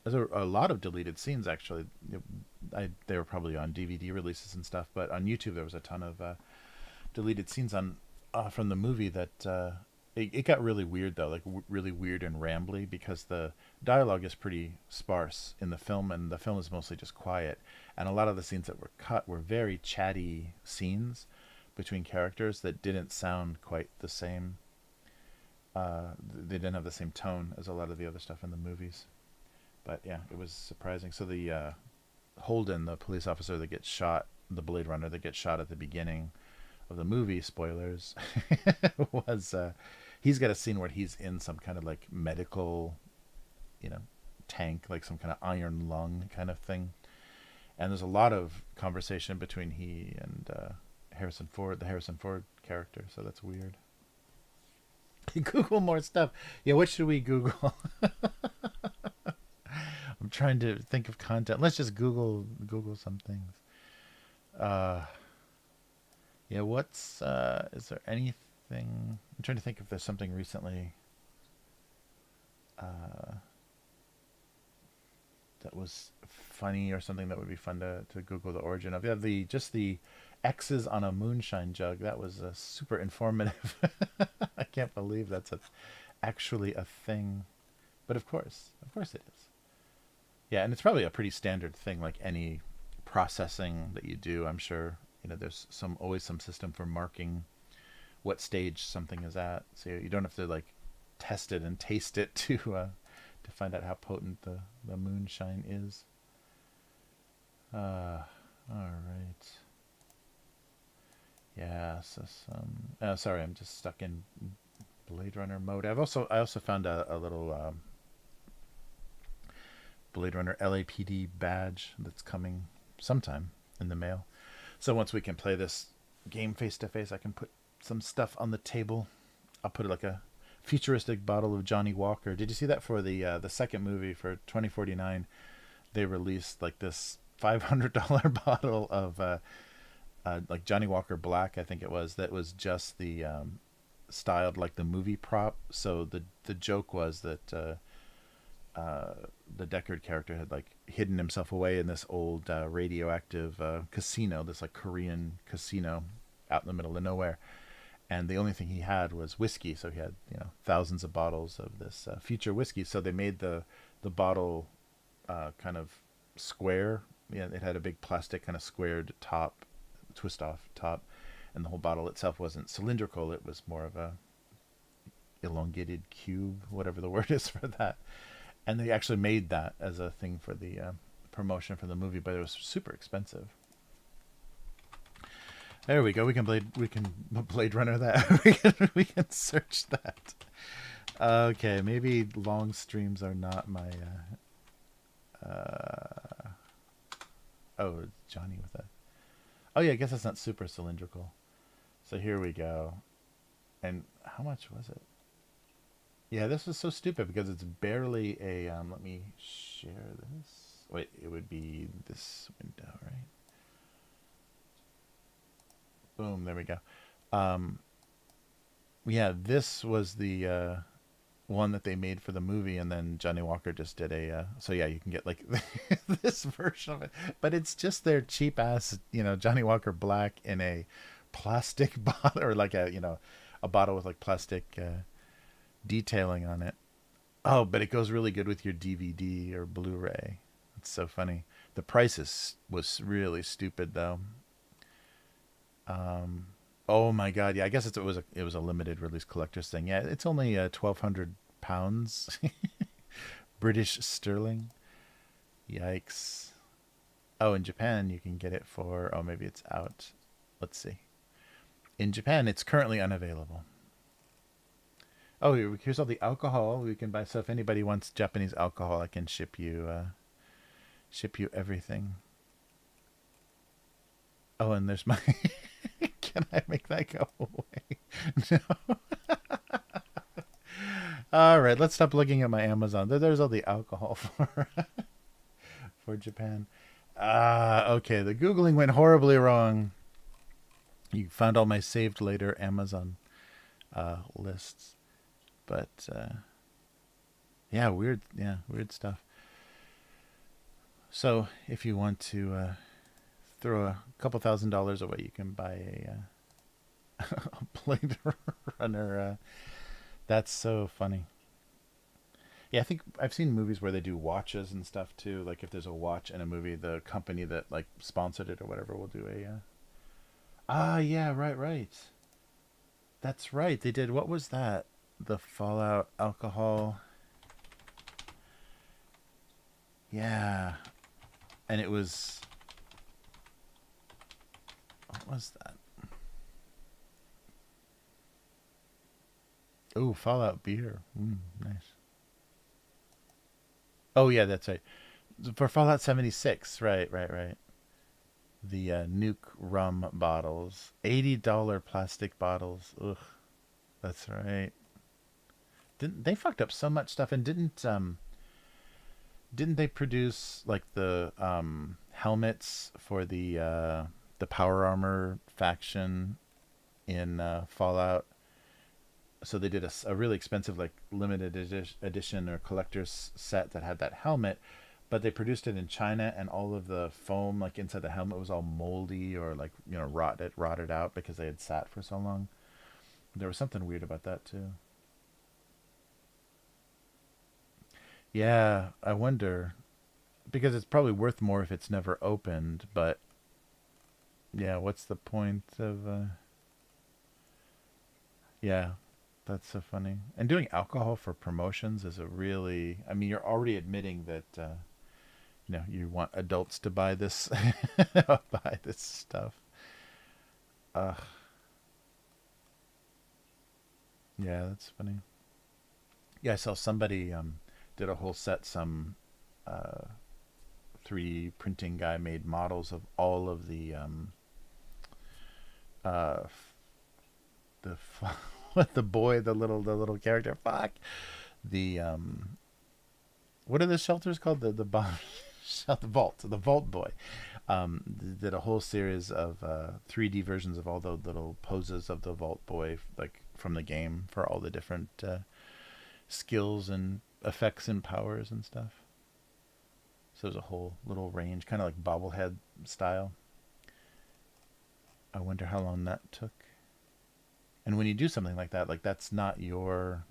Speaker 1: there's a lot of deleted scenes actually. They were probably on DVD releases and stuff, but on YouTube there was a ton of deleted scenes on from the movie that it got really weird though, like really weird and rambly because the dialogue is pretty sparse in the film, and the film is mostly just quiet. And a lot of the scenes that were cut were very chatty scenes between characters that didn't sound quite the same. They didn't have the same tone as a lot of the other stuff in the movies. But yeah, it was surprising. So the Holden, the police officer that gets shot, the Blade Runner that gets shot at the beginning of the movie, spoilers, was he's got a scene where he's in some kind of like medical, you know, tank, like some kind of iron lung kind of thing. And there's a lot of conversation between he and Harrison Ford, the Harrison Ford character. So that's weird. Google more stuff. Yeah, what should we Google? I'm trying to think of content. Let's just Google some things. Uh, yeah, what's is there anything? I'm trying to think if there's something recently uh, that was funny or something that would be fun to Google the origin of. Yeah, the X's on a moonshine jug. That was super informative. I can't believe that's actually a thing, but of course it is. Yeah, and it's probably a pretty standard thing, like any processing that you do. I'm sure there's always some system for marking what stage something is at, so you don't have to like test it and taste it to find out how potent the moonshine is. All right. Yeah. So some. Sorry, I'm just stuck in Blade Runner mode. I also found a little Blade Runner LAPD badge that's coming sometime in the mail. So once we can play this game face to face, I can put some stuff on the table. I'll put like a futuristic bottle of Johnny Walker. Did you see that for the second movie for 2049? They released like this $500 bottle of like Johnny Walker Black, I think it was. That was just the styled like the movie prop. So the joke was that the Deckard character had like hidden himself away in this old radioactive casino, this like Korean casino out in the middle of nowhere, and the only thing he had was whiskey. So he had thousands of bottles of this future whiskey. So they made the bottle kind of square. Yeah, it had a big plastic kind of squared top, twist off top, and the whole bottle itself wasn't cylindrical. It was more of a elongated cube, whatever the word is for that. And they actually made that as a thing for the promotion for the movie, but it was super expensive. There we go. We can Blade Runner that. we can search that. Okay, maybe long streams are not my. Oh, Johnny with that. Oh yeah, I guess that's not super cylindrical. So here we go. And how much was it? Yeah, this was so stupid because it's barely a. Let me share this. Wait, it would be this window, right? Boom, there we go. Yeah, this was the one that they made for the movie, and then Johnny Walker just did a. So yeah, you can get like this version of it, but it's just their cheap ass, Johnny Walker Black in a plastic bottle, or like a bottle with like plastic detailing on it. Oh, but it goes really good with your DVD or Blu-ray. It's so funny. The price was really stupid though. Oh my god, yeah. I guess it was a limited release collector's thing. Yeah, it's only £1,200 British sterling. Yikes. Oh, in Japan you can get it for. Oh, maybe it's out. Let's see. In Japan, it's currently unavailable. Oh, here's all the alcohol we can buy. So if anybody wants Japanese alcohol, I can ship you everything. Oh, and there's my. Can I make that go away? No. All right, let's stop looking at my Amazon. There's all the alcohol for Japan. Okay, the Googling went horribly wrong. You found all my saved later Amazon lists. But yeah, weird stuff. So if you want to throw a couple $1,000s away, you can buy a Blade Runner. That's so funny. Yeah, I think I've seen movies where they do watches and stuff too. Like if there's a watch in a movie, the company that like sponsored it or whatever will do a. Yeah, right. That's right. They did. What was that? The Fallout alcohol. Yeah, and it was. What was that? Oh, Fallout beer. Nice. Oh yeah, that's right. For Fallout 76. Right. The nuke rum bottles, $80 plastic bottles. Ugh, that's right. Didn't they fucked up so much stuff? And didn't they produce like the helmets for the power armor faction in Fallout? So they did a really expensive like limited edition or collector's set that had that helmet, but they produced it in China, and all of the foam like inside the helmet was all moldy or like rotted out because they had sat for so long. There was something weird about that too. Yeah, I wonder because it's probably worth more if it's never opened. But yeah, what's the point of? Yeah, that's so funny. And doing alcohol for promotions is a really. I mean, you're already admitting that you want adults to buy this, buy this stuff. Uh, yeah, that's funny. Yeah, I saw somebody did a whole set. Some uh, 3D printing guy made models of all of the uh, the what the boy, the little character. Fuck the what are the shelters called? The bomb the vault boy. Did a whole series of 3D versions of all the little poses of the vault boy, like from the game, for all the different skills and effects and powers and stuff. So there's a whole little range, kind of like bobblehead style. I wonder how long that took. And when you do something like that's not your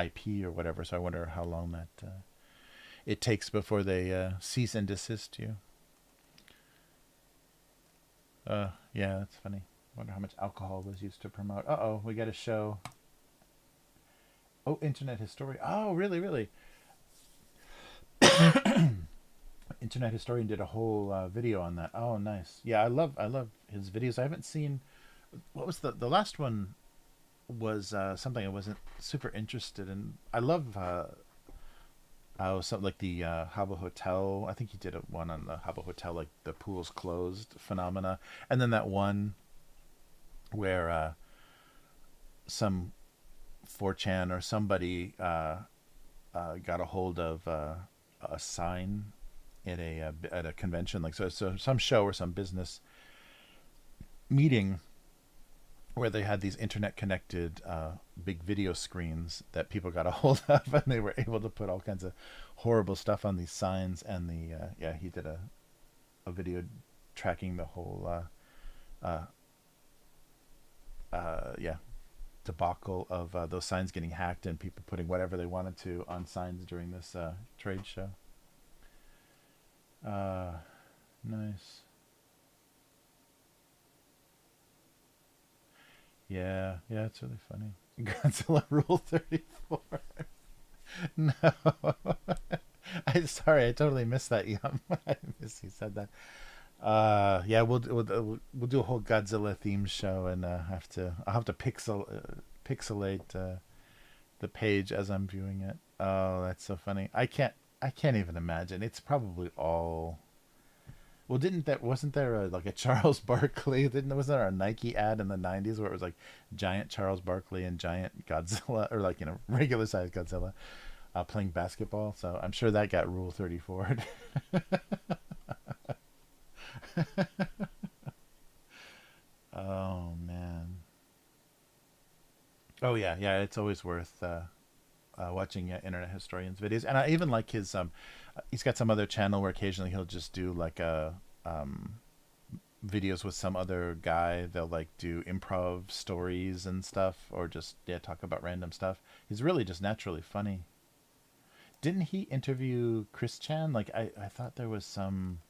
Speaker 1: IP or whatever. So I wonder how long that it takes before they cease and desist you. Yeah, that's funny. Wonder how much alcohol was used to promote. We got a show. Oh, Internet Historian. Oh, really? Internet Historian did a whole video on that. Oh, nice. Yeah, I love his videos. I haven't seen. What was the last one? Was something I wasn't super interested in. I love something like the Habbo Hotel. I think he did one on the Habbo Hotel, like the pool's closed phenomena, and then that one where some 4chan or somebody got a hold of a sign at a convention, like so some show or some business meeting where they had these internet connected big video screens that people got a hold of, and they were able to put all kinds of horrible stuff on these signs. And he did a video tracking the whole yeah, debacle of those signs getting hacked and people putting whatever they wanted to on signs during this trade show. Nice. Yeah, it's really funny. Godzilla Rule 34. No. Sorry, I totally missed that. Yum. I missed you said that. Yeah, we'll do a whole Godzilla themed show, and I'll have to pixelate the page as I'm viewing it. Oh, that's so funny. I can't even imagine. It's probably all. Well, didn't that wasn't there like a Charles Barkley? Didn't was there a Nike ad in the '90s where it was like giant Charles Barkley and giant Godzilla, or like regular sized Godzilla, playing basketball? So I'm sure that got Rule 34. Oh man. Oh yeah, yeah. It's always worth watching Internet Historian's videos, and I even like his. He's got some other channel where occasionally he'll just do like a videos with some other guy. They'll like do improv stories and stuff, or just talk about random stuff. He's really just naturally funny. Didn't he interview Chris Chan? Like I thought there was some.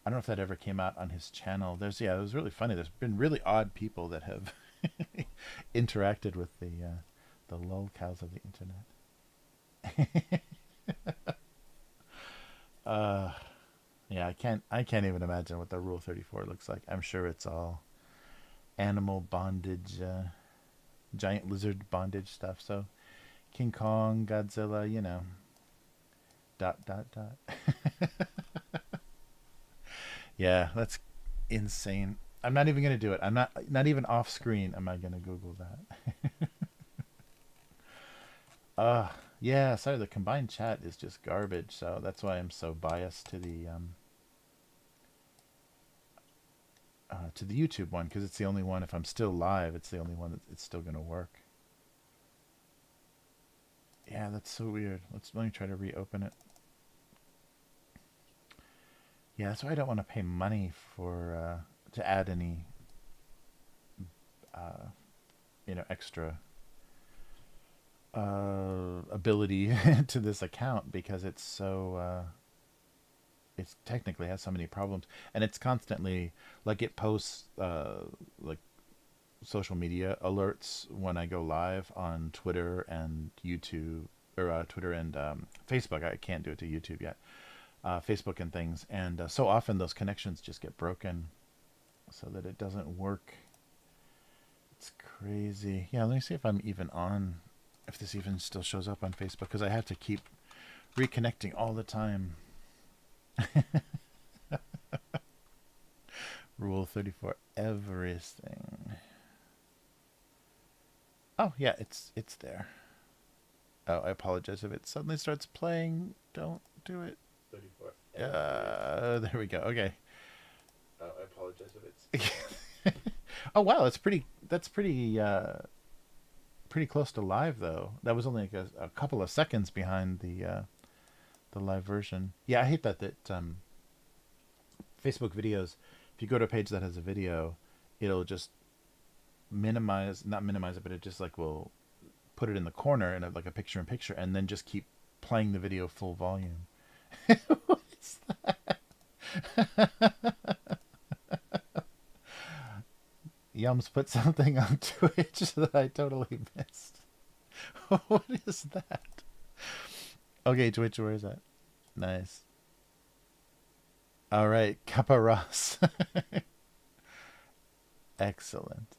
Speaker 1: I don't know if that ever came out on his channel. It was really funny. There's been really odd people that have interacted with the lol cows of the internet. uh, yeah, I can't even imagine what the Rule 34 looks like. I'm sure it's all animal bondage, giant lizard bondage stuff. So King Kong, Godzilla, dot dot dot. Yeah, that's insane. I'm not even gonna do it. I'm not even off screen. Am I gonna Google that? Yeah. Sorry, the combined chat is just garbage. So that's why I'm so biased to the YouTube one, because it's the only one. If I'm still live, it's the only one that it's still gonna work. Yeah, that's so weird. Let me try to reopen it. Yeah, that's why I don't want to pay money for to add any uh, extra ability to this account, because it's so it's technically has so many problems, and it's constantly like it posts like social media alerts when I go live on Twitter and YouTube, or Twitter and Facebook. I can't do it to YouTube yet. Facebook and things, and so often those connections just get broken, so that it doesn't work. It's crazy. Yeah, let me see if I'm even on, if this even still shows up on Facebook, because I have to keep reconnecting all the time. Rule 34, everything. Oh yeah, it's there. Oh, I apologize if it suddenly starts playing. Don't do it. 34. There we go. Okay. Oh, I apologize if it's. Oh wow, that's pretty close to live though. That was only like a couple of seconds behind the live version. Yeah, I hate that Facebook videos. If you go to a page that has a video, it'll just not minimize it, but it just like will put it in the corner in like a picture in picture, and then just keep playing the video full volume. What is that? Yums put something on Twitch that I totally missed. What is that? Okay, Twitch, where is that? Nice. All right, Kappa Ross. Excellent.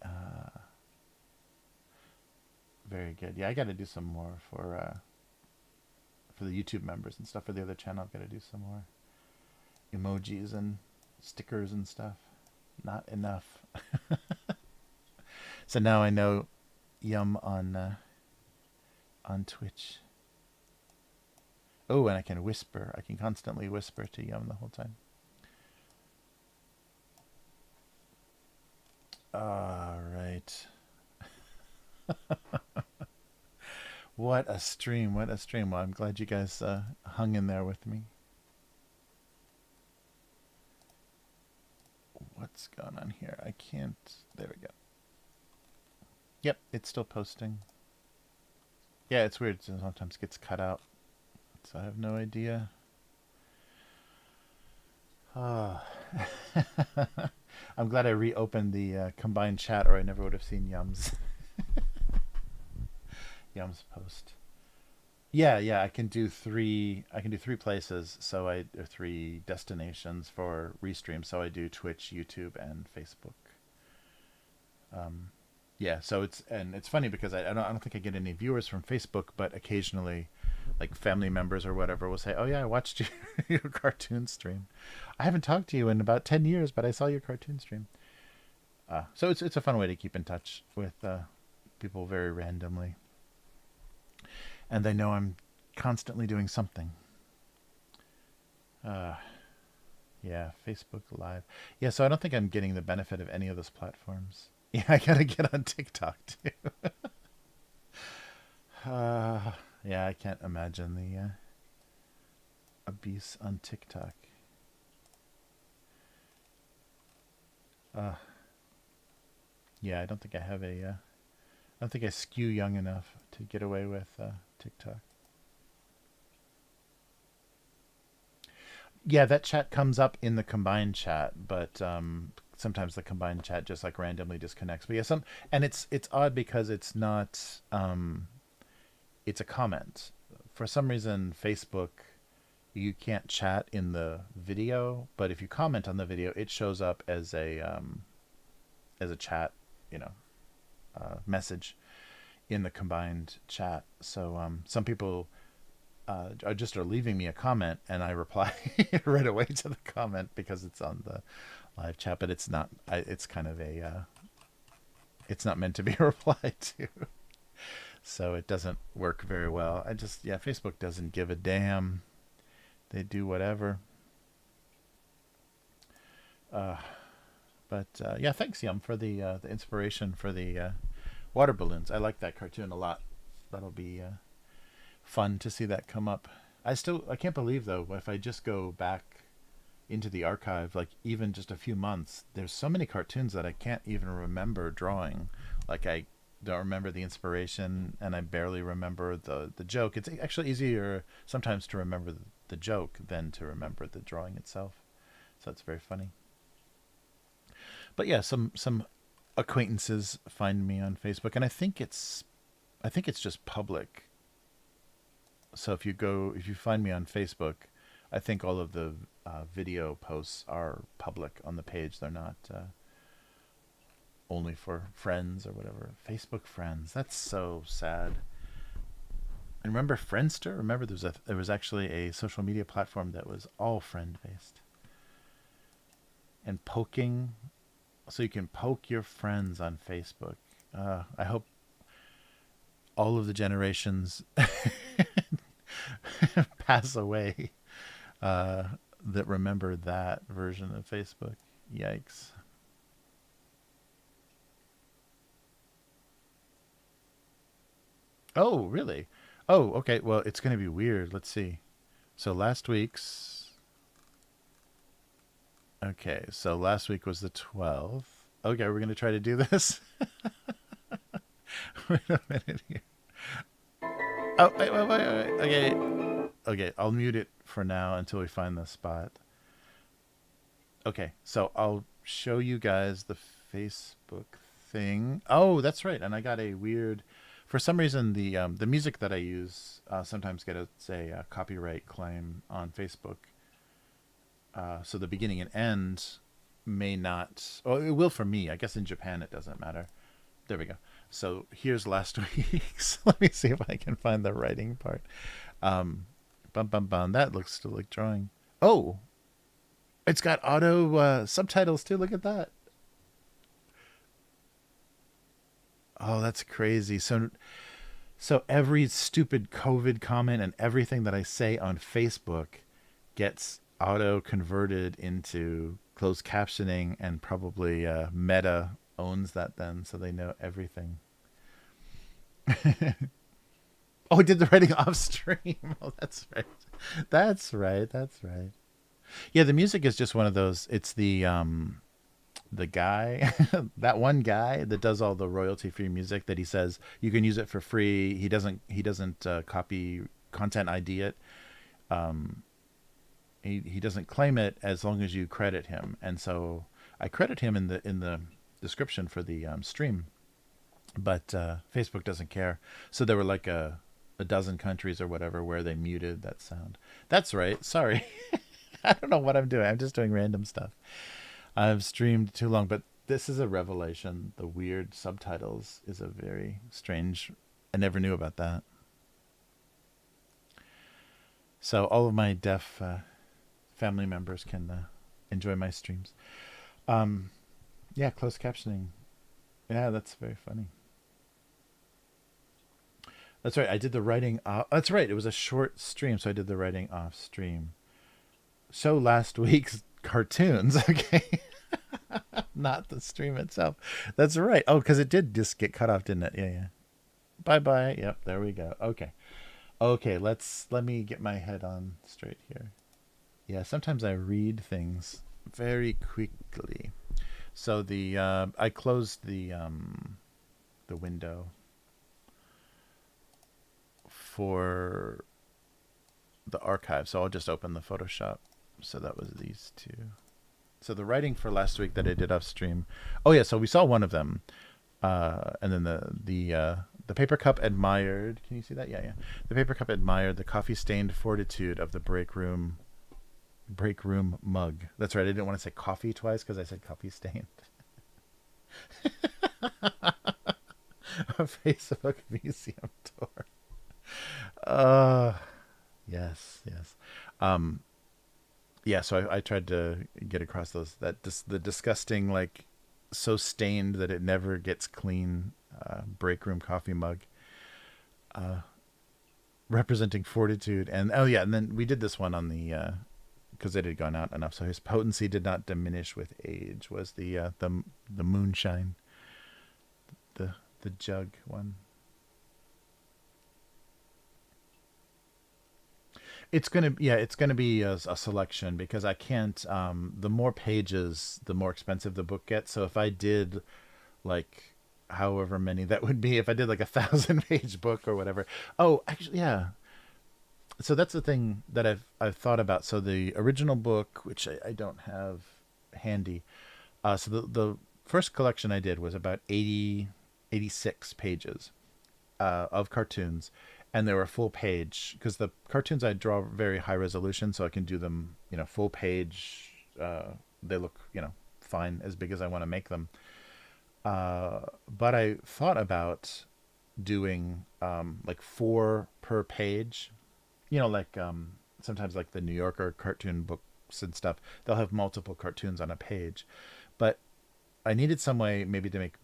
Speaker 1: Uh, Very good. Yeah, I got to do some more for the YouTube members and stuff. For the other channel, I've got to do some more emojis and stickers and stuff. Not enough. So now I know Yum on Twitch. Oh, and I can whisper. I can constantly whisper to Yum the whole time. All right. What a stream. What a stream. Well, I'm glad you guys hung in there with me. What's going on here? I can't. There we go. Yep, it's still posting. Yeah, it's weird. Sometimes it gets cut out. So I have no idea. Ah. I'm glad I reopened the combined chat, or I never would have seen Yum's Yum's post. Yeah, I can do three. I can do three places. Or three destinations for restream. So I do Twitch, YouTube, and Facebook. Yeah, so it's funny because I don't think I get any viewers from Facebook, but occasionally, like family members or whatever will say, "Oh yeah, I watched your cartoon stream. I haven't talked to you in about 10 years, but I saw your cartoon stream." So it's a fun way to keep in touch with people very randomly, and they know I'm constantly doing something. Yeah, Facebook Live. Yeah, so I don't think I'm getting the benefit of any of those platforms. Yeah, I gotta get on TikTok too. Uh, yeah, I can't imagine the abuse on TikTok. Uh, yeah, I don't think I have a. I don't think I skew young enough to get away with TikTok. Yeah, that chat comes up in the combined chat, but sometimes the combined chat just like randomly disconnects. But yeah, and it's odd because it's not. It's a comment. For some reason, Facebook, you can't chat in the video, but if you comment on the video, it shows up as a chat, you know, message in the combined chat. So some people are leaving me a comment, and I reply right away to the comment because it's on the live chat, but it's not. It's kind of a. It's not meant to be replied to, so it doesn't work very well. Facebook doesn't give a damn. They do whatever. Uh, but yeah, thanks Yum for the inspiration for the water balloons. I like that cartoon a lot. That'll be fun to see that come up. I can't believe though, if I just go back into the archive, like even just a few months, there's so many cartoons that I can't even remember drawing. Like I don't remember the inspiration, and I barely remember the joke. It's actually easier sometimes to remember the joke than to remember the drawing itself. So it's very funny. But yeah, some acquaintances find me on Facebook, and I think it's just public. So if you find me on Facebook, I think all of the video posts are public on the page. They're not only for friends or whatever. Facebook friends. That's so sad. And remember Friendster? Remember there was actually a social media platform that was all friend based. And poking, so you can poke your friends on Facebook. I hope all of the generations pass away that remember that version of Facebook. Yikes. Oh, really? Oh, okay. Well, it's going to be weird. Let's see. So last week's. Okay, so last week was the 12th. Okay, we're going to try to do this. Wait a minute here. Oh, wait. Okay. Okay, I'll mute it for now until we find the spot. Okay, so I'll show you guys the Facebook thing. Oh, that's right. And I got a weird. For some reason, the music that I use sometimes gets a copyright claim on Facebook. So the beginning and end may not. Oh, it will for me. I guess in Japan it doesn't matter. There we go. So here's last week's. Let me see if I can find the writing part. Bum bum bum. That looks still like drawing. Oh, it's got auto subtitles too. Look at that. Oh, that's crazy. So every stupid COVID comment and everything that I say on Facebook gets auto converted into closed captioning, and probably Meta owns that then, so they know everything. Oh, I did the writing off stream. Oh, that's right. That's right. That's right. Yeah, the music is just one of those. It's the guy, that one guy that does all the royalty free music that he says you can use it for free. He doesn't copy content ID it. Um, he doesn't claim it as long as you credit him, and so I credit him in the description for the stream, but Facebook doesn't care. So there were like a dozen countries or whatever where they muted that sound. That's right. Sorry. I don't know what I'm doing. I'm just doing random stuff. I've streamed too long, but this is a revelation. The weird subtitles is a very strange. I never knew about that. So all of my deaf family members can enjoy my streams. Um, yeah, closed captioning. Yeah, that's very funny. That's right. I did the writing off. That's right. It was a short stream, so I did the writing off stream. So last week's cartoons. Okay. Not the stream itself. That's right. Oh, because it did just get cut off, didn't it? Yeah, yeah. Bye bye. Yep, there we go. Okay. Okay, let me get my head on straight here. Yeah, sometimes I read things very quickly. So the I closed the window for the archive, so I'll just open the Photoshop. So that was these two. So the writing for last week that I did off stream. Oh yeah, so we saw one of them, and then the paper cup admired. Can you see that? Yeah, yeah. The paper cup admired the coffee stained fortitude of the break room mug. That's right. I didn't want to say coffee twice because I said coffee stained. A Facebook museum tour. Uh yes, yes. Um yeah, so I tried to get across the disgusting, like, so stained that it never gets clean, break room coffee mug, uh representing fortitude. And oh yeah, and then we did this one on the because it had gone out enough, so his potency did not diminish with age, was the moonshine, the the jug one. It's gonna be a selection because I can't. The more pages, the more expensive the book gets. So if I did, like, however many that would be, if I did like 1,000 page book or whatever. Oh, actually, yeah. So that's the thing that I've thought about. So the original book, which I don't have handy. So the first collection I did was about 86 pages, of cartoons, and they were full page because the cartoons I draw very high resolution, so I can do them, full page. They look, fine, as big as I want to make them. But I thought about doing, like, four per page. Like, sometimes, like, the New Yorker cartoon books and stuff, they'll have multiple cartoons on a page, but I needed some way maybe to make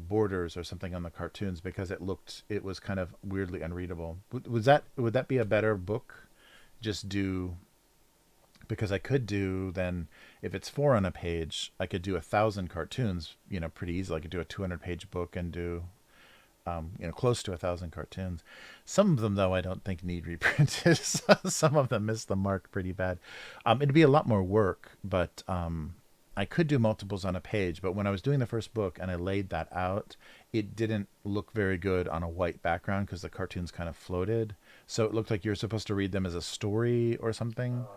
Speaker 1: borders or something on the cartoons because it was kind of weirdly unreadable. Would that be a better book? Just do Because I could do then, if it's four on a page, I could do 1,000 cartoons, pretty easily. I could do a 200-page book and do close to 1,000 cartoons. Some of them, though, I don't think need reprinted. Some of them miss the mark pretty bad. It'd be a lot more work, but I could do multiples on a page. But when I was doing the first book and I laid that out, it didn't look very good on a white background because the cartoons kind of floated. So it looked like you're supposed to read them as a story or something.
Speaker 2: Right.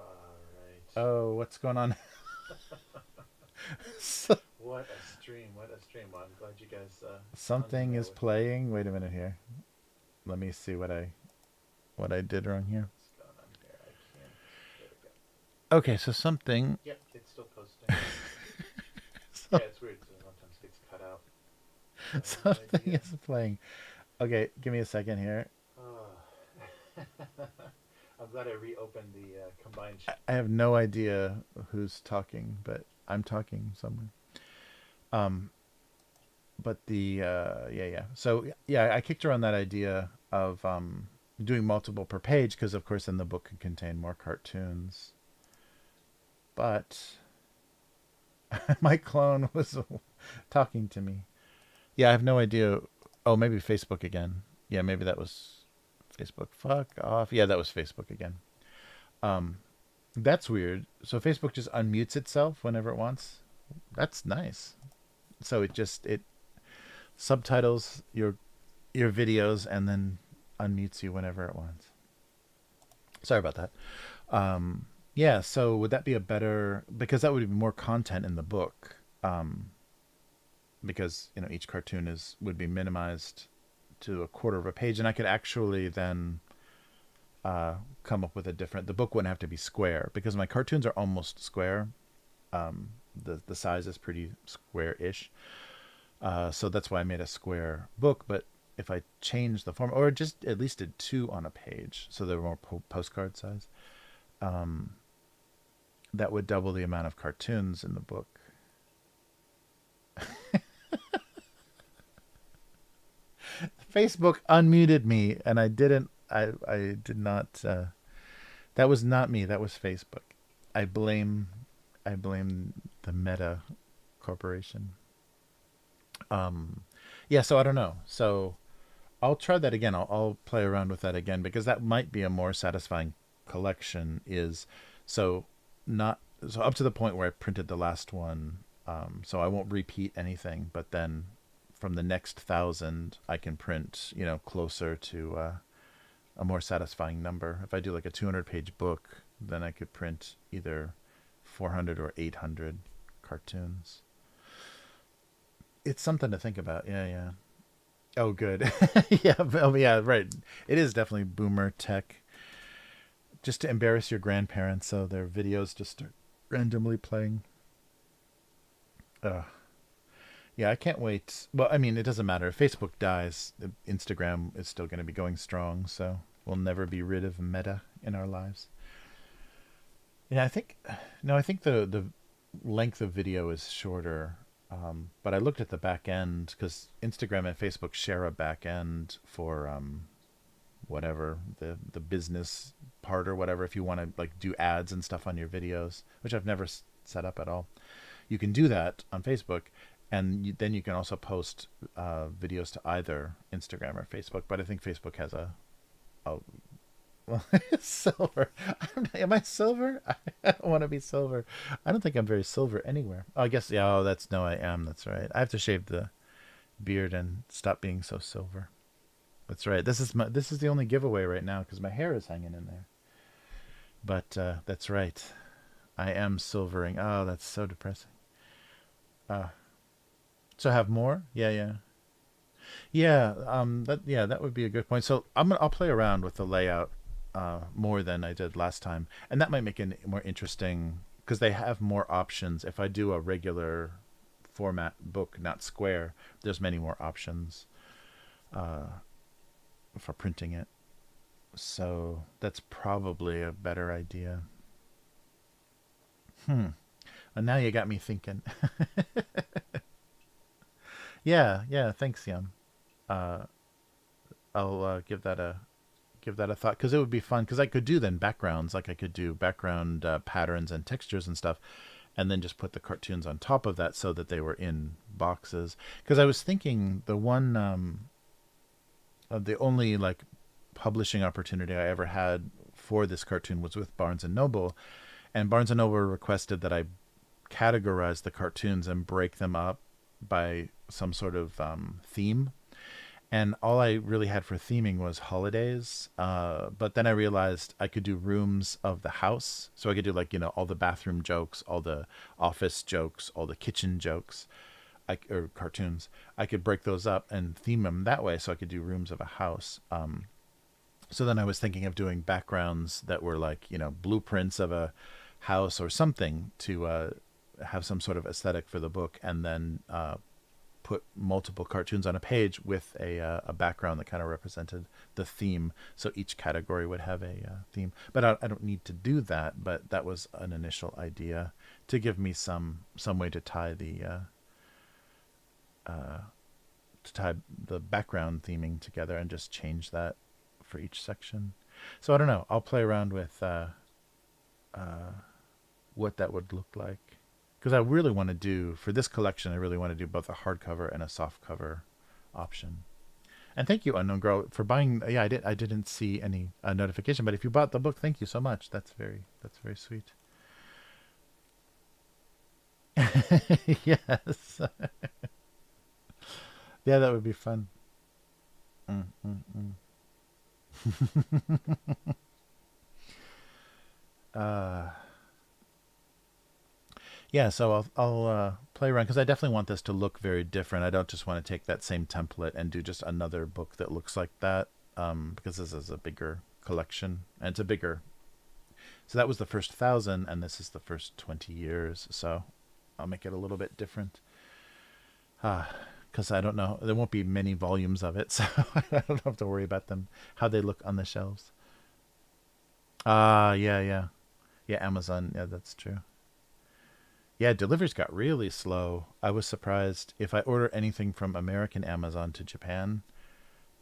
Speaker 1: Oh, what's going on? So,
Speaker 2: What a stream! What a stream! Well, I'm glad you guys hung in
Speaker 1: something
Speaker 2: there
Speaker 1: is
Speaker 2: with me.
Speaker 1: playing. Wait a minute here. Let me see what I did wrong here.
Speaker 2: What's going on here? I can't. There we go.
Speaker 1: Okay, so something
Speaker 2: Yep, it's still posting.
Speaker 1: so,
Speaker 2: Yeah, it's weird. So sometimes it gets cut out. I have no
Speaker 1: something
Speaker 2: idea.
Speaker 1: is playing. Okay, give me a second here.
Speaker 2: Oh. I'm glad I reopened the combined.
Speaker 1: I have no idea who's talking, but I'm talking somewhere. Um, but yeah. So yeah, I kicked around that idea of doing multiple per page because, of course, then the book could contain more cartoons. But my clone was talking to me. Yeah, I have no idea. Oh, maybe Facebook again. Yeah, maybe that was Facebook. Fuck off. Yeah, that was Facebook again. Um, that's weird. So Facebook just unmutes itself whenever it wants. That's nice. So it subtitles your videos and then unmutes you whenever it wants. Sorry about that. Yeah. So would that be a better, because that would be more content in the book. Because each cartoon is would be minimized to a quarter of a page, and I could actually then come up with a different. The book wouldn't have to be square because my cartoons are almost square. The size is pretty square-ish, so that's why I made a square book. But if I change the form, or just at least did two on a page, so they're more postcard size, um, that would double the amount of cartoons in the book. Facebook unmuted me, and I didn't. I did not. That was not me. That was Facebook. I blame. I blame the Meta Corporation. Yeah, so I don't know. So I'll try that again. I'll play around with that again because that might be a more satisfying collection. Is so not so up to the point where I printed the last one. So I won't repeat anything, but then from the next 1,000, I can print closer to a more satisfying number. If I do like a 200-page book, then I could print either 400 or 800 cartoons. It's something to think about. Yeah, yeah. Oh, good. Yeah, oh, yeah, right. It is definitely boomer tech. Just to embarrass your grandparents, so their videos just start randomly playing. Uh, yeah, I can't wait. Well, I mean, it doesn't matter. If Facebook dies, Instagram is still going to be going strong, so we'll never be rid of Meta in our lives. Yeah, I think. No, I think the length of video is shorter. But I looked at the back end because Instagram and Facebook share a back end for whatever the business part or whatever. If you want to like do ads and stuff on your videos, which I've never set up at all, you can do that on Facebook, and then you can also post videos to either Instagram or Facebook. But I think Facebook has a well, silver. Am I silver? I don't want to be silver. I don't think I'm very silver anywhere. Oh, I guess, yeah, oh, that's, no, I am. That's right. I have to shave the beard and stop being so silver. That's right. This is the only giveaway right now because my hair is hanging in there. But that's right. I am silvering. Oh, that's so depressing. So have more? Yeah, yeah. Yeah, that would be a good point. So I'll play around with the layout more than I did last time, and that might make it more interesting because they have more options. If I do a regular format book, not square, there's many more options for printing it. So that's probably a better idea. And now you got me thinking. Yeah, yeah. Thanks, Yum. Uh, I'll give that a thought because it would be fun because I could do then backgrounds, like I could do background patterns and textures and stuff, and then just put the cartoons on top of that so that they were in boxes. Because I was thinking the only like publishing opportunity I ever had for this cartoon was with Barnes and Noble, and Barnes and Noble requested that I categorize the cartoons and break them up by some sort of theme. And all I really had for theming was holidays. But then I realized I could do rooms of the house. So I could do like, all the bathroom jokes, all the office jokes, all the kitchen jokes, or cartoons. I could break those up and theme them that way. So I could do rooms of a house. So then I was thinking of doing backgrounds that were like, blueprints of a house or something to have some sort of aesthetic for the book. And then put multiple cartoons on a page with a background that kind of represented the theme. So each category would have a theme. But I don't need to do that. But that was an initial idea to give me some way to tie the background theming together and just change that for each section. So I don't know. I'll play around with what that would look like. Because I really want to do, for this collection, I really want to do both a hardcover and a softcover option. And thank you, Unknown Girl, for buying. Yeah, I didn't see any notification, but if you bought the book, thank you so much. That's very sweet. Yes. Yeah, that would be fun. Mm, mm, mm. uh, Yeah, so I'll play around because I definitely want this to look very different. I don't just want to take that same template and do just another book that looks like that because this is a bigger collection and it's a bigger. So that was the first 1,000 and this is the first 20 years. So I'll make it a little bit different because I don't know. There won't be many volumes of it, so I don't have to worry about them, how they look on the shelves. Yeah, yeah. Yeah, Amazon. Yeah, that's true. Yeah, deliveries got really slow. I was surprised if I order anything from American Amazon to Japan,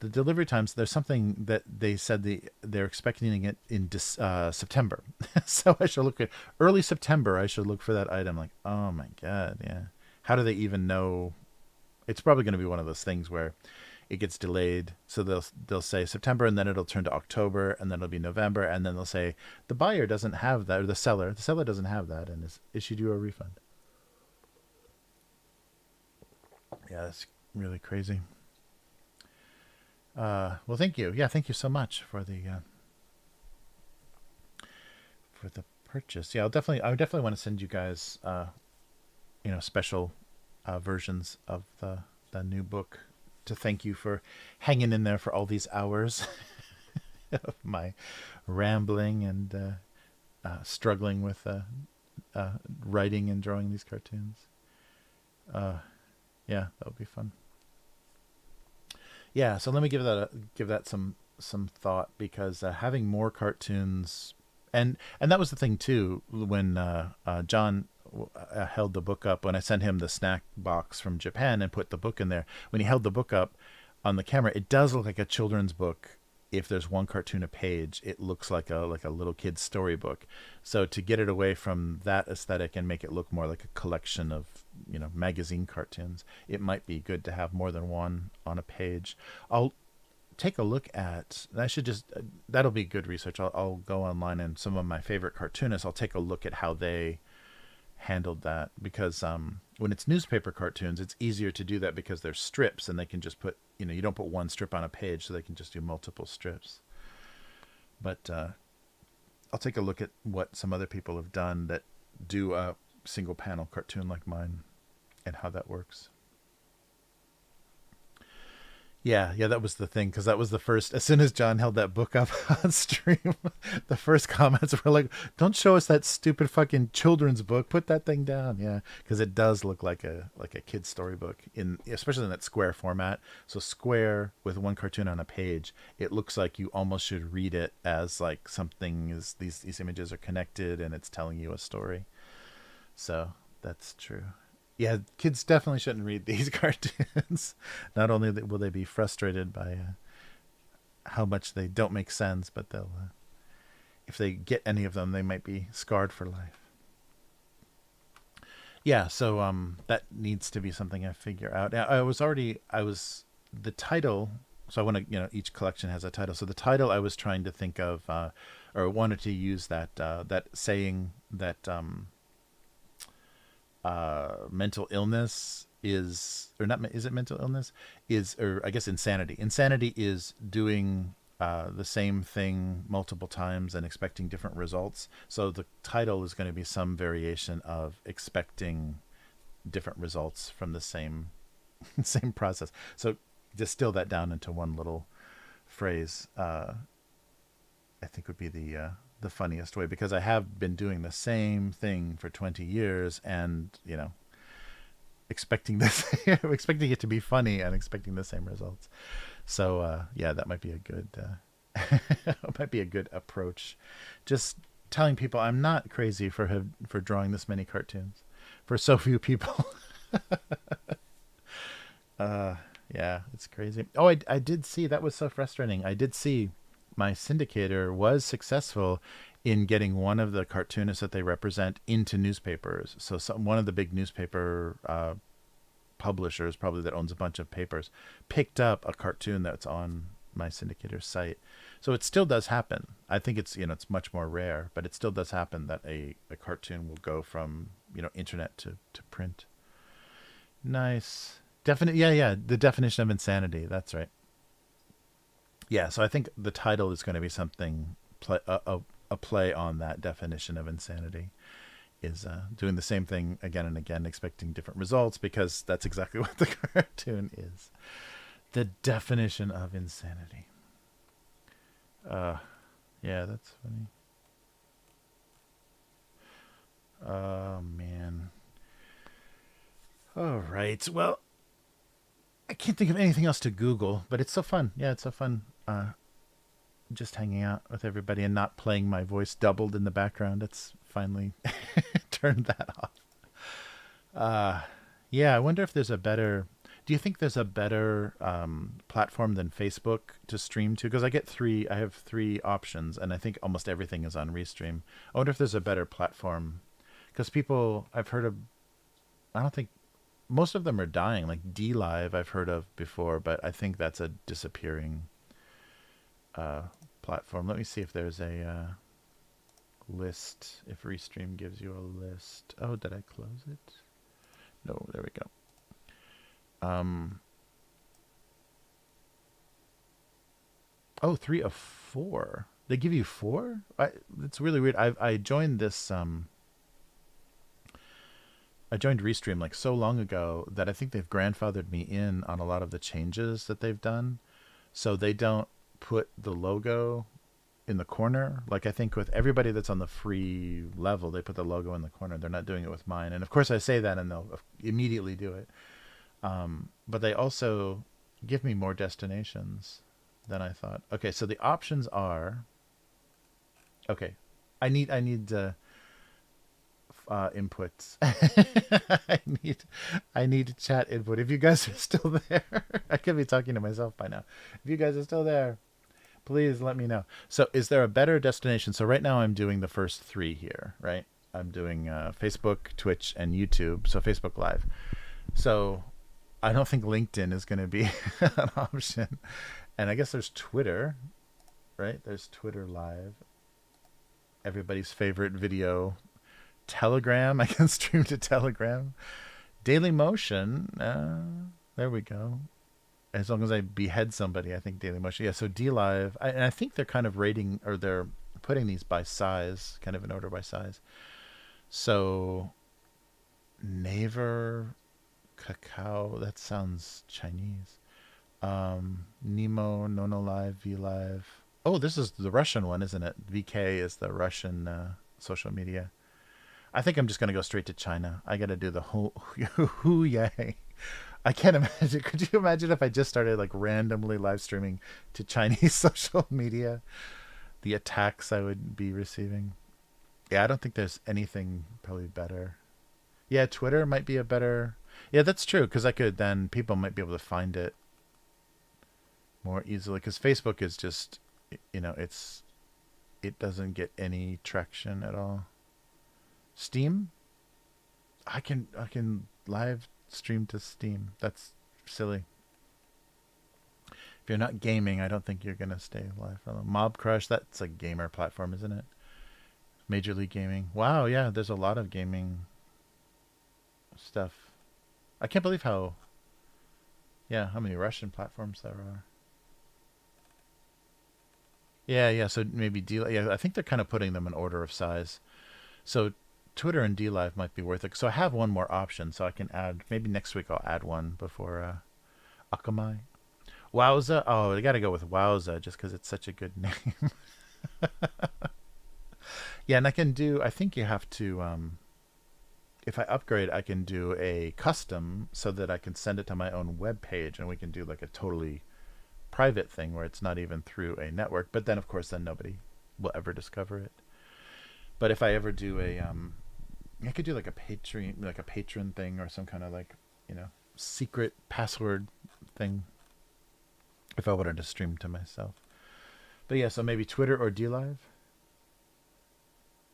Speaker 1: the delivery times, there's something that they said they're expecting it in September. So I should look at early September. I should look for that item. Like, oh my God. Yeah. How do they even know? It's probably going to be one of those things where it gets delayed. So they'll say September, and then it'll turn to October, and then it'll be November. And then they'll say the buyer doesn't have that, or the seller doesn't have that, and has issued you a refund. Yeah, that's really crazy. Well, thank you. Yeah, thank you so much for the purchase. Yeah, I would definitely want to send you guys, special versions of the new book to thank you for hanging in there for all these hours of my rambling and struggling with writing and drawing these cartoons. Yeah, that would be fun. Yeah, so let me give that some thought, because having more cartoons, and that was the thing too when John held the book up, when I sent him the snack box from Japan and put the book in there. When he held the book up on the camera, it does look like a children's book. If there's one cartoon a page, it looks like a little kid's storybook. So to get it away from that aesthetic and make it look more like a collection of magazine cartoons, it might be good to have more than one on a page. I'll take a look at. I should just that'll be good research. I'll go online, and some of my favorite cartoonists, I'll take a look at how they handled that, because when it's newspaper cartoons, it's easier to do that because they're strips, and they can just put you don't put one strip on a page, so they can just do multiple strips. But I'll take a look at what some other people have done that do a single panel cartoon like mine, and how that works. Yeah, that was the thing, because that was the first. As soon as John held that book up on stream, the first comments were like, "Don't show us that stupid fucking children's book. Put that thing down." Yeah, because it does look like a kid's storybook, especially in that square format. So square with one cartoon on a page, it looks like you almost should read it as like something is these images are connected and it's telling you a story. So that's true. Yeah, kids definitely shouldn't read these cartoons. Not only will they be frustrated by how much they don't make sense, but they'll, if they get any of them, they might be scarred for life. Yeah, so that needs to be something I figure out. I was the title. So I want to, each collection has a title. So the title I was trying to think of, or wanted to use that saying that. Mental illness is, or not, is it mental illness? Or I guess insanity. Insanity is doing the same thing multiple times and expecting different results. So the title is going to be some variation of expecting different results from the same process. So distill that down into one little phrase, I think would be the funniest way, because I have been doing the same thing for 20 years and, expecting expecting it to be funny and expecting the same results. So, that might be a good, approach. Just telling people I'm not crazy for drawing this many cartoons for so few people. Yeah, it's crazy. Oh, I did see, that was so frustrating. I did see my syndicator was successful in getting one of the cartoonists that they represent into newspapers. So one of the big newspaper publishers, probably that owns a bunch of papers, picked up a cartoon that's on my syndicator's site. So it still does happen. I think it's it's much more rare, but it still does happen that a cartoon will go from internet to print. Nice. Yeah. The definition of insanity. That's right. Yeah, so I think the title is going to be something, a play on that definition of insanity, is doing the same thing again and again, expecting different results, because that's exactly what the cartoon is. The definition of insanity. Yeah, that's funny. Oh, man. All right, well, I can't think of anything else to Google, but it's so fun. Yeah, it's so fun. Just hanging out with everybody and not playing my voice doubled in the background. It's finally turned that off. Yeah, I wonder if there's a better. Do you think there's a better platform than Facebook to stream to? Because I have three options, and I think almost everything is on Restream. I wonder if there's a better platform. Because people, I've heard of, I don't think, most of them are dying. Like DLive I've heard of before, but I think that's a disappearing platform. Let me see if there's a list, if Restream gives you a list. Oh, did I close it? No, there we go. Oh, 3 of 4. They give you 4? It's really weird. I joined this. I joined Restream like so long ago that I think they've grandfathered me in on a lot of the changes that they've done. So they don't put the logo in the corner. Like I think with everybody that's on the free level, they put the logo in the corner. They're not doing it with mine. And of course I say that and they'll immediately do it. But they also give me more destinations than I thought. Okay, so the options are. Okay, I need inputs. I need chat input. If you guys are still there, I could be talking to myself by now. If you guys are still there, please let me know. So, is there a better destination? So right now I'm doing the first 3 here, right? I'm doing Facebook, Twitch, and YouTube. So Facebook Live. So I don't think LinkedIn is going to be an option. And I guess there's Twitter, right? There's Twitter Live. Everybody's favorite video. Telegram. I can stream to Telegram. Daily Motion. There we go. As long as I behead somebody, I think Daily Motion. Yeah, so DLive. And I think they're kind of rating, or they're putting these by size, kind of in order by size. So Naver, Kakao, that sounds Chinese. Nemo, Nono Live, V Live. Oh, this is the Russian one, isn't it? VK is the Russian social media. I think I'm just going to go straight to China. I got to do the whoo yay. I can't imagine. Could you imagine if I just started like randomly live streaming to Chinese social media? The attacks I would be receiving. Yeah, I don't think there's anything probably better. Yeah, Twitter might be a better. Yeah, that's true, because I could then, people might be able to find it more easily, because Facebook is just, it doesn't get any traction at all. Steam? I can live stream to Steam. That's silly. If you're not gaming, I don't think you're going to stay live for long. Mob Crush, that's a gamer platform, isn't it? Major League Gaming. Wow, yeah, there's a lot of gaming stuff. I can't believe how many Russian platforms there are. Yeah, so maybe I think they're kind of putting them in order of size. So Twitter and DLive might be worth it. So I have one more option, so I can add, maybe next week I'll add one before Akamai. Wowza. Oh, I got to go with Wowza just because it's such a good name. Yeah, and I think you have to, if I upgrade, I can do a custom so that I can send it to my own web page, and we can do like a totally private thing where it's not even through a network. But then, of course, then nobody will ever discover it. But if I ever do I could do like a patron thing, or some kind of like, secret password thing if I wanted to stream to myself. But yeah, so maybe Twitter or DLive.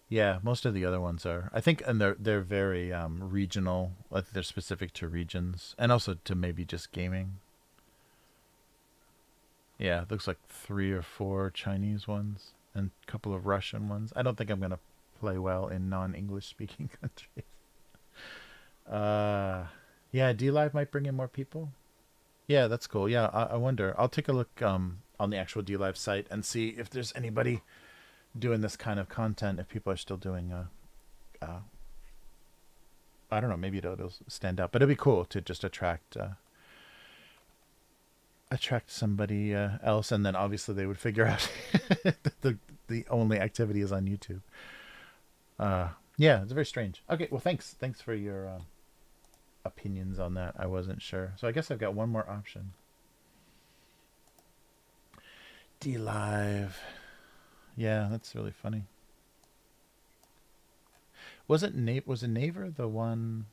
Speaker 1: Yeah, most of the other ones are, I think, and they're very regional. Like they're specific to regions, and also to maybe just gaming. Yeah, it looks like 3 or 4 Chinese ones and a couple of Russian ones. I don't think I'm gonna play well in non-English speaking countries. Yeah, DLive might bring in more people. Yeah, that's cool. Yeah, I wonder. I'll take a look on the actual DLive site and see if there's anybody doing this kind of content. If people are still doing, I don't know. Maybe it'll stand out, but it'd be cool to just attract somebody else, and then obviously they would figure out that the only activity is on YouTube. Yeah, it's very strange. Okay, well, thanks for your opinions on that. I wasn't sure, so I guess I've got one more option. DLive. Yeah, that's really funny. Was it Naver the one?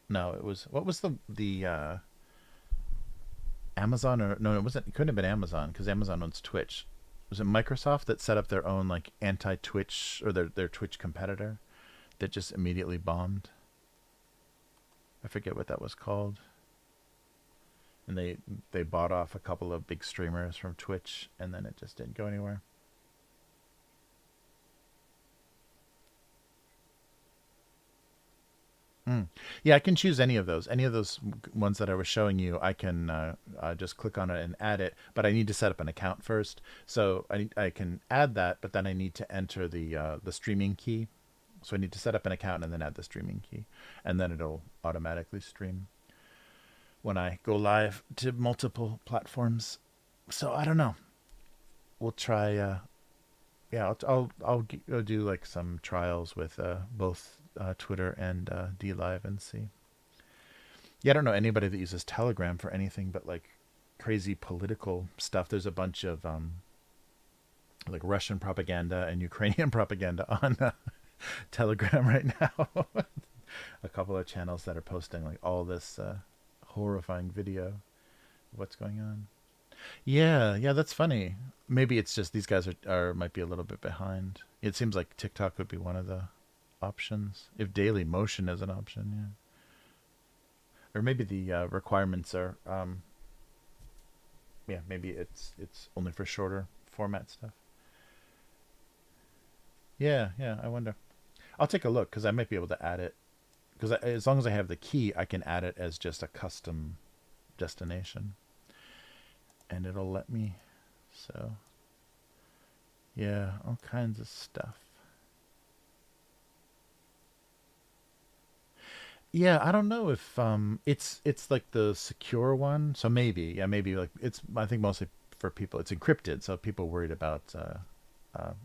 Speaker 1: No, it was, what was the Amazon, or no, it wasn't. It couldn't have been Amazon because Amazon owns Twitch. Was it Microsoft that set up their own like anti-Twitch, or their Twitch competitor that just immediately bombed? I forget what that was called. And they bought off a couple of big streamers from Twitch, and then it just didn't go anywhere. Yeah, I can choose any of those. Any of those ones that I was showing you, I can just click on it and add it. But I need to set up an account first. So I can add that, but then I need to enter the streaming key. So I need to set up an account and then add the streaming key, and then it'll automatically stream when I go live to multiple platforms. So I don't know. We'll try. Yeah, I'll do like some trials with both Twitter and D Live and see. Yeah, I don't know anybody that uses Telegram for anything but like crazy political stuff. There's a bunch of like Russian propaganda and Ukrainian propaganda on Telegram right now. A couple of channels that are posting like all this horrifying video of what's going on. Yeah, that's funny. Maybe it's just these guys are might be a little bit behind. It seems like TikTok would be one of the options if Daily Motion is an option. Yeah, or maybe the requirements are. Yeah, maybe it's only for shorter format stuff. Yeah. I wonder. I'll take a look because I might be able to add it. Because as long as I have the key, I can add it as just a custom destination, and it'll let me. So, yeah, all kinds of stuff. Yeah, I don't know if it's like the secure one. So maybe like it's, I think mostly for people it's encrypted, so people worried about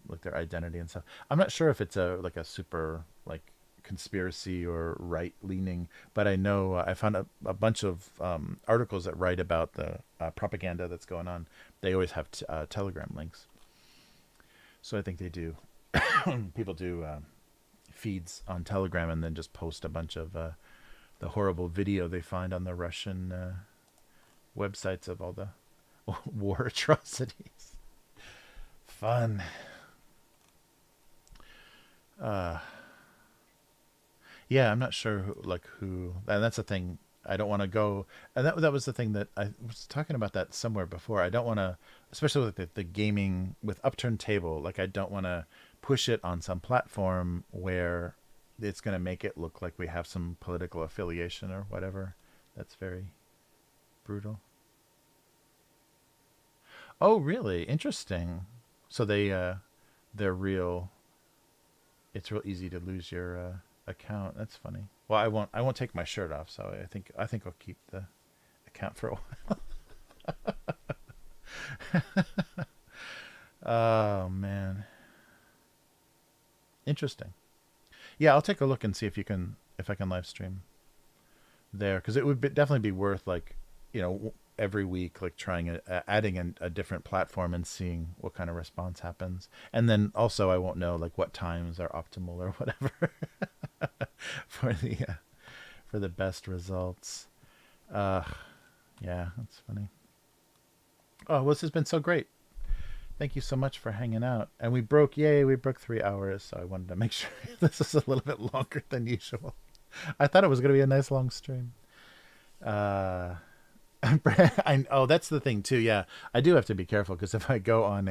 Speaker 1: like their identity and stuff. I'm not sure if it's a like a super like conspiracy or right leaning, but I know I found a bunch of articles that write about the propaganda that's going on. They always have Telegram links, so I think they do. People do feeds on Telegram and then just post a bunch of the horrible video they find on the Russian websites of all the war atrocities. Fun. Yeah, I'm not sure who, and that's the thing. I don't want to go, and that was the thing that I was talking about that somewhere before. I don't want to, especially with the gaming with Upturned Table. Like I don't want to push it on some platform where it's going to make it look like we have some political affiliation or whatever. That's very brutal. Oh, really? Interesting. So they're real. It's real easy to lose your account. That's funny. Well, I won't take my shirt off, so I think I'll keep the account for a while. Oh man, interesting. Yeah, I'll take a look and see if I can live stream there, because it would definitely be worth like, every week like trying adding a different platform and seeing what kind of response happens, and then also I won't know like what times are optimal or whatever for the best results. uh yeah, that's funny. Oh, well, this has been so great. Thank you so much for hanging out. And we broke 3 hours, so I wanted to make sure this is a little bit longer than usual. I thought it was going to be a nice long stream. uh oh, that's the thing too. Yeah, I do have to be careful because if I go on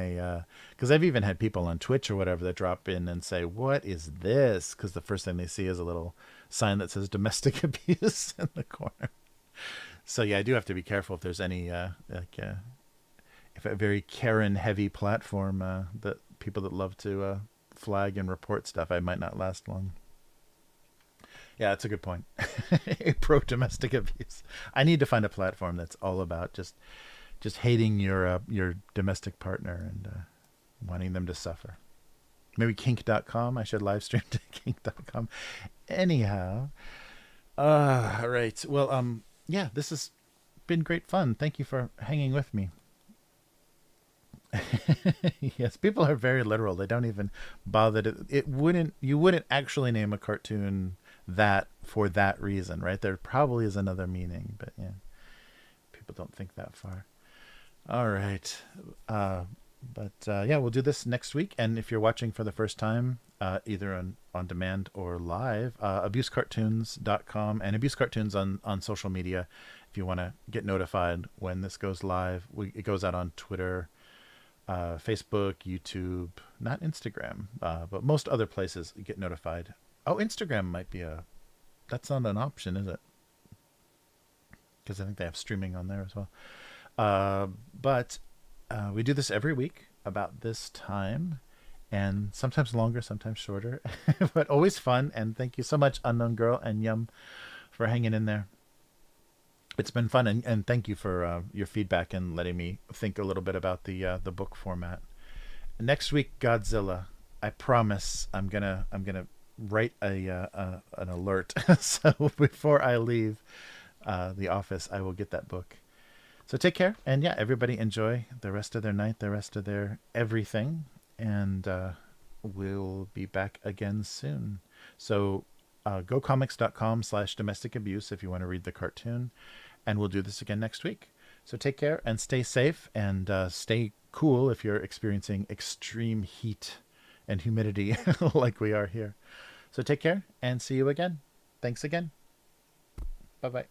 Speaker 1: because I've even had people on Twitch or whatever that drop in and say, "What is this?" Because the first thing they see is a little sign that says domestic abuse in the corner. So yeah, I do have to be careful if there's any if a very Karen heavy platform that people that love to flag and report stuff, I might not last long. Yeah, that's a good point. Pro domestic abuse. I need to find a platform that's all about just hating your domestic partner and wanting them to suffer. Maybe kink.com. I should live stream to kink.com. Anyhow, all right. Well, yeah, this has been great fun. Thank you for hanging with me. Yes, people are very literal. They don't even bother to. You wouldn't actually name a cartoon that for that reason, right? There probably is another meaning, but yeah, people don't think that far. All right. Yeah, we'll do this next week. And if you're watching for the first time, either on demand or live, abusecartoons.com and Abuse Cartoons on social media. If you want to get notified when this goes live, it goes out on Twitter, Facebook, YouTube, not Instagram, but most other places you get notified. Oh, Instagram might be that's not an option, is it? Because I think they have streaming on there as well. But we do this every week about this time, and sometimes longer, sometimes shorter, but always fun. And thank you so much, Unknown Girl and Yum, for hanging in there. It's been fun, and thank you for your feedback and letting me think a little bit about the book format. Next week, Godzilla. I promise I'm gonna write an alert so before I leave the office, I will get that book. So take care, and yeah, everybody enjoy the rest of their night, the rest of their everything, and we'll be back again soon. So gocomics.com/domestic abuse if you want to read the cartoon, and we'll do this again next week. So take care and stay safe, and stay cool if you're experiencing extreme heat and humidity like we are here. So take care and see you again. Thanks again. Bye-bye.